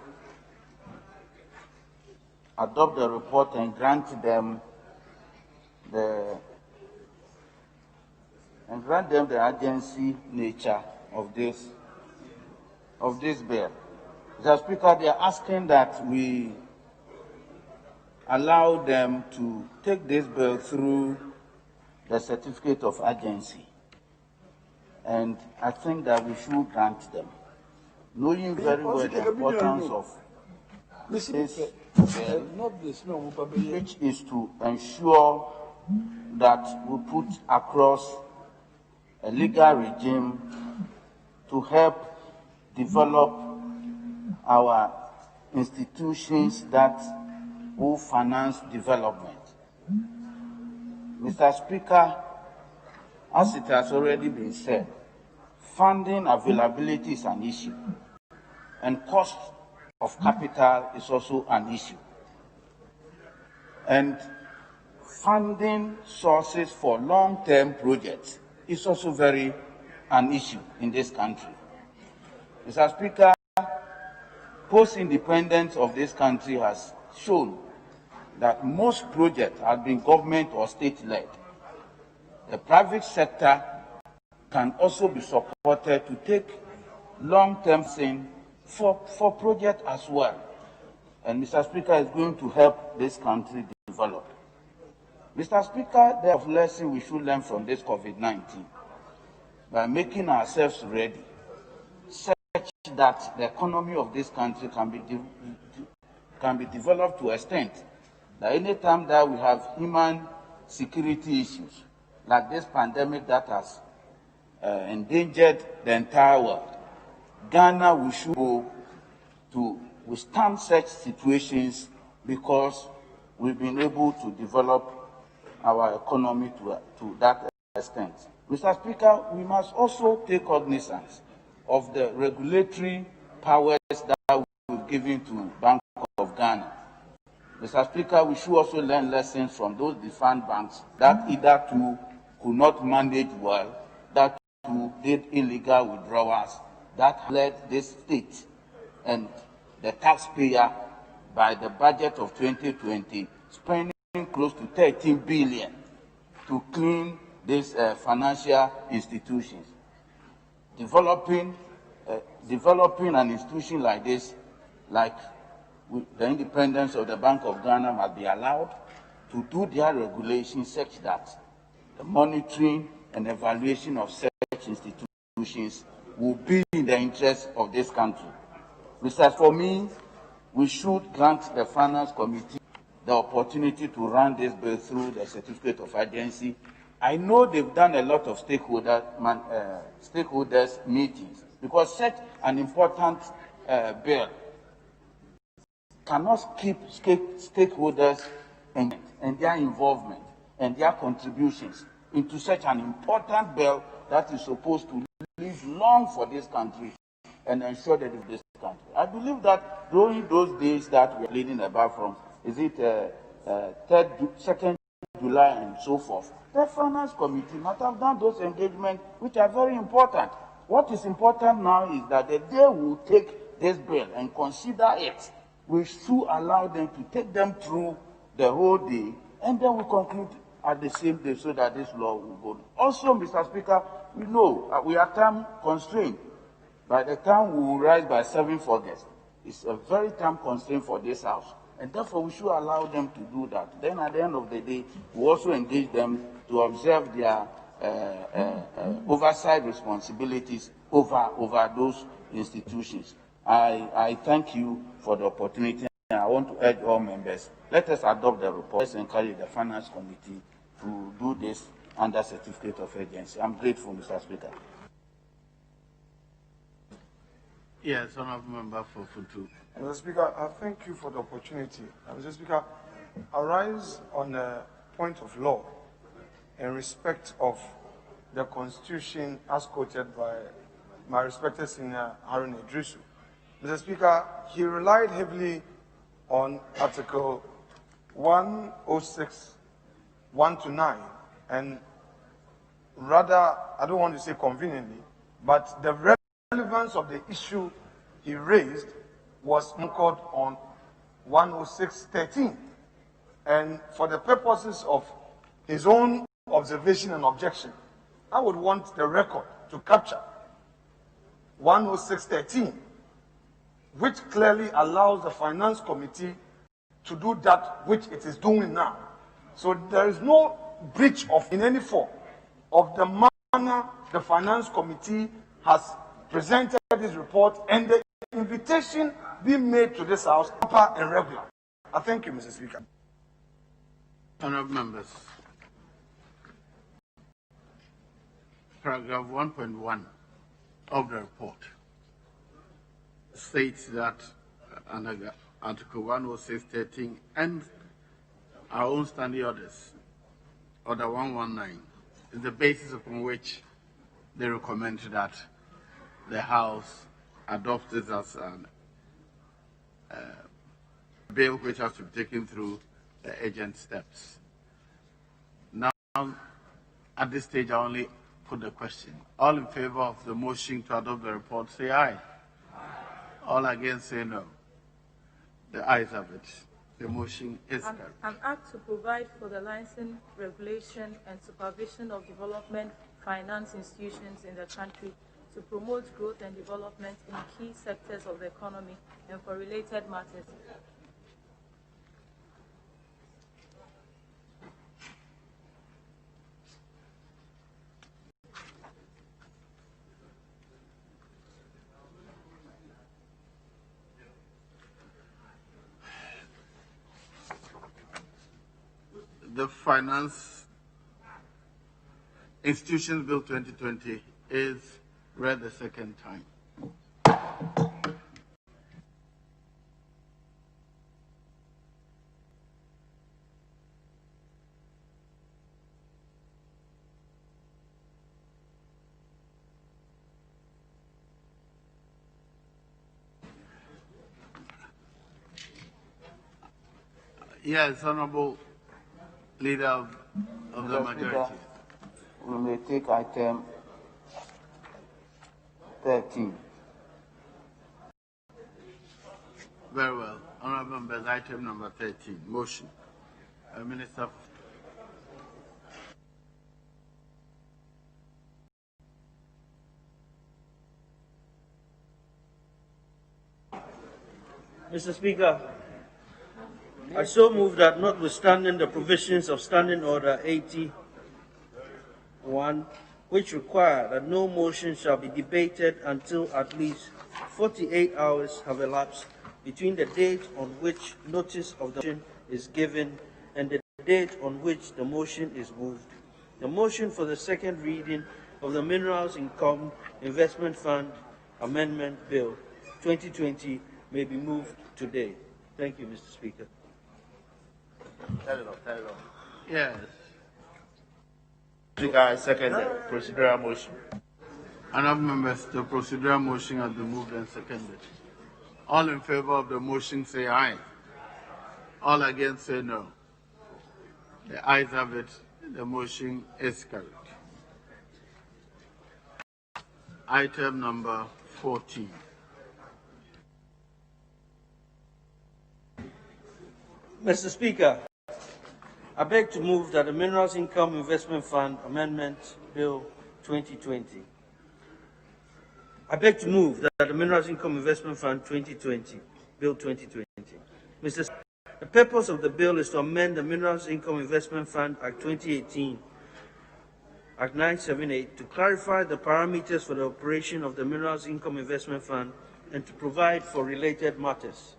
adopt the report and grant them the urgency nature of this bill. Mr. Speaker, they are asking that we allow them to take this bill through the certificate of urgency. And I think that we should grant them, knowing very well the importance of this bill, which is to ensure that we put across a legal regime to help develop our institutions that will finance development. Mr. Speaker, as it has already been said, funding availability is an issue, and cost of capital is also an issue. And funding sources for long-term projects is also an issue in this country. Mr. Speaker, post-independence of this country has shown that most projects have been government or state-led. The private sector can also be supported to take long-term thing for projects as well. And Mr. Speaker, is going to help this country develop. Mr. Speaker, there are lessons we should learn from this COVID-19 by making ourselves ready, such that the economy of this country can be developed to an extent that any time that we have human security issues, like this pandemic that has endangered the entire world, Ghana we should go to withstand such situations because we've been able to develop our economy to that extent. Mr. Speaker, we must also take cognizance of the regulatory powers that we've given to Bank of Ghana. Mr. Speaker, we should also learn lessons from those defunct banks that either two could not manage well, that two did illegal withdrawals, that led this state and the taxpayer by the budget of 2020 spending close to 13 billion to clean these financial institutions. Developing an institution like this, like the independence of the Bank of Ghana, must be allowed to do their regulations such that the monitoring and evaluation of such institutions will be in the interest of this country. Mr. For me, we should grant the Finance Committee the opportunity to run this bill through the certificate of agency. I know they've done a lot of stakeholders meetings, because such an important bill cannot keep stakeholders and their involvement and their contributions into such an important bill that is supposed to live long for this country and ensure that of this country. I believe that during those days that we're leading about from, is it 2nd July and so forth, the Finance Committee must have done those engagements which are very important. What is important now is that the day we take this bill and consider it, we should allow them to take them through the whole day, and then we conclude at the same day so that this law will go. Also, Mr. Speaker, we know we are time constrained. By the time we will rise by 7th August, it's a very time constraint for this House. And therefore, we should allow them to do that. Then at the end of the day, we also engage them to observe their oversight responsibilities over those institutions. I thank you for the opportunity. I want to urge all members, let us adopt the report. Let's encourage the Finance Committee to do this under certificate of agency. I'm grateful, Mr. Speaker. Yes, Honourable Member for Futu. Mr. Speaker, I thank you for the opportunity. Mr. Speaker, I rise on a point of law in respect of the Constitution as quoted by my respected senior Harun Idrisu. Mr. Speaker, he relied heavily on Article 106, 1 to 9, and rather, I don't want to say conveniently, but the relevance of the issue he raised was anchored on 106.13. And for the purposes of his own observation and objection, I would want the record to capture 106.13, which clearly allows the Finance Committee to do that which it is doing now. So there is no breach of, in any form, of the manner the Finance Committee has presented this report and the invitation being made to this House proper and regular. I thank you, Mr. Speaker. Honourable members, paragraph 1.1 of the report states that under Article 106.13 and our own standing orders, Order 119, is the basis upon which they recommend that the House adopts this as a bill which has to be taken through the urgent steps. Now, at this stage, I only put the question. All in favor of the motion to adopt the report, say aye. All against, say no. The ayes have it. The motion is carried. An act to provide for the licensing, regulation, and supervision of development finance institutions in the country to promote growth and development in key sectors of the economy and for related matters. The Finance Institutions Bill 2020 is read the second time. Yes, Honorable Leader of the Mr. majority. Speaker, we may take item 13. Very well. Honorable members, item number 13, motion. Minister. Mr. Speaker, I so move that notwithstanding the provisions of Standing Order 81, which require that no motion shall be debated until at least 48 hours have elapsed between the date on which notice of the motion is given and the date on which the motion is moved, the motion for the second reading of the Minerals Income Investment Fund Amendment Bill 2020 may be moved today. Thank you, Mr. Speaker. Tell it off. Yes. Speaker, I second the procedural motion. Honorable members, the procedural motion has been moved and seconded. All in favor of the motion say aye. All against say no. The ayes have it. The motion is carried. Item number 14. Mr. Speaker, I beg to move that the Minerals Income Investment Fund Amendment Bill 2020. I beg to move that the Minerals Income Investment Fund 2020, Bill 2020. Mr. Speaker, the purpose of the bill is to amend the Minerals Income Investment Fund Act 2018, Act 978, to clarify the parameters for the operation of the Minerals Income Investment Fund and to provide for related matters.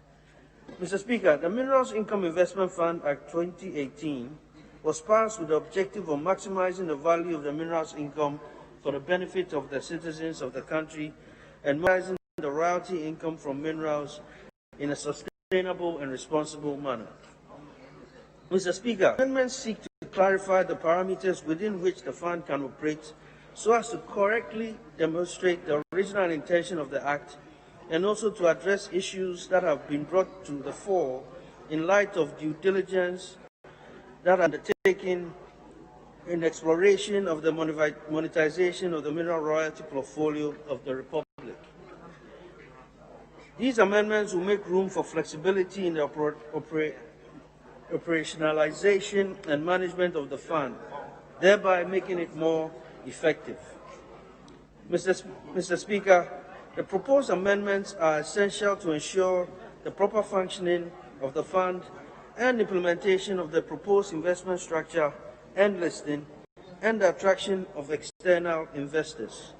Mr. Speaker, the Minerals Income Investment Fund Act 2018 was passed with the objective of maximizing the value of the minerals income for the benefit of the citizens of the country and maximizing the royalty income from minerals in a sustainable and responsible manner. Mr. Speaker, amendments seek to clarify the parameters within which the fund can operate so as to correctly demonstrate the original intention of the Act and also to address issues that have been brought to the fore in light of due diligence that are undertaken in exploration of the monetization of the mineral royalty portfolio of the Republic. These amendments will make room for flexibility in the operationalization and management of the fund, thereby making it more effective. Mr. Speaker, the proposed amendments are essential to ensure the proper functioning of the fund and implementation of the proposed investment structure and listing and the attraction of external investors.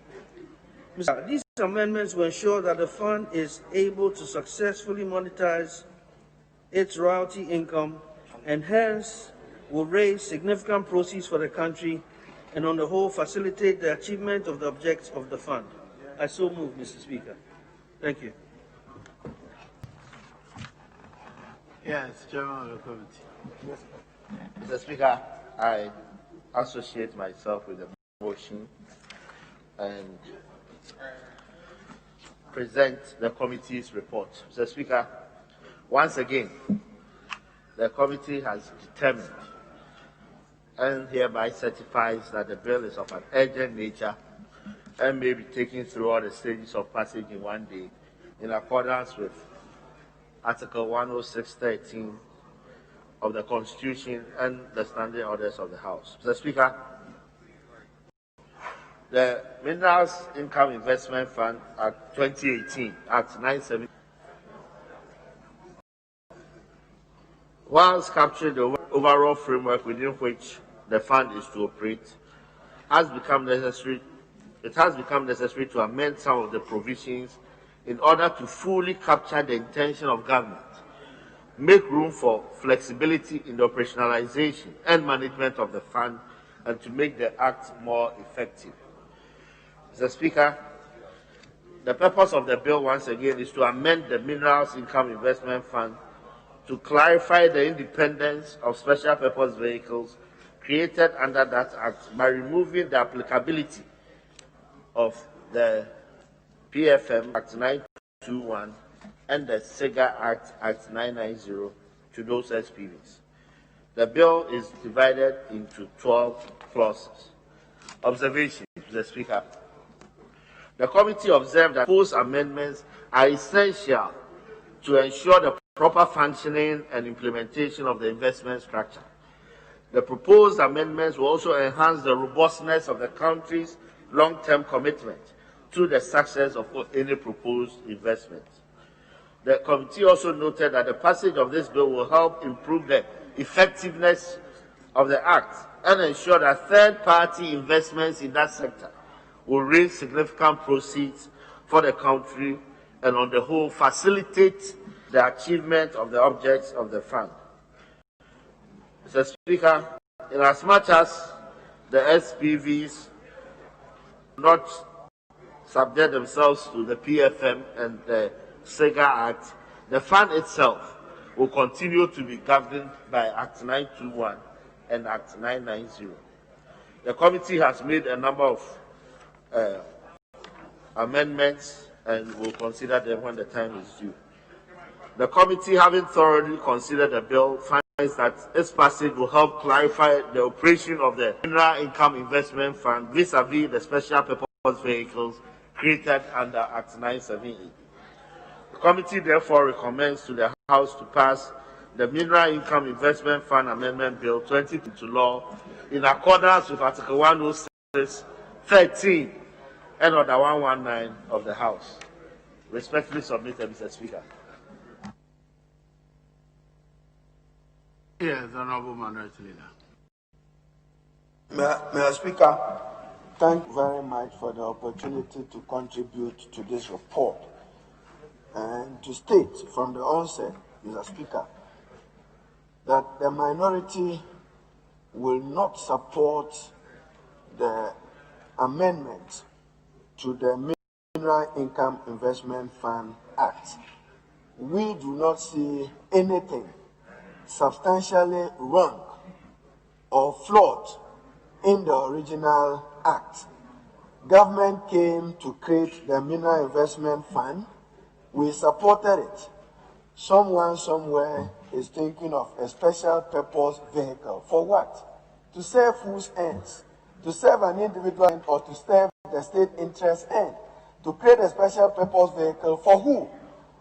These amendments will ensure that the fund is able to successfully monetize its royalty income and hence will raise significant proceeds for the country and on the whole facilitate the achievement of the objectives of the fund. I so move, Mr. Speaker. Thank you. Yes, Chairman of the Committee. Mr. Speaker, I associate myself with the motion and present the committee's report. Mr. Speaker, once again, the committee has determined and hereby certifies that the bill is of an urgent nature and may be taken through all the stages of passage in one day in accordance with Article 106(13) of the Constitution and the standing orders of the House. Mr. Speaker, the Minerals Income Investment Fund Act 2018, Act 970, whilst capturing the overall framework within which the fund is to operate, has become necessary to amend some of the provisions in order to fully capture the intention of government, make room for flexibility in the operationalization and management of the fund, and to make the Act more effective. Mr. Speaker, the purpose of the bill, once again, is to amend the Minerals Income Investment Fund to clarify the independence of special purpose vehicles created under that Act by removing the applicability of the PFM Act 921 and the SIGA Act 990 to those SPVs. The bill is divided into 12 clauses. Observation, Mr. Speaker. The committee observed that proposed amendments are essential to ensure the proper functioning and implementation of the investment structure. The proposed amendments will also enhance the robustness of the country's long-term commitment to the success of any proposed investment. The committee also noted that the passage of this bill will help improve the effectiveness of the Act and ensure that third-party investments in that sector will raise significant proceeds for the country and on the whole facilitate the achievement of the objects of the fund. Mr. Speaker, inasmuch as the SPVs not subject themselves to the PFM and the SEGA Act, the fund itself will continue to be governed by Act 921 and Act 990. The committee has made a number of amendments and will consider them when the time is due. The committee, having thoroughly considered the bill, finds that its passage will help clarify the operation of the Mineral Income Investment Fund vis-à-vis the special purpose vehicles created under Act 978. The committee therefore recommends to the House to pass the Mineral Income Investment Fund Amendment Bill 20 into law in accordance with Article 106(13) and Order 119 of the House. Respectfully submitted, Mr. Speaker. Yes, Honorable Minority Leader. Mr. Speaker, thank you very much for the opportunity to contribute to this report and to state from the onset, Mr. Speaker, that the minority will not support the amendment to the Mineral Income Investment Fund Act. We do not see anything substantially wrong or flawed in the original act. Government came to create the Mineral Investment Fund. We supported it. Someone somewhere is thinking of a special purpose vehicle. For what? To serve whose ends? To serve an individual end or to serve the state interest end? To create a special purpose vehicle for who?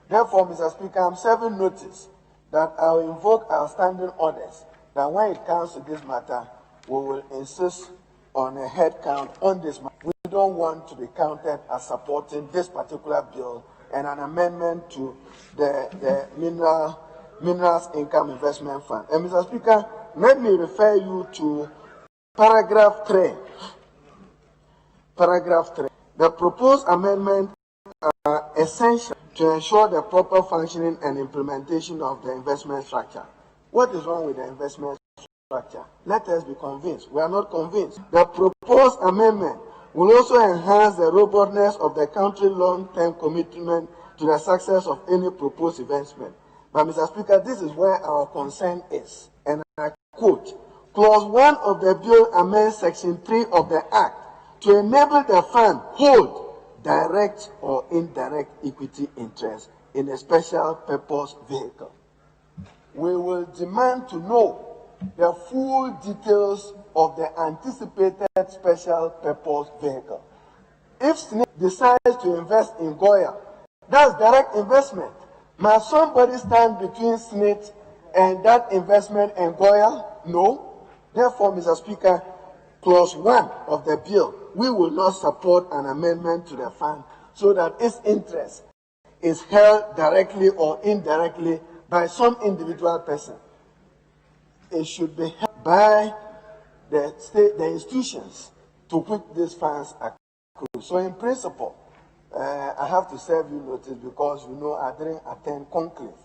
Therefore, Mr. Speaker, I'm serving notice that I'll invoke our standing orders that when it comes to this matter, we will insist on a head count on this matter. We don't want to be counted as supporting this particular bill and an amendment to the Minerals Income Investment Fund. And Mr. Speaker, let me refer you to paragraph 3. Paragraph 3. The proposed amendment are essential to ensure the proper functioning and implementation of the investment structure. What is wrong with the investment structure? Let us be convinced. We are not convinced. The proposed amendment will also enhance the robustness of the country's long-term commitment to the success of any proposed investment. But, Mr. Speaker, this is where our concern is. And I quote, Clause 1 of the bill amends Section 3 of the Act to enable the fund hold direct or indirect equity interest in a special purpose vehicle. We will demand to know the full details of the anticipated special purpose vehicle. If SNIC decides to invest in Goya, that's direct investment. Must somebody stand between SNIC and that investment in Goya? No. Therefore, Mr. Speaker, Clause 1 of the bill, we will not support an amendment to the fund so that its interest is held directly or indirectly by some individual person. It should be held by the state, the institutions to which these funds are accrued. So in principle, I have to serve you notice because you know I didn't attend conclave.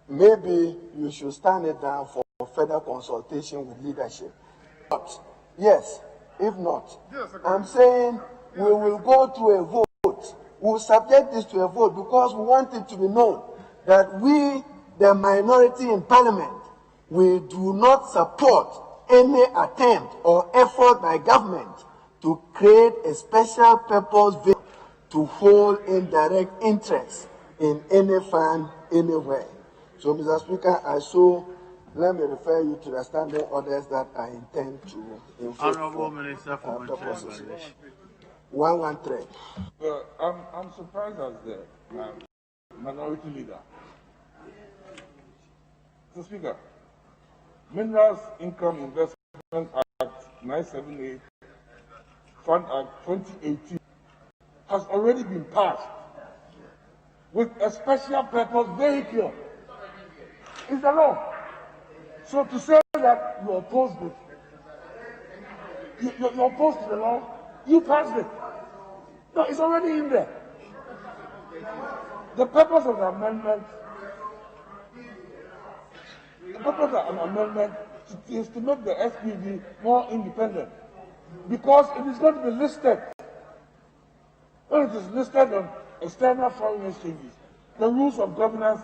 Maybe you should stand it down for further consultation with leadership. But yes, if not, I'm saying we will go to a vote. We'll subject this to a vote because we want it to be known that we, the minority in Parliament, we do not support any attempt or effort by government to create a special purpose vehicle to hold indirect interest in any fund anywhere. So, Mr. Speaker, let me refer you to the standing orders that I intend to invoke. Honorable Minister for purposes. Evaluation. 113. I'm surprised as the minority leader. Mr. Speaker, Minerals Income Investment Act 978, Fund Act 2018 has already been passed with a special purpose vehicle. It's the law. So to say that you're opposed to you're opposed to the law, you passed it. No, it's already in there. The purpose of the amendment is to make the SPV more independent, because it is going to be listed. When it is listed on external foreign exchanges, the rules of governance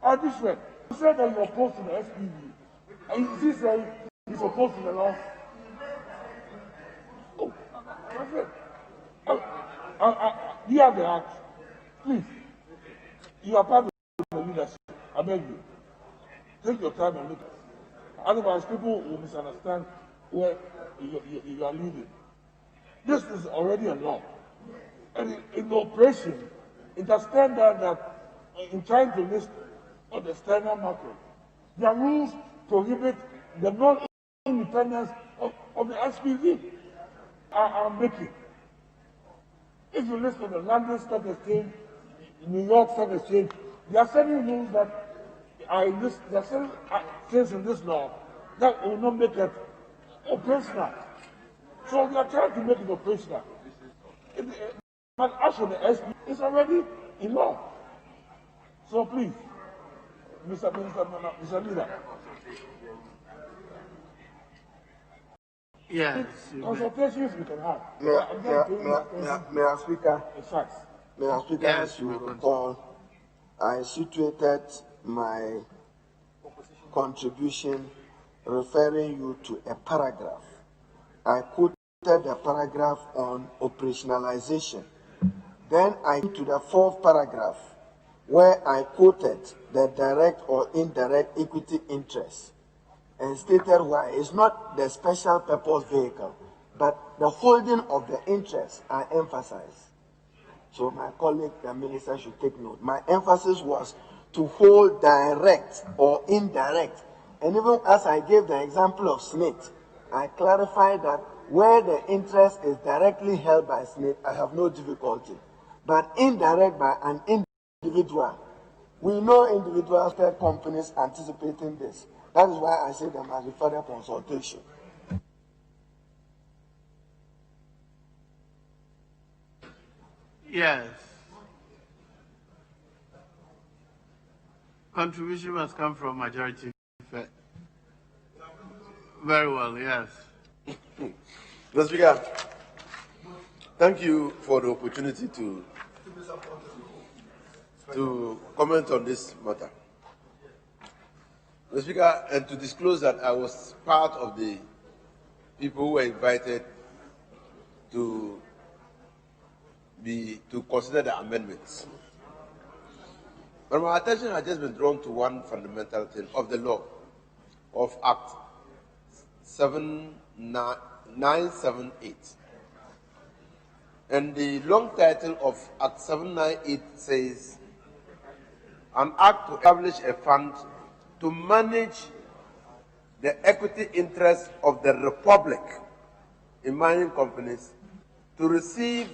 are different. You say that you're opposed to the SPV, and you still say he's opposed to the law. Oh, my friend. You have the act. Please, you are part of the leadership. I beg you. Take your time and look at it. Otherwise, people will misunderstand where you are leading. This is already a law. And in the operation, it has turned out that in trying to list on the external market, the rules prohibit the non-independence of the SPV are making. If you list on the London Stock Exchange, New York Stock Exchange, there are certain rules that are in this, there are certain things in this law that will not make it operational. So we are trying to make it operational. But as for the SP, it's already in law. So please, Mr. Leader. Yes. Consultations we can have. Mr. Speaker, as you recall, I situated my contribution referring you to a paragraph. I quoted the paragraph on operationalization. Then I went to the fourth paragraph where I quoted the direct or indirect equity interest and stated why it's not the special purpose vehicle, but the holding of the interest I emphasize. So my colleague, the minister, should take note. My emphasis was to hold direct or indirect. And even as I gave the example of Smith, I clarified that where the interest is directly held by Smith, I have no difficulty. But indirect by an individual, we know individuals, third companies anticipating this. That is why I say there must be further consultation. Yes. Contribution must come from majority. Very well, yes. Mr. Speaker, thank you for the opportunity to comment on this matter. Mr. Speaker, and to disclose that I was part of the people who were invited to consider the amendments. But my attention has just been drawn to one fundamental thing of the law of Act 978. And the long title of Act 798 says, an act to establish a fund to manage the equity interests of the Republic in mining companies, to receive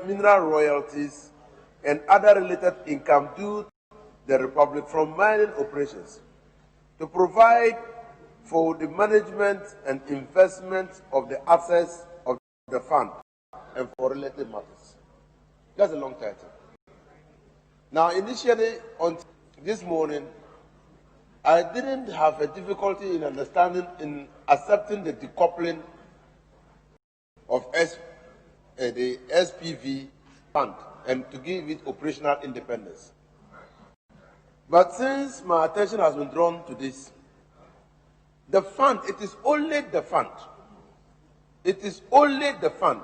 mineral royalties and other related income due to the Republic from mining operations, to provide for the management and investment of the assets of the fund and for related matters. That's a long title. Now, initially, on this morning, I didn't have a difficulty in accepting the decoupling of the SPV fund and to give it operational independence. But since my attention has been drawn to this, the fund, it is only the fund. It is only the fund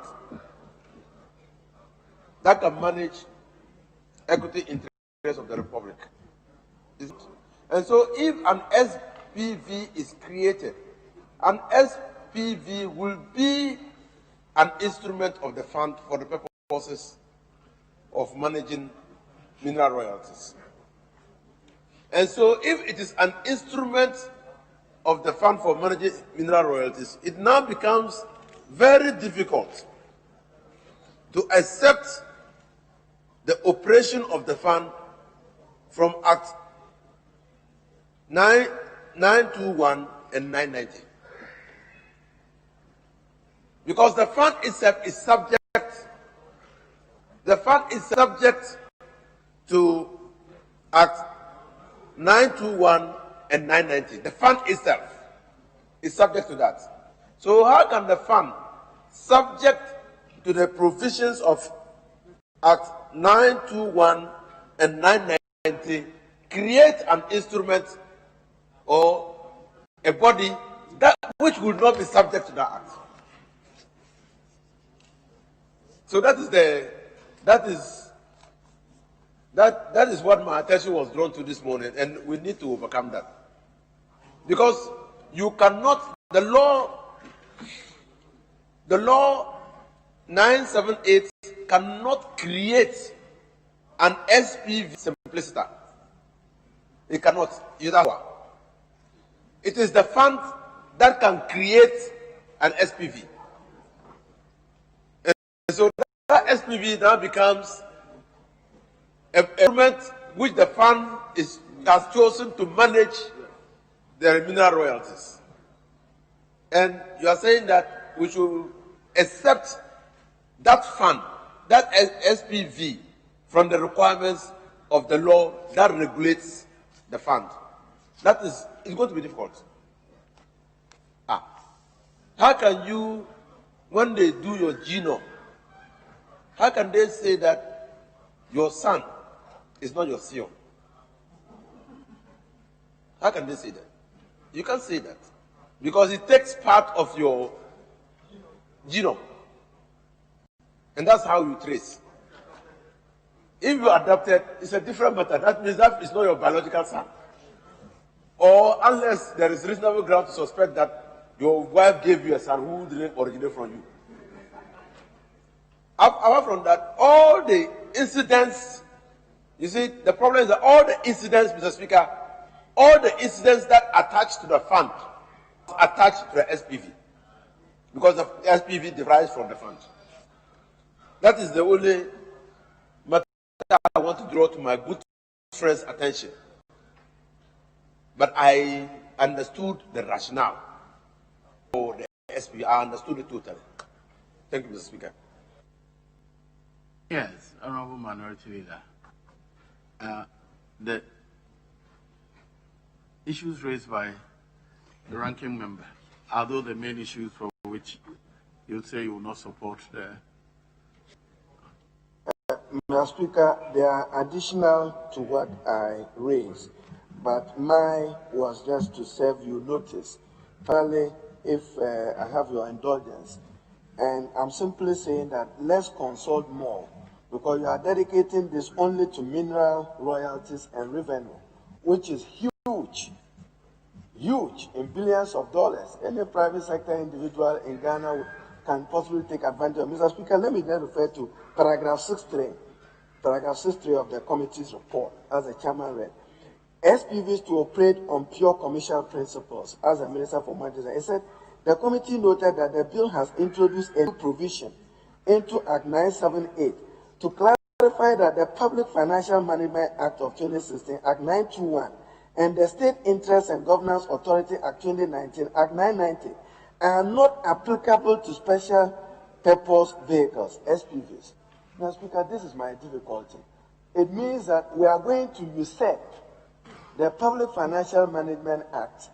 that can manage equity interests of the Republic. And so if an SPV is created, an SPV will be an instrument of the fund for the purposes of managing mineral royalties. And so if it is an instrument of the fund for managing mineral royalties, it now becomes very difficult to accept the operation of the fund from Act 921 and 990. Because the fund itself is subject to Act 921 and 990. The fund itself is subject to that. So how can the fund, subject to the provisions of Act 921 and 990, create an instrument or a body that which will not be subject to that act? So that is what my attention was drawn to this morning, and we need to overcome that. Because you cannot, the law 978 cannot create an SPV simpliciter. It cannot, either one. It is the fund that can create an SPV. And so that SPV now becomes an instrument which the fund has chosen to manage the mineral royalties. And you are saying that we should accept that fund, that SPV, from the requirements of the law that regulates the fund. That is, it's going to be difficult. How can you, when they do your genome, how can they say that your son is not your CEO? How can they say that? You can't say that. Because it takes part of your genome. And that's how you trace. If you adopted, it's a different matter. That means that is not your biological son. Or unless there is reasonable ground to suspect that your wife gave you a son who didn't originate from you. Apart from that, all the incidents, you see, the problem is that all the incidents, Mr. Speaker, all the incidents that attach to the fund attach to the SPV. Because the SPV derives from the fund. That is the only matter I want to draw to my good friend's attention. But I understood the rationale for the SPV. I understood it totally. Thank you, Mr. Speaker. Yes, Honorable Minority Leader. The issues raised by the ranking member, are those the main issues for which you say you will not support the... Mr. Speaker, they are additional to what I raised, but mine was just to serve you notice. Finally, if I have your indulgence, and I'm simply saying that let's consult more, because you are dedicating this only to mineral royalties and revenue, which is huge, huge, in billions of dollars. Any private sector individual in Ghana can possibly take advantage of. Mr. Speaker, let me then refer to paragraph 6.3 of the committee's report, as the chairman read. SPVs to operate on pure commercial principles, as the Minister for Management. He said, the committee noted that the bill has introduced a new provision into Act 978 to clarify that the Public Financial Management Act of 2016, Act 921, and the State Interest and Governance Authority Act 2019, Act 990, are not applicable to special purpose vehicles, SPVs. Now, Speaker, this is my difficulty. It means that we are going to usurp the Public Financial Management Act,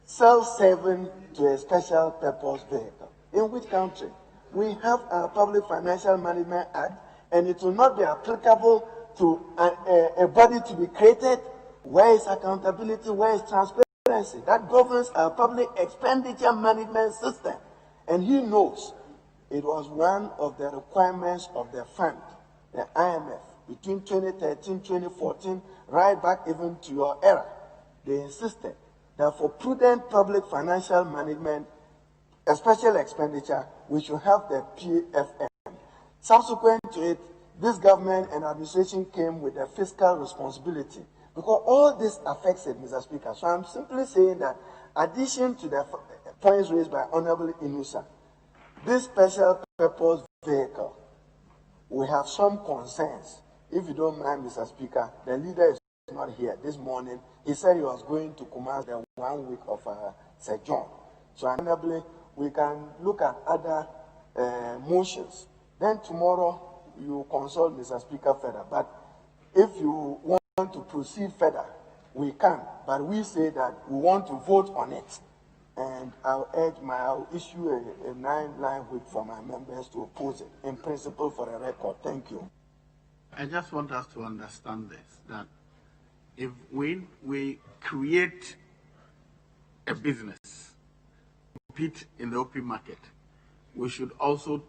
self-serving to a special purpose vehicle. In which country? We have a Public Financial Management Act, and it will not be applicable to a body to be created. Where is accountability? Where is transparency? That governs our public expenditure management system. And he knows it was one of the requirements of the fund, the IMF, between 2013, 2014, right back even to your era. they insisted that for prudent public financial management, a special expenditure, we should have the PFM. Subsequent to it, this government and administration came with a fiscal responsibility because all this affects it, Mr. Speaker. So I'm simply saying that, addition to the points raised by Honorable Inusa, this special purpose vehicle, we have some concerns. If you don't mind, Mr. Speaker, the leader is not here this morning. He said he was going to command the 1 week of Sir John. So, honorably, we can look at other motions. Then tomorrow, you consult Mr. Speaker further. But if you want to proceed further, we can. But we say that we want to vote on it. And I'll issue a 9-line whip for my members to oppose it, in principle, for the record. Thank you. I just want us to understand this, that if we create a business, compete in the open market, we should also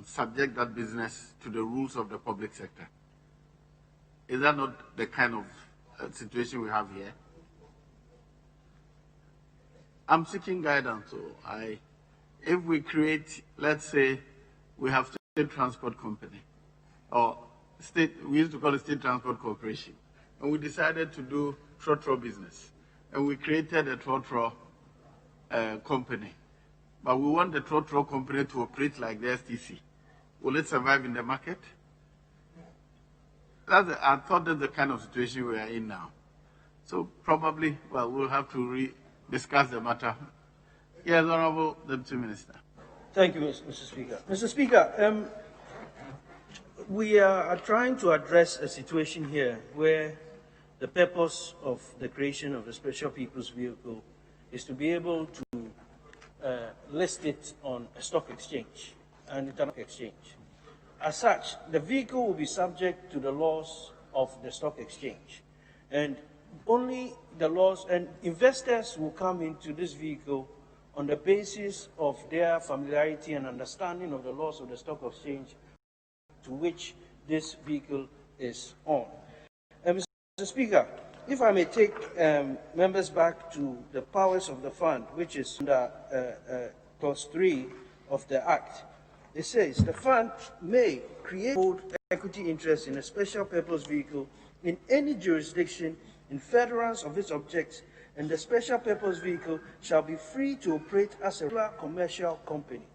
subject that business to the rules of the public sector. Is that not the kind of situation we have here? I'm seeking guidance. So if we create, let's say, we have state transport company, or we used to call it State Transport Corporation, and we decided to do trotro business, and we created a trotro company, but we want the trotro company to operate like the STC. Will it survive in the market? I thought that's the kind of situation we are in now. So probably, well, we'll have to discuss the matter. Yes, Honorable Deputy Minister. Thank you, Mr. Speaker. Mr. Speaker, we are trying to address a situation here where the purpose of the creation of the Special People's Vehicle is to be able to list it on a stock exchange and international exchange. As such, the vehicle will be subject to the laws of the stock exchange. And only the laws, and investors will come into this vehicle on the basis of their familiarity and understanding of the laws of the stock exchange to which this vehicle is on. Mr. Speaker, if I may take members back to the powers of the fund, which is under clause 3 of the Act. It says the fund may create equity interest in a special purpose vehicle in any jurisdiction in furtherance of its objects, and the special purpose vehicle shall be free to operate as a regular commercial company.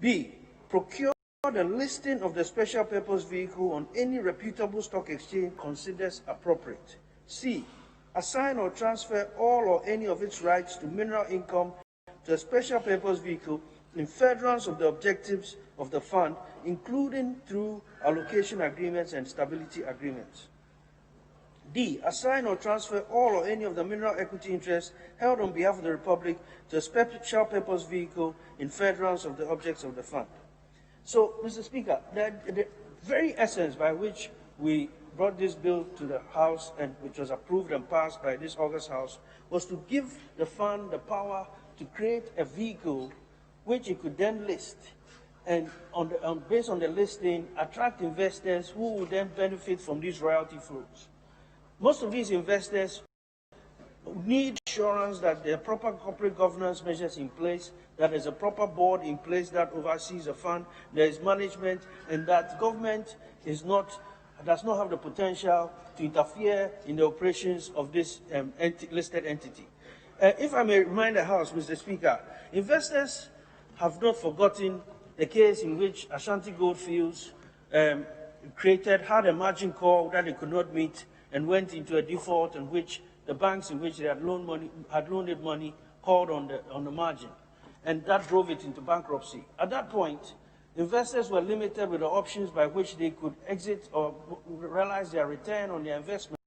B, procure the listing of the special purpose vehicle on any reputable stock exchange considers appropriate. C, assign or transfer all or any of its rights to mineral income to a special purpose vehicle in furtherance of the objectives of the fund, including through allocation agreements and stability agreements. D, assign or transfer all or any of the mineral equity interests held on behalf of the Republic to a special purpose vehicle in furtherance of the objects of the fund. So, Mr. Speaker, the very essence by which we brought this bill to the House and which was approved and passed by this August House was to give the fund the power to create a vehicle which it could then list, and based on the listing, attract investors who would then benefit from these royalty flows. Most of these investors need assurance that there are proper corporate governance measures in place, that there's a proper board in place that oversees the fund, there is management, and that government does not have the potential to interfere in the operations of this listed entity. If I may remind the House, Mr. Speaker, investors have not forgotten the case in which Ashanti Goldfields had a margin call that they could not meet and went into a default, in which the banks in which they had loaned it money called on the margin, and that drove it into bankruptcy. At that point, investors were limited with the options by which they could exit or realize their return on their investment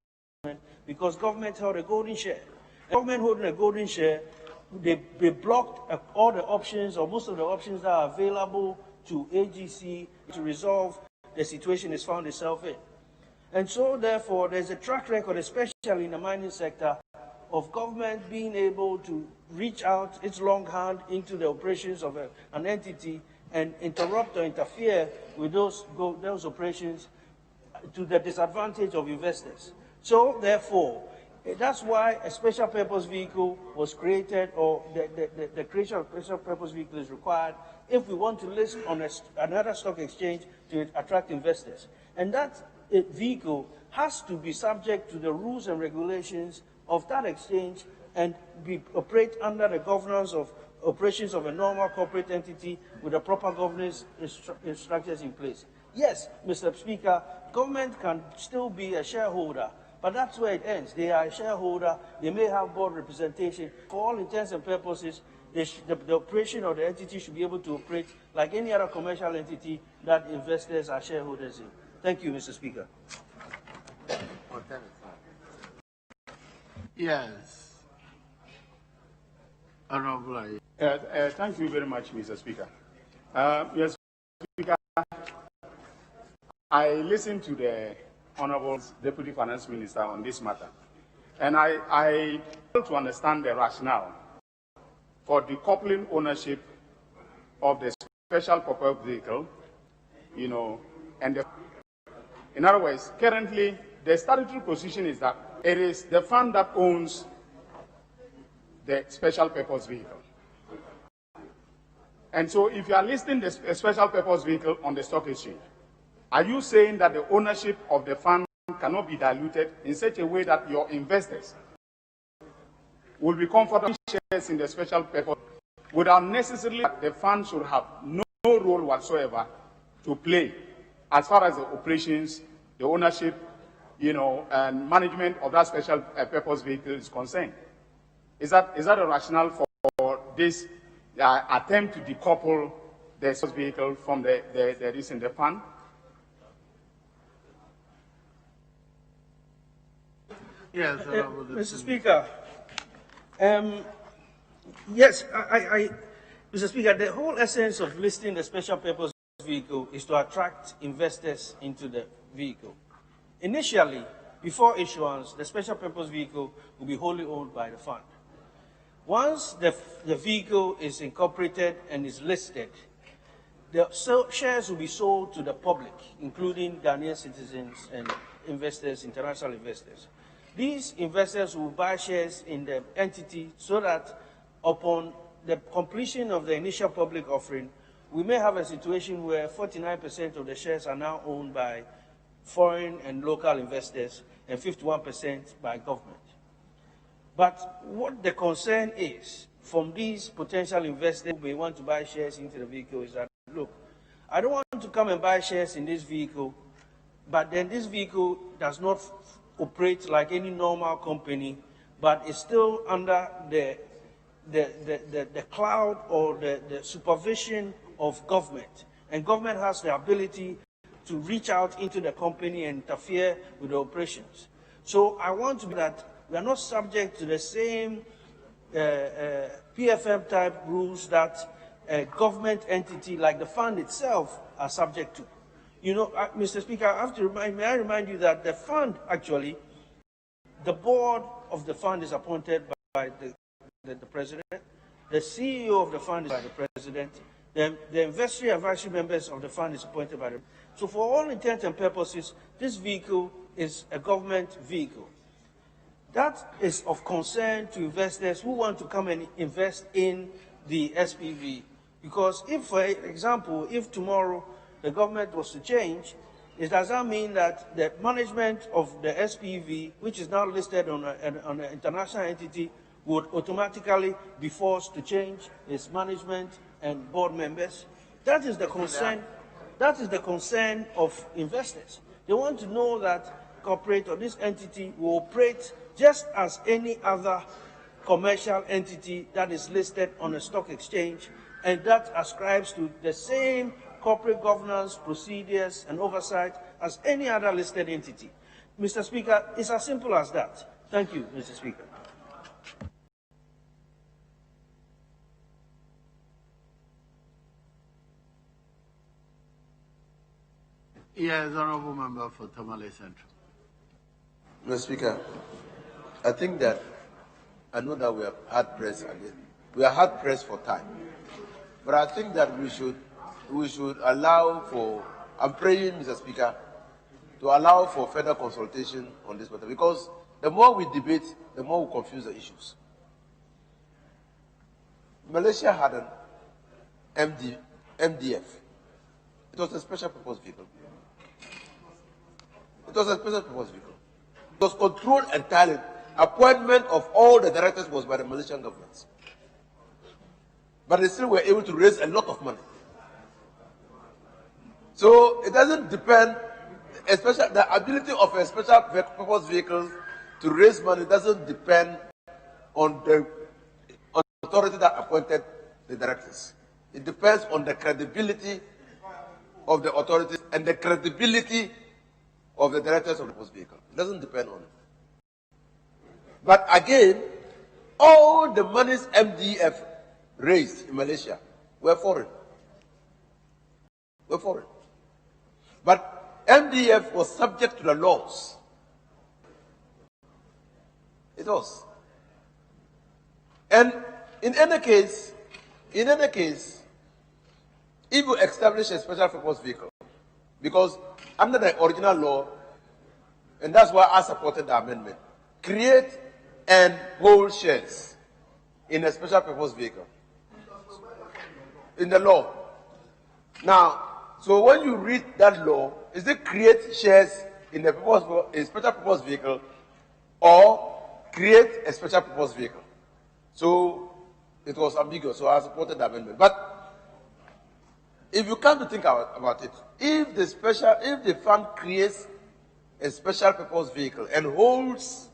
because government held a golden share. Government holding a golden share, they blocked all the options or most of the options that are available to AGC to resolve the situation it's found itself in. And so, therefore, there's a track record, especially in the mining sector, of government being able to reach out its long hand into the operations of an entity and interrupt or interfere with those operations to the disadvantage of investors. So, therefore, That's why a special purpose vehicle was created, or the creation of a special purpose vehicle is required if we want to list on another stock exchange to attract investors. And that vehicle has to be subject to the rules and regulations of that exchange and operate under the governance of operations of a normal corporate entity with the proper governance structures in place. Yes, Mr. Speaker, government can still be a shareholder, but that's where it ends. They are a shareholder, they may have board representation. For all intents and purposes, the operation of the entity should be able to operate like any other commercial entity that investors are shareholders in. Thank you, Mr. Speaker. Yes. Honorable. Thank you very much, Mr. Speaker. Yes, Speaker, I listened to the Honorable Deputy Finance Minister on this matter, and I want to understand the rationale for decoupling ownership of the special purpose vehicle, and in other words, currently the statutory position is that it is the fund that owns the special purpose vehicle. And so if you are listing the special purpose vehicle on the stock exchange, are you saying that the ownership of the fund cannot be diluted in such a way that your investors will be comfortable shares in the special purpose without necessarily the fund should have no role whatsoever to play as far as the operations, the ownership, and management of that special purpose vehicle is concerned? Is that a rationale for this attempt to decouple the special vehicle from the risk in the fund? Yes, Mr. Speaker. Yes, Mr. Speaker, the whole essence of listing the special purpose vehicle is to attract investors into the vehicle. Initially, before issuance, the special purpose vehicle will be wholly owned by the fund. Once the vehicle is incorporated and is listed, the shares will be sold to the public, including Ghanaian citizens and investors, international investors. These investors will buy shares in the entity so that upon the completion of the initial public offering, we may have a situation where 49% of the shares are now owned by foreign and local investors and 51% by government. But what the concern is from these potential investors who may want to buy shares into the vehicle is that, look, I don't want to come and buy shares in this vehicle, but then this vehicle does not operate like any normal company, but is still under the cloud or the supervision of government. And government has the ability to reach out into the company and interfere with the operations. So I want to be that we are not subject to the same PFM type rules that a government entity like the fund itself are subject to. Mr. Speaker, may I remind you that the fund, actually, the board of the fund is appointed by the president, the CEO of the fund is by the president, the investor advisory members of the fund is appointed by the. So for all intents and purposes, this vehicle is a government vehicle. That is of concern to investors who want to come and invest in the SPV. Because if, for example, if tomorrow the government was to change, it does not mean that the management of the SPV, which is now listed on an international entity, would automatically be forced to change its management and board members. That is the concern. That is the concern of investors. They want to know that corporate or this entity will operate just as any other commercial entity that is listed on a stock exchange and that ascribes to the same corporate governance, procedures, and oversight as any other listed entity. Mr. Speaker, it's as simple as that. Thank you, Mr. Speaker. Yes, Honorable Member for Tamale Central. Mr. Speaker, I think that I know that we are hard pressed again. We are hard pressed for time, but I think that we should allow for. I'm praying, Mr. Speaker, to allow for further consultation on this matter because the The more we debate, the more we confuse the issues. Malaysia had an MDF. It was a special purpose vehicle. It was a special purpose vehicle. It was controlled entirely. Appointment of all the directors was by the Malaysian government. But they still were able to raise a lot of money. So it doesn't depend, especially the ability of a special purpose vehicle to raise money doesn't depend on the authority that appointed the directors. It depends on the credibility of the authorities and the credibility of the directors of the purpose vehicle. It doesn't depend on it. But again, all the monies MDF raised in Malaysia were foreign. But MDF was subject to the laws. It was. And in any case, if you establish a special purpose vehicle, because under the original law, and that's why I supported the amendment, create and hold shares in a special purpose vehicle. In the law. Now, so when you read that law, is it create shares in a special purpose vehicle or create a special purpose vehicle? So it was ambiguous, so I supported the amendment. But if you come to think about it, if the fund creates a special purpose vehicle and holds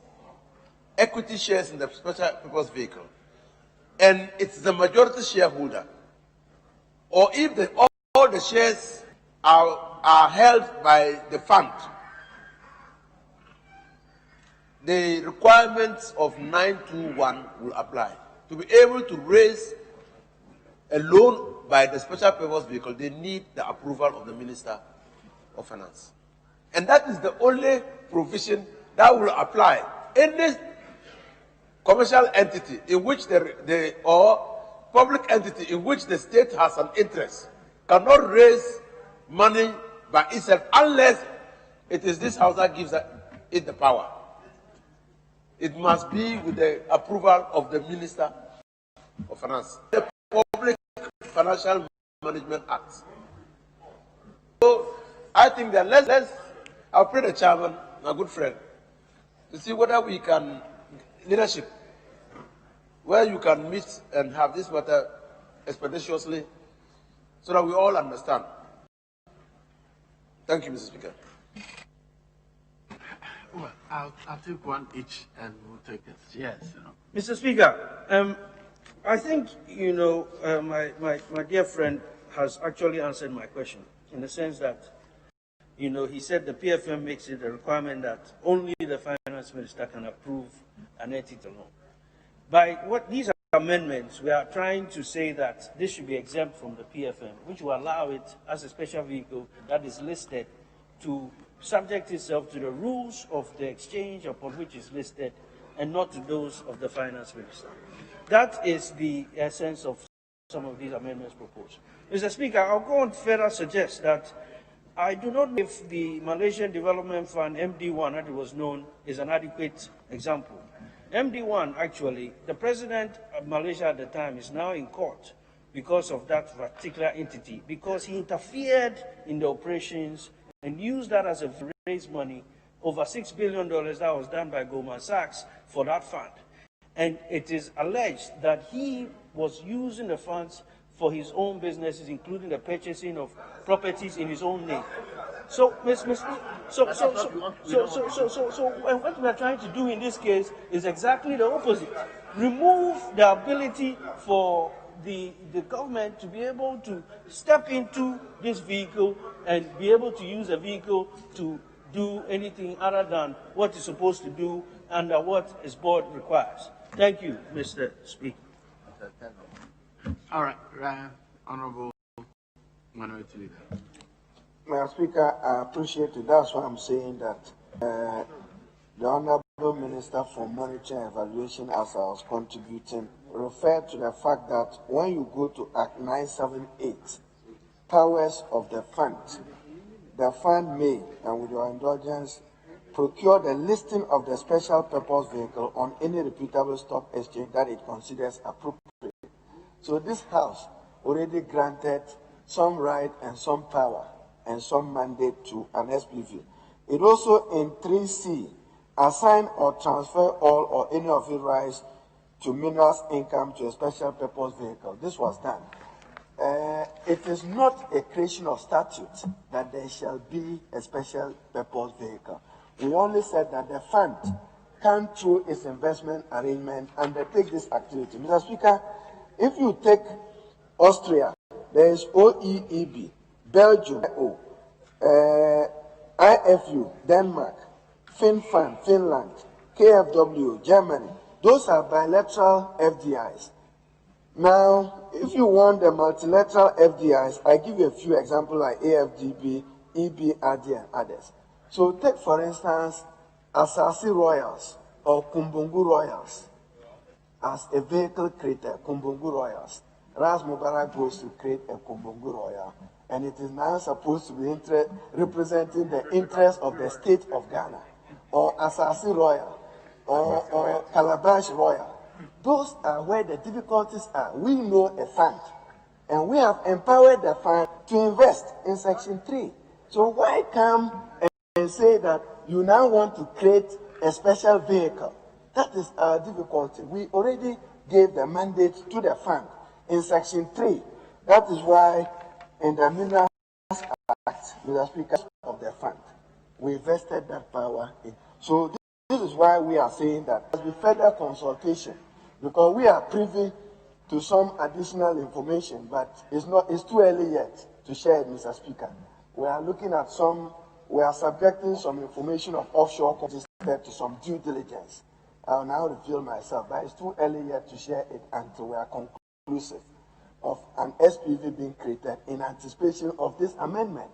equity shares in the special purpose vehicle, and it's the majority shareholder, or if all the shares are held by the fund, the requirements of 921 will apply. To be able to raise a loan by the special purpose vehicle, they need the approval of the Minister of Finance. And that is the only provision that will apply. Any commercial entity in which or public entity in which the state has an interest cannot raise money by itself unless it is this house that gives it the power. It must be with the approval of the Minister of Finance. The Public Financial Management Act. So I think that I'll pray the chairman, my good friend, to see whether we can, leadership, where you can meet and have this matter expeditiously so that we all understand. Thank you, Mr. Speaker. Well, I'll take one each and we'll take it. Yes. Mr. Speaker, I think, my dear friend has actually answered my question in the sense that, he said the PFM makes it a requirement that only the finance minister can approve an entity loan. By these amendments, we are trying to say that this should be exempt from the PFM, which will allow it as a special vehicle that is listed to subject itself to the rules of the exchange upon which it's listed and not to those of the finance minister. That is the essence of some of these amendments proposed. Mr. Speaker, I'll go on further suggest that I do not know if the Malaysian Development Fund, MD1, as it was known, is an adequate example. MD1, actually, the president of Malaysia at the time is now in court because of that particular entity, because he interfered in the operations and used that as a raise money, over $6 billion that was done by Goldman Sachs for that fund. And it is alleged that he was using the funds for his own businesses, including the purchasing of properties in his own name. So, what we are trying to do in this case is exactly the opposite. Remove the ability for the government to be able to step into this vehicle and be able to use a vehicle to do anything other than what it's supposed to do under what its board requires. Thank you, Mr. Speaker. All right, Honorable Minority Leader. Madam Speaker, I appreciate it. That's why I'm saying that the Honorable Minister for Monitoring and Evaluation, as I was contributing, referred to the fact that when you go to Act 978, powers of the fund may, and with your indulgence, procure the listing of the special purpose vehicle on any reputable stock exchange that it considers appropriate. So this House already granted some right and some power and some mandate to an SPV. It also in 3C assign or transfer all or any of its rights to minerals income to a special purpose vehicle. This was done. It is not a creation of statute that there shall be a special purpose vehicle. We only said that the fund can, through its investment arrangement, undertake this activity. Mr. Speaker, if you take Austria, there is OEEB, Belgium, IFU, Denmark, FinFund, Finland, KFW, Germany. Those are bilateral FDIs. Now, if you want the multilateral FDIs, I give you a few examples like AFDB, EBRD, and others. So take, for instance, Asasi Royals or Kumbungu Royals as a vehicle creator, Kumbungu Royals. Ras Mubarak goes to create a Kumbungu Royal, and it is now supposed to be representing the interest of the state of Ghana, or Asasi Royal, or Calabash Royal. Those are where the difficulties are. We know a fund, and we have empowered the fund to invest in Section 3. So why come and say that you now want to create a special vehicle? That is our difficulty. We already gave the mandate to the fund in Section 3. That is why in the Minerals Act, with the Speaker of the fund, we vested that power in. So this is why we are saying that there must be further consultation, because we are privy to some additional information, but it's too early yet to share it, Mr. Speaker. We are looking at we are subjecting some information of offshore companies to some due diligence. I'll now reveal myself, but it's too early yet to share it until we are conclusive of an SPV being created in anticipation of this amendment.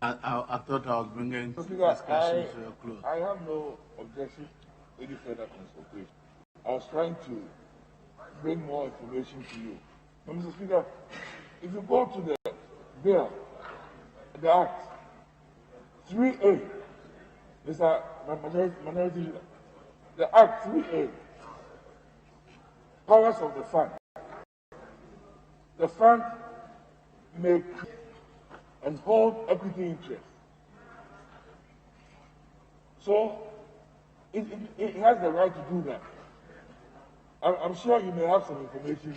I thought I was bringing discussion to a close. I have no objection to any further consultation. I was trying to bring more information to you. Now, Mr. Speaker, if you go to the bill, the Act, 3A, Mr. Minority Leader, the Act 3A, powers of the fund. The fund may and hold equity interest. So it has the right to do that. I'm sure you may have some information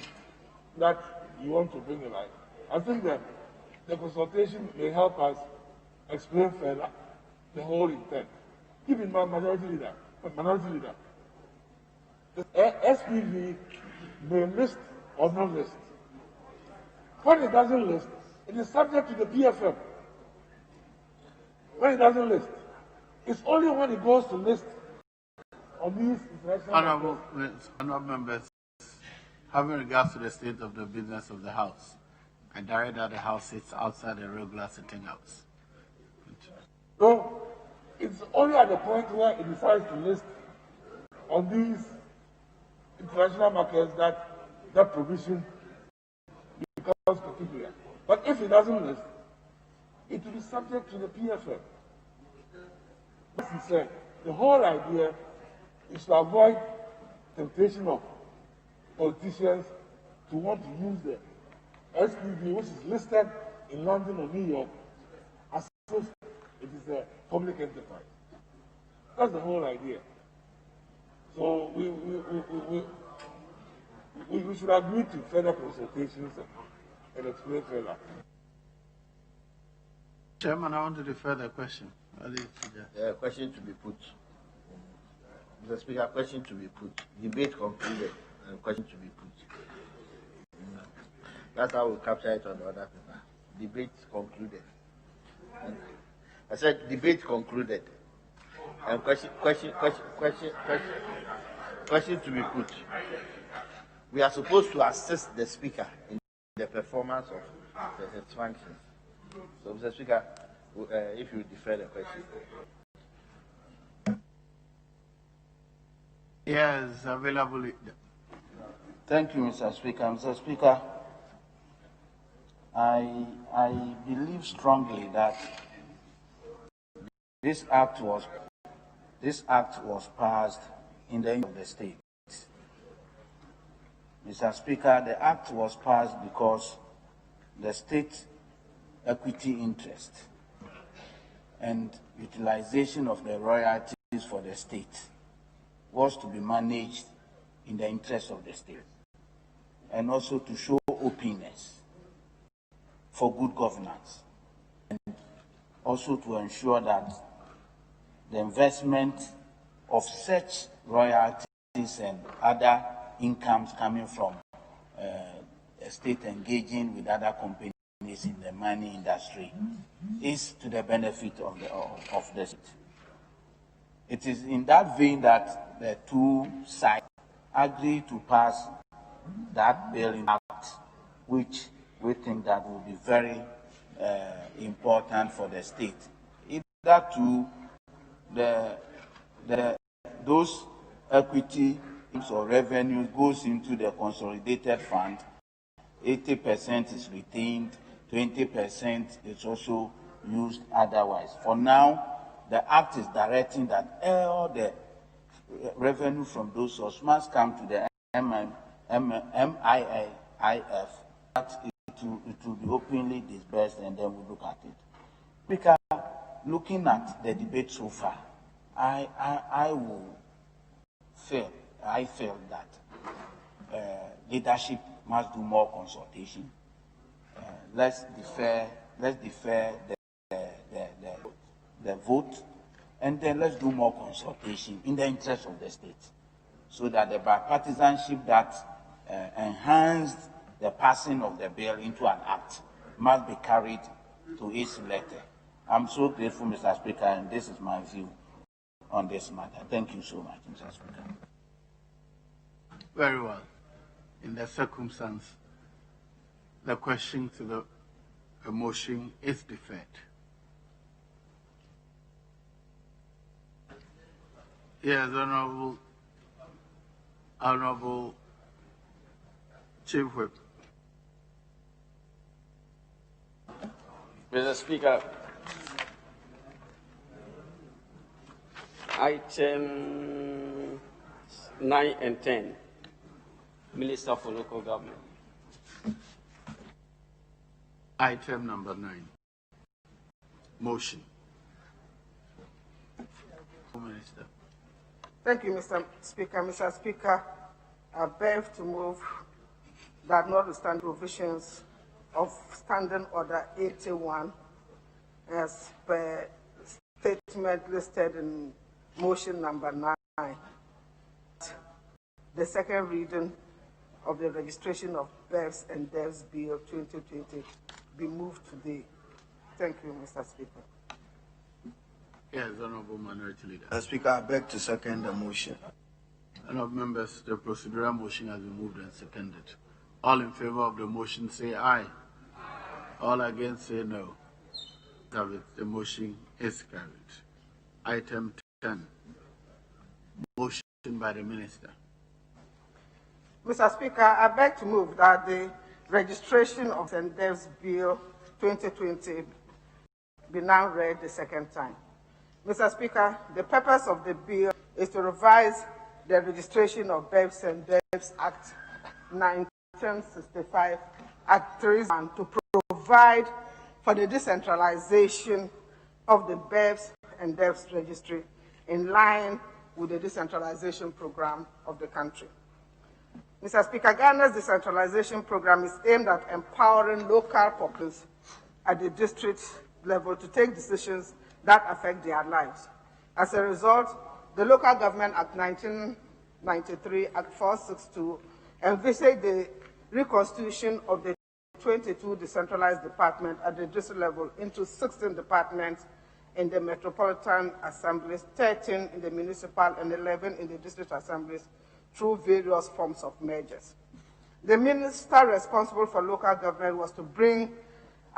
that you want to bring in line. I think that the consultation may help us explain further the whole intent. Keep in mind, minority leader, the SPV may list or not list. When it doesn't list, it is subject to the PFM. When it doesn't list, it's only when it goes to list on these international Honorable members, having regards to the state of the business of the House, I direct that the House sits outside the regular sitting house. So it's only at the point where it decides to list on these international markets that that provision becomes particular. But if it doesn't list, it will be subject to the PFM. As he said, the whole idea is to avoid temptation of politicians to want to use the SPV, which is listed in London or New York, as if it is a public enterprise. That's the whole idea. So we should agree to further consultations and explain further. Chairman, I want to defer the question. Question to be put. Mr. Speaker, question to be put. Debate concluded and question to be put. That's how we'll capture it on the other paper. Debate concluded. I said debate concluded. And question to be put. We are supposed to assist the Speaker in the performance of his functions. So, Mr. Speaker, if you defer the question. Yes, available. Thank you, Mr. Speaker. Mr. Speaker, I believe strongly that this act was passed in the interest of the state. Mr. Speaker, the act was passed because the state equity interest and utilization of the royalties for the state was to be managed in the interest of the state, and also to show openness for good governance, and also to ensure that the investment of such royalties and other incomes coming from a state engaging with other companies in the mining industry is to the benefit of the state. It is in that vein that the two sides agreed to pass that bill in act, which we think that will be very important for the state. Either to those equity or revenue goes into the consolidated fund, 80% is retained, 20% is also used otherwise. For now, the Act is directing that all the revenue from those sources must come to the MIIF, that it will be openly disbursed, and then we'll look at it. Because looking at the debate so far, I feel that leadership must do more consultation. Let's defer the vote, and then let's do more consultation in the interest of the state, so that the bipartisanship that enhanced the passing of the bill into an act must be carried to its letter. I'm so grateful, Mr. Speaker, and this is my view on this matter. Thank you so much, Mr. Speaker. Very well. In that circumstance, the question to the motion is deferred. Yes, Honorable Chief Whip. Mr. Speaker, item 9 and 10, Minister for Local Government. Item number 9. Motion. Minister. Thank you, Mr. Speaker. Mr. Speaker, I beg to move that notwithstanding provisions of Standing Order 81, as per statement listed in motion number 9, the second reading of the registration of BEVs and DEVs Bill 2020 be moved today. Thank you, Mr. Speaker. Yes, Honorable Minority Leader. Mr. Speaker, I beg to second the motion. Honorable members, the procedural motion has been moved and seconded. All in favor of the motion say aye. All against say no. The motion is carried. Item 10. Motion by the Minister. Mr. Speaker, I beg to move that the registration of St. Dev's Bill 2020 be now read the second time. Mr. Speaker, the purpose of the bill is to revise the registration of BEVs and DEVs Act 1965 Act 3 and to provide for the decentralization of the BEVs and DEVs registry in line with the decentralization program of the country. Mr. Speaker, Ghana's decentralization program is aimed at empowering local populations at the district level to take decisions that affect their lives. As a result, the Local Government Act 1993, Act 462, envisaged the reconstitution of the 22 decentralized departments at the district level into 16 departments in the metropolitan assemblies, 13 in the municipal, and 11 in the district assemblies through various forms of mergers. The minister responsible for local government was to bring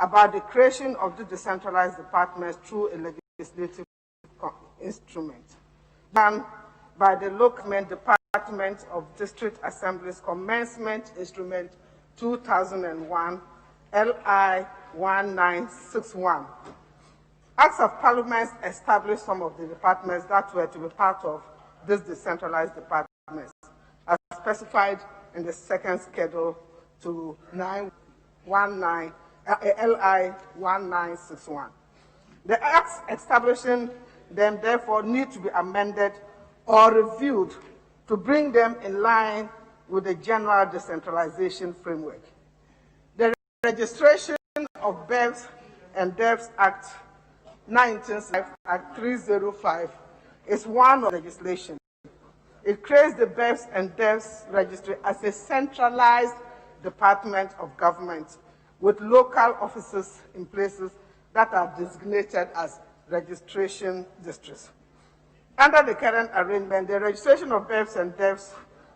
about the creation of the decentralized departments through a legislative instrument done by the Local Department of District Assemblies Commencement Instrument 2001 LI 1961. Acts of Parliament established some of the departments that were to be part of this decentralized departments, as specified in the second schedule to LI 1961. The acts establishing them, therefore, need to be amended or reviewed to bring them in line with the general decentralization framework. The Registration of Births and Deaths Act 1965, Act 305, is one of legislation. It creates the Births and Deaths Registry as a centralized department of government with local offices in places that are designated as registration districts. Under the current arrangement, the registration of births and deaths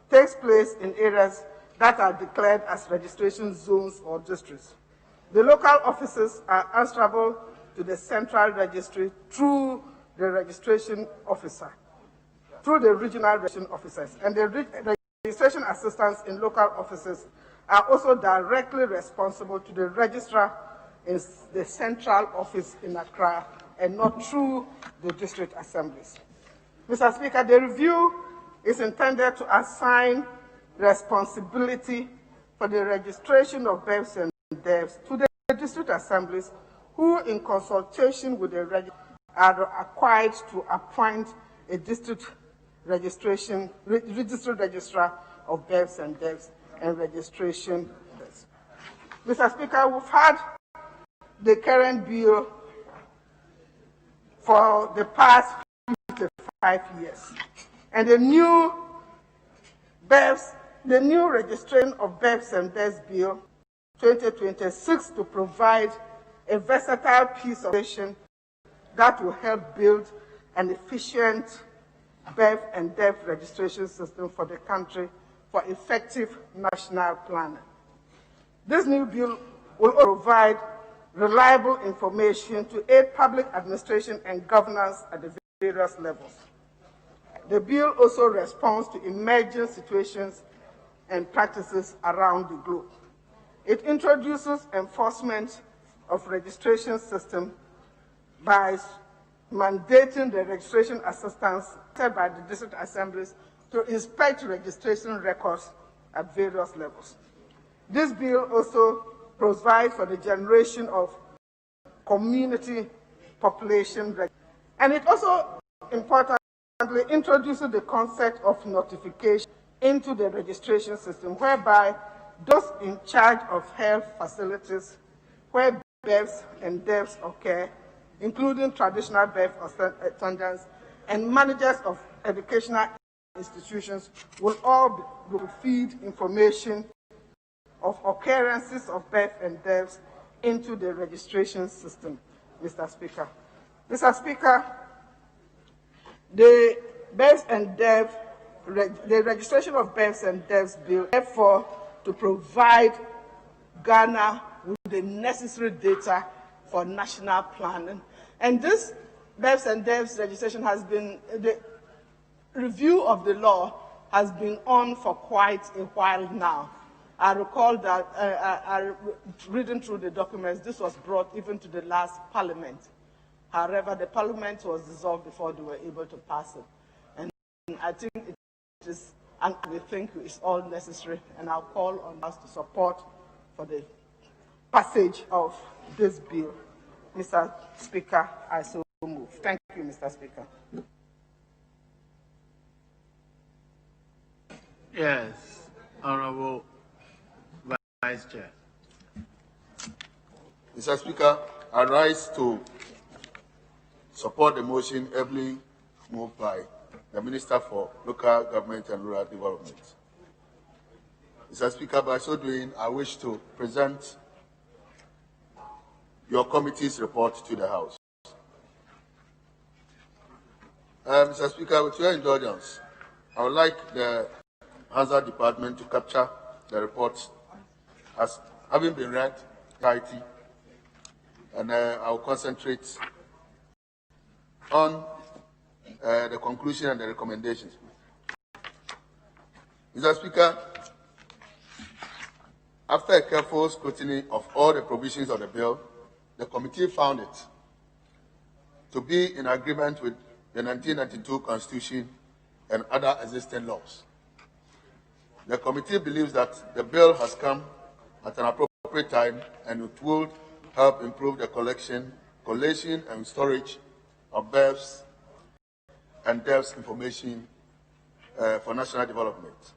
takes place in areas that are declared as registration zones or districts. The local offices are answerable to the central registry through the registration officer, through the regional registration officers, and the registration assistants in local offices are also directly responsible to the registrar in the central office in Accra and not through the district assemblies. Mr. Speaker, the review is intended to assign responsibility for the registration of births and deaths to the district assemblies, who, in consultation with the registrar, are required to appoint a district registrar of births and deaths and registration. Mr. Speaker, we've had the current bill for the past 55 years, and the new registration of births and deaths bill 2026 to provide a versatile piece of legislation that will help build an efficient birth and death registration system for the country for effective national planning. This new bill will provide reliable information to aid public administration and governance at the various levels. The bill also responds to emerging situations and practices around the globe. It introduces enforcement of registration system by mandating the registration assistants set by the district assemblies to inspect registration records at various levels. This bill also provides for the generation of community population records. And it also, importantly, introduces the concept of notification into the registration system, whereby those in charge of health facilities where births and deaths occur, including traditional birth attendants and managers of educational institutions, will all feed information of occurrences of birth and deaths into the registration system, Mr. Speaker. Mr. Speaker, the registration of births and deaths bill, therefore, to provide Ghana with the necessary data for national planning. And this births and deaths registration has been, the review of the law has been on for quite a while now. I recall that, reading through the documents, this was brought even to the last parliament. However, the parliament was dissolved before they were able to pass it. And I think it is, and we think it's all necessary, and I'll call on us to support for the passage of this bill. Mr. Speaker, I so move. Thank you, Mr. Speaker. Yes, Honorable Vice Chair. Mr. Speaker, I rise to support the motion ably moved by the Minister for Local Government and Rural Development. Mr. Speaker, by so doing, I wish to present your committee's report to the House. Mr. Speaker, with your indulgence, I would like the Hazard Department to capture the report as having been read entirety, and I will concentrate on the conclusion and the recommendations. Mr. Speaker, After a careful scrutiny of all the provisions of the bill, the committee found it to be in agreement with the 1992 Constitution and other existing laws. The committee believes that the bill has come at an appropriate time and it will help improve the collation, and storage of births and deaths information for national development.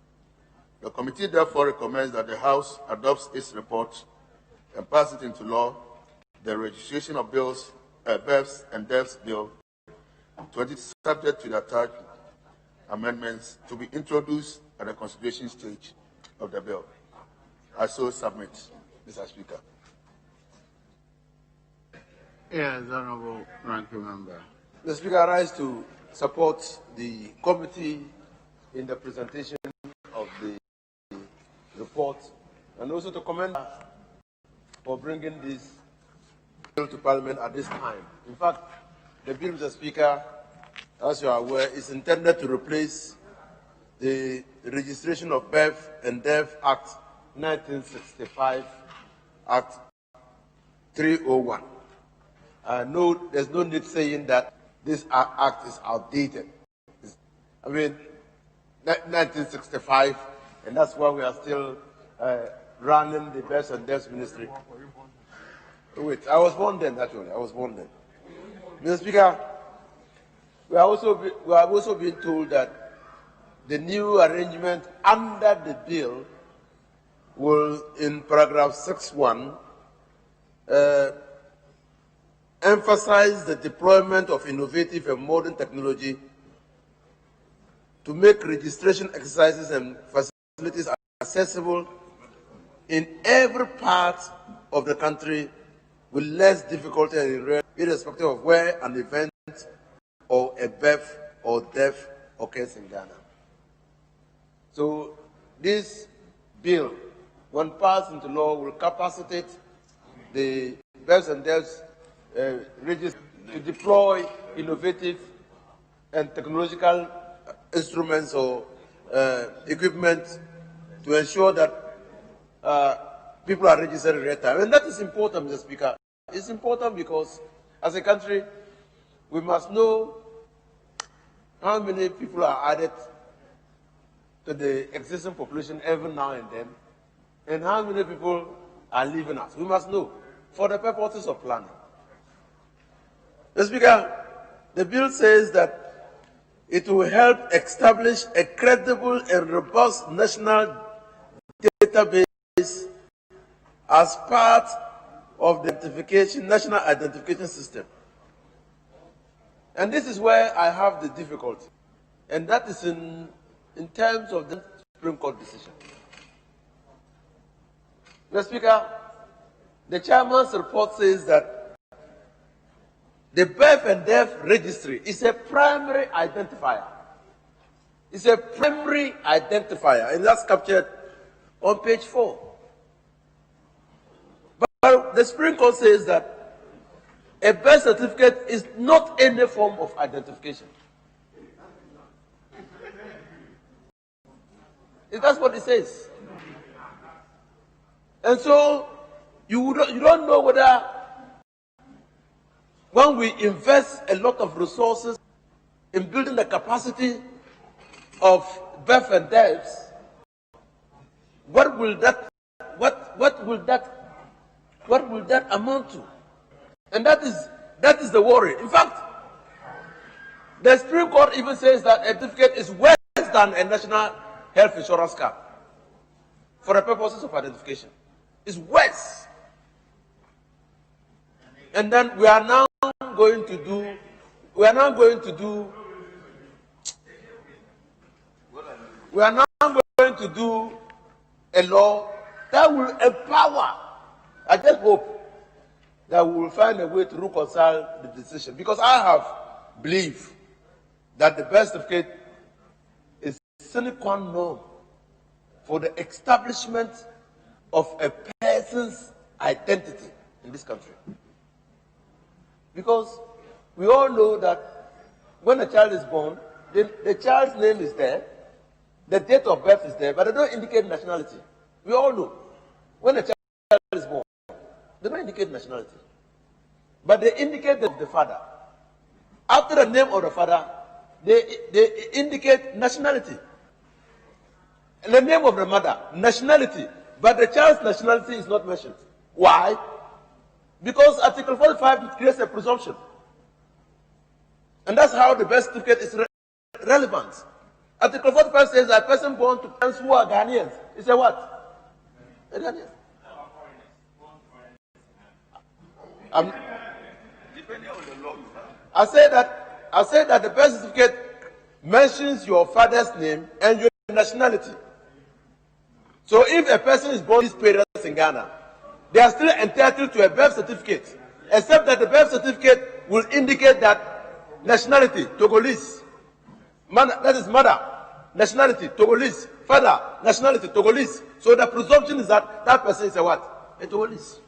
The committee therefore recommends that the House adopts its report and pass it into law, the registration of births and deaths bill 20, subject to the attached amendments to be introduced at the consideration stage of the bill. I so submit, Mr. Speaker. Yes, Honorable Ranking Member. Mr. Speaker, I rise to support the committee in the presentation of the report and also to commend for bringing this bill to Parliament at this time. In fact, the bill, Mr. Speaker, as you are aware, is intended to replace the Registration of Birth and Death Act 1965, Act 301. No, there's no need saying that this act is outdated. I mean, 1965, and that's why we are still running the Births and Deaths Ministry. Wait, I was born then, actually. I was born then. Mr. Speaker, we are also being told that the new arrangement under the bill will, in paragraph 6.1, emphasize the deployment of innovative and modern technology to make registration exercises and facilities accessible in every part of the country with less difficulty and irrespective of where an event or a birth or death occurs in Ghana. So this bill, when passed into law, will capacitate the births and deaths register to deploy innovative and technological instruments or equipment to ensure that people are registered in real time. And that is important, Mr. Speaker. It's important because as a country, we must know how many people are added to the existing population every now and then, and how many people are leaving us. We must know for the purposes of planning. Mr. Speaker, the bill says that it will help establish a credible and robust national database as part of the national identification system. And this is where I have the difficulty. And that is in terms of the Supreme Court decision. Mr. Speaker, the chairman's report says that the birth and death registry is a primary identifier. It's a primary identifier, and that's captured on page 4. But the Supreme Court says that a birth certificate is not any form of identification. That's what it says. And so you don't know whether, when we invest a lot of resources in building the capacity of birth and deaths, what will that amount to? And that is the worry. In fact, the Supreme Court even says that a certificate is worse than a national health insurance card for the purposes of identification. It's worse. And then we are now going to do a law that will empower. I just hope that we will find a way to reconcile the decision, because I have believed that the birth certificate is sine qua non for the establishment of a person's identity in this country. Because we all know that when a child is born, the child's name is there, the date of birth is there, but they don't indicate nationality. We all know. when a child is born, they don't indicate nationality, but they indicate the father. After the name of the father, they indicate nationality. And the name of the mother, nationality, but the child's nationality is not mentioned. Why? Because Article 45 creates a presumption. And that's how the birth certificate is relevant. Article 45 says that a person born to parents who are Ghanaians is a what? A Ghanaian. I say that the birth certificate mentions your father's name and your nationality. So if a person is born these parents in Ghana, they are still entitled to a birth certificate, except that the birth certificate will indicate that nationality, Togolese. That is mother, nationality, Togolese. Father, nationality, Togolese. So the presumption is that that person is a what? A Togolese.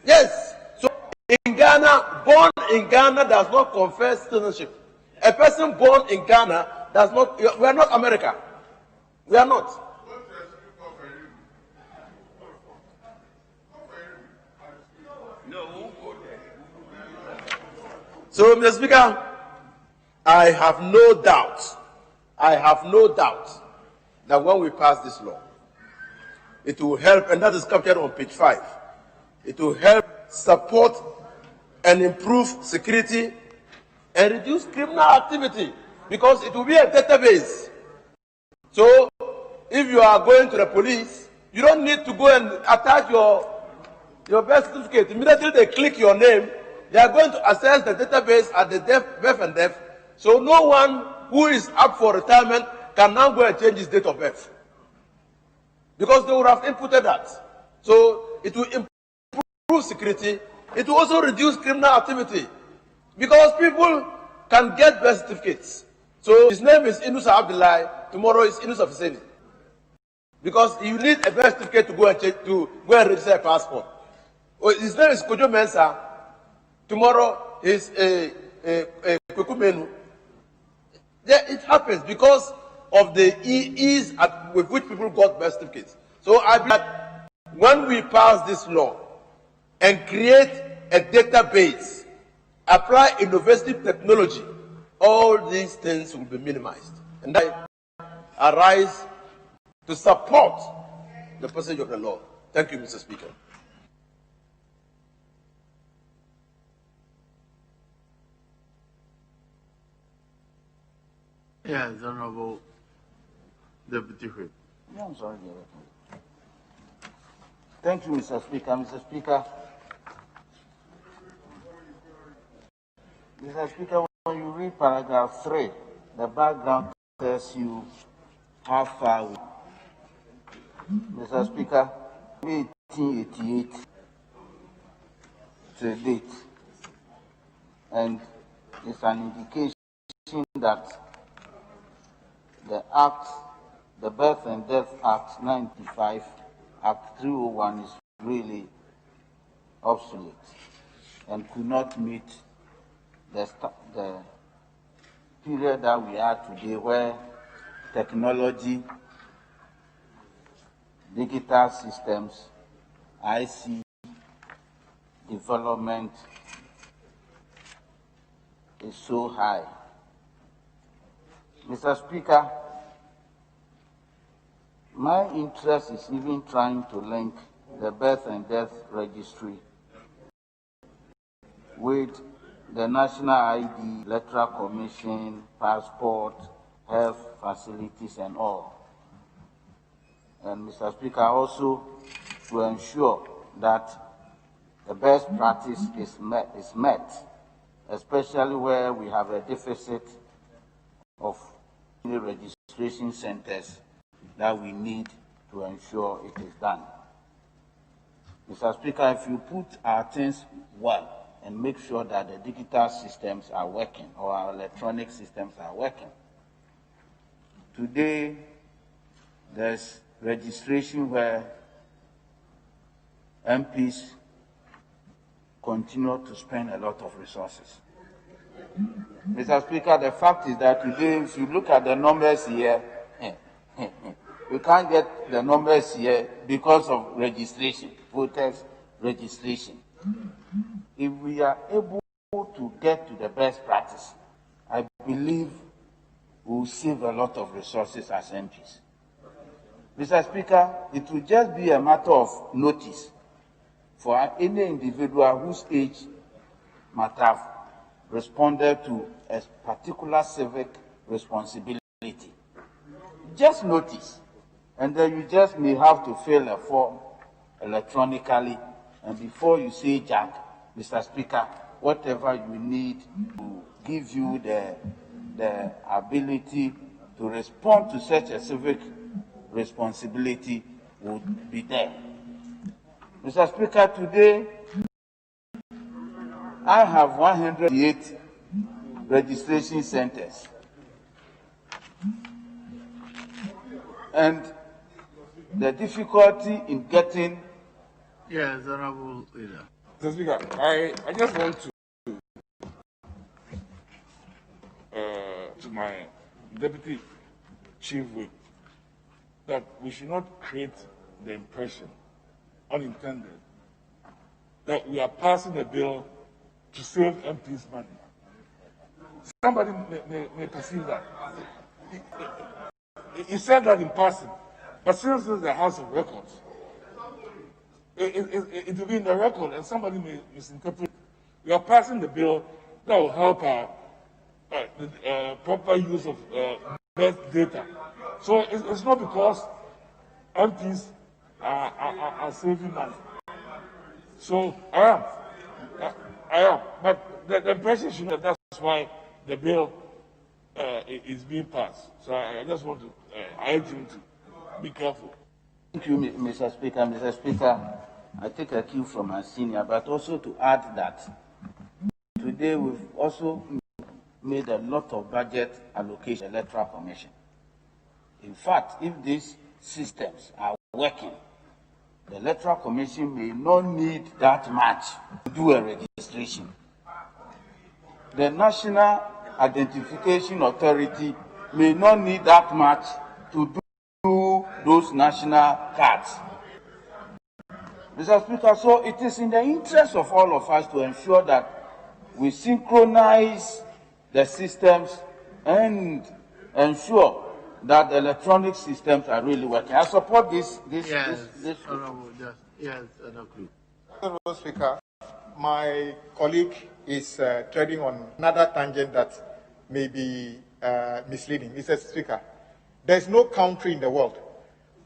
Yes. So in Ghana, born in Ghana does not confer citizenship. A person born in Ghana does not, we are not America. We are not. So, Mr. Speaker, I have no doubt that when we pass this law, it will help, and that is captured on page 5. It will help support and improve security and reduce criminal activity, because it will be a database. So, if you are going to the police, you don't need to go and attach your birth certificate. Immediately they click your name, they are going to access the database at the birth and death. So no one who is up for retirement can now go and change his date of birth, because they would have inputted that. So it will improve security. It will also reduce criminal activity, because people can get birth certificates. So his name is Inusa Abdullahi, tomorrow is Inusa Fiseni, because you need a birth certificate to go and register a passport. His name is Kojo Mensah, tomorrow is Kukumenu. It happens because of the ease with which people got birth certificates. So I believe that when we pass this law and create a database, apply innovative technology, all these things will be minimized. And I arise to support the passage of the law. Thank you, Mr. Speaker. Yes, Honorable Deputy Whip. Yeah, I'm sorry. Thank you, Mr. Speaker. Mr. Speaker, when you read paragraph 3, the background tells you how far we... Mr. Speaker, 1888 to date, and it's an indication that the Act, the Birth and Death Act 95, Act 301 is really obsolete and could not meet the period that we are today, where technology, digital systems, IC development is so high. Mr. Speaker, my interest is even trying to link the birth and death registry with the National ID, Electoral Commission, passport, health facilities, and all. And Mr. Speaker, also to ensure that the best practice is met, especially where we have a deficit of registration centers that we need to ensure it is done. Mr. Speaker, if you put our things well and make sure that the digital systems are working or our electronic systems are working, today there's registration where MPs continue to spend a lot of resources. Mr. Speaker, the fact is that today, if you look at the numbers here, we can't get the numbers here because of registration, voters registration. If we are able to get to the best practice, I believe we will save a lot of resources as MPs. Mr. Speaker, it will just be a matter of notice for any individual whose age might have responded to a particular civic responsibility. Just notice, and then you just may have to fill a form electronically, and before you say Jack, Mr. Speaker, whatever you need to give you the ability to respond to such a civic responsibility would be there. Mr. Speaker, today I have 108 registration centers. And the difficulty in getting... Yes, Honorable Leader. Mr. Speaker, I just want to my Deputy Chief Whip that we should not create the impression, unintended, that we are passing a bill to save MPs' money. Somebody may perceive that. He said that in passing, but since this is the House of Records, it will be in the record, and somebody may misinterpret. We are passing the bill that will help our proper use of birth data. So it's not because MPs are saving money. So I am. But the impression should not. That's why the bill is being passed. So I just want to urge him to be careful. Thank you, Mr. Speaker. Mr. Speaker, I take a cue from my senior, but also to add that today we've also made a lot of budget allocation to the Electoral Commission. In fact, if these systems are working, the Electoral Commission may not need that much to do a registration. The National Identification Authority may not need that much to do those national cards. Mr. Speaker, so it is in the interest of all of us to ensure that we synchronize the systems and ensure that the electronic systems are really working. I support this. Honourable Speaker, my colleague is treading on another tangent that may be misleading. Mr. Speaker, there is no country in the world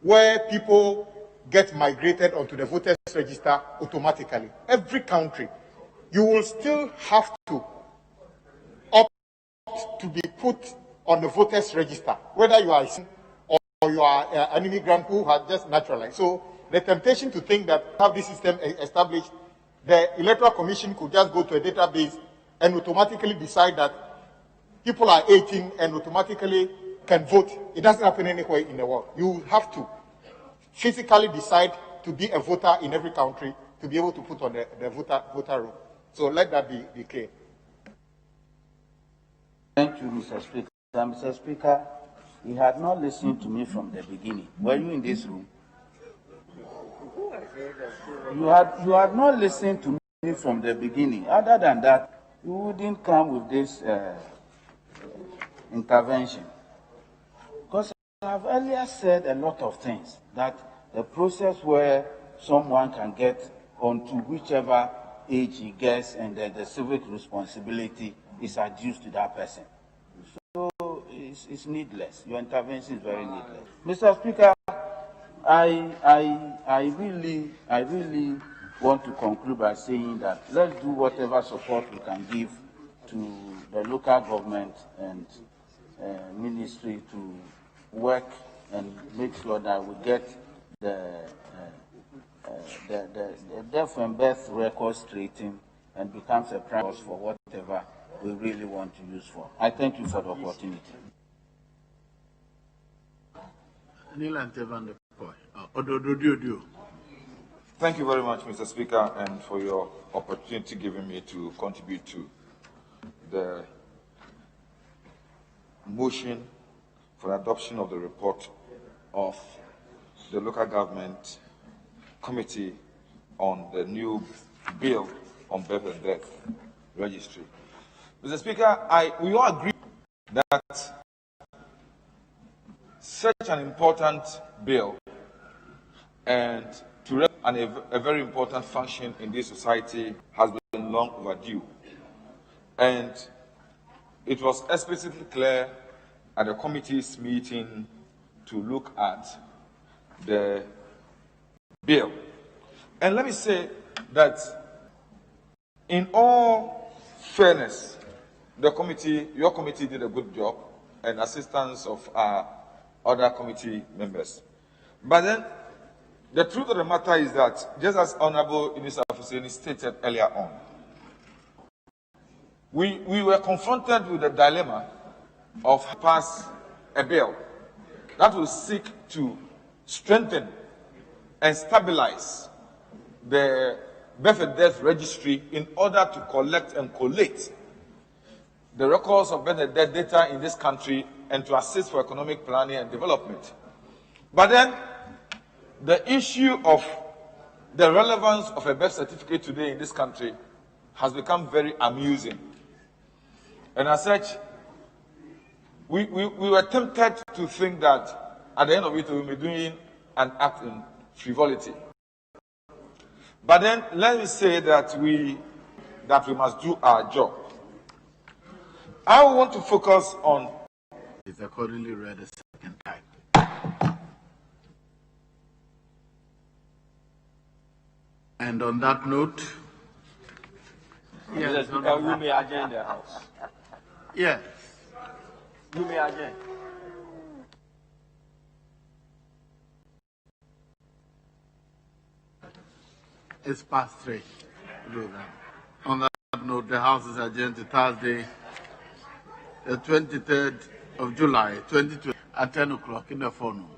where people get migrated onto the voters register automatically. Every country, you will still have to opt to be put on the voters register, whether you are or you are an immigrant who has just naturalized. So the temptation to think that have this system established, the Electoral Commission could just go to a database and automatically decide that people are 18 and automatically can vote. It doesn't happen anywhere in the world. You have to physically decide to be a voter in every country to be able to put on the voter roll. So let that be clear. Thank you, Mr. Speaker. Mr. Speaker, you had not listened to me from the beginning. Were you in this room? You had not listened to me from the beginning. Other than that, you wouldn't come with this intervention. Because I have earlier said a lot of things, that the process where someone can get onto whichever age he gets and then the civic responsibility is adduced to that person. So it's needless. Your intervention is very needless. Mr. Speaker, I really want to conclude by saying that let's do whatever support we can give to the local government and ministry to work and make sure that we get the death and birth record straightened and becomes a prize for whatever we really want to use for. I thank you for the opportunity. Thank you very much, Mr. Speaker, and for your opportunity given me to contribute to the motion for adoption of the report of the local government committee on the new bill on birth and death registry. Mr. Speaker, we all agree that such an important bill and to a very important function in this society has been long overdue. And it was explicitly clear at the committee's meeting to look at the bill. And let me say that in all fairness, your committee did a good job, and assistance of our other committee members. But then, the truth of the matter is that, just as Honorable Inisa Husseini stated earlier on, we were confronted with the dilemma of pass a bill that will seek to strengthen and stabilize the birth and death registry in order to collect and collate the records of birth and death data in this country and to assist for economic planning and development. But then, the issue of the relevance of a birth certificate today in this country has become very amusing. And as such, we were tempted to think that at the end of it, we will be doing an act in frivolity. But then, let me say that we must do our job. I want to focus on... It's accordingly read a second time. And on that note, yes, Mr. Speaker, you may adjourn the House. Yes. You may adjourn. It's past 3. On that note, the House is adjourned to Thursday, the 23rd of July, 2020, at 10 o'clock in the forenoon.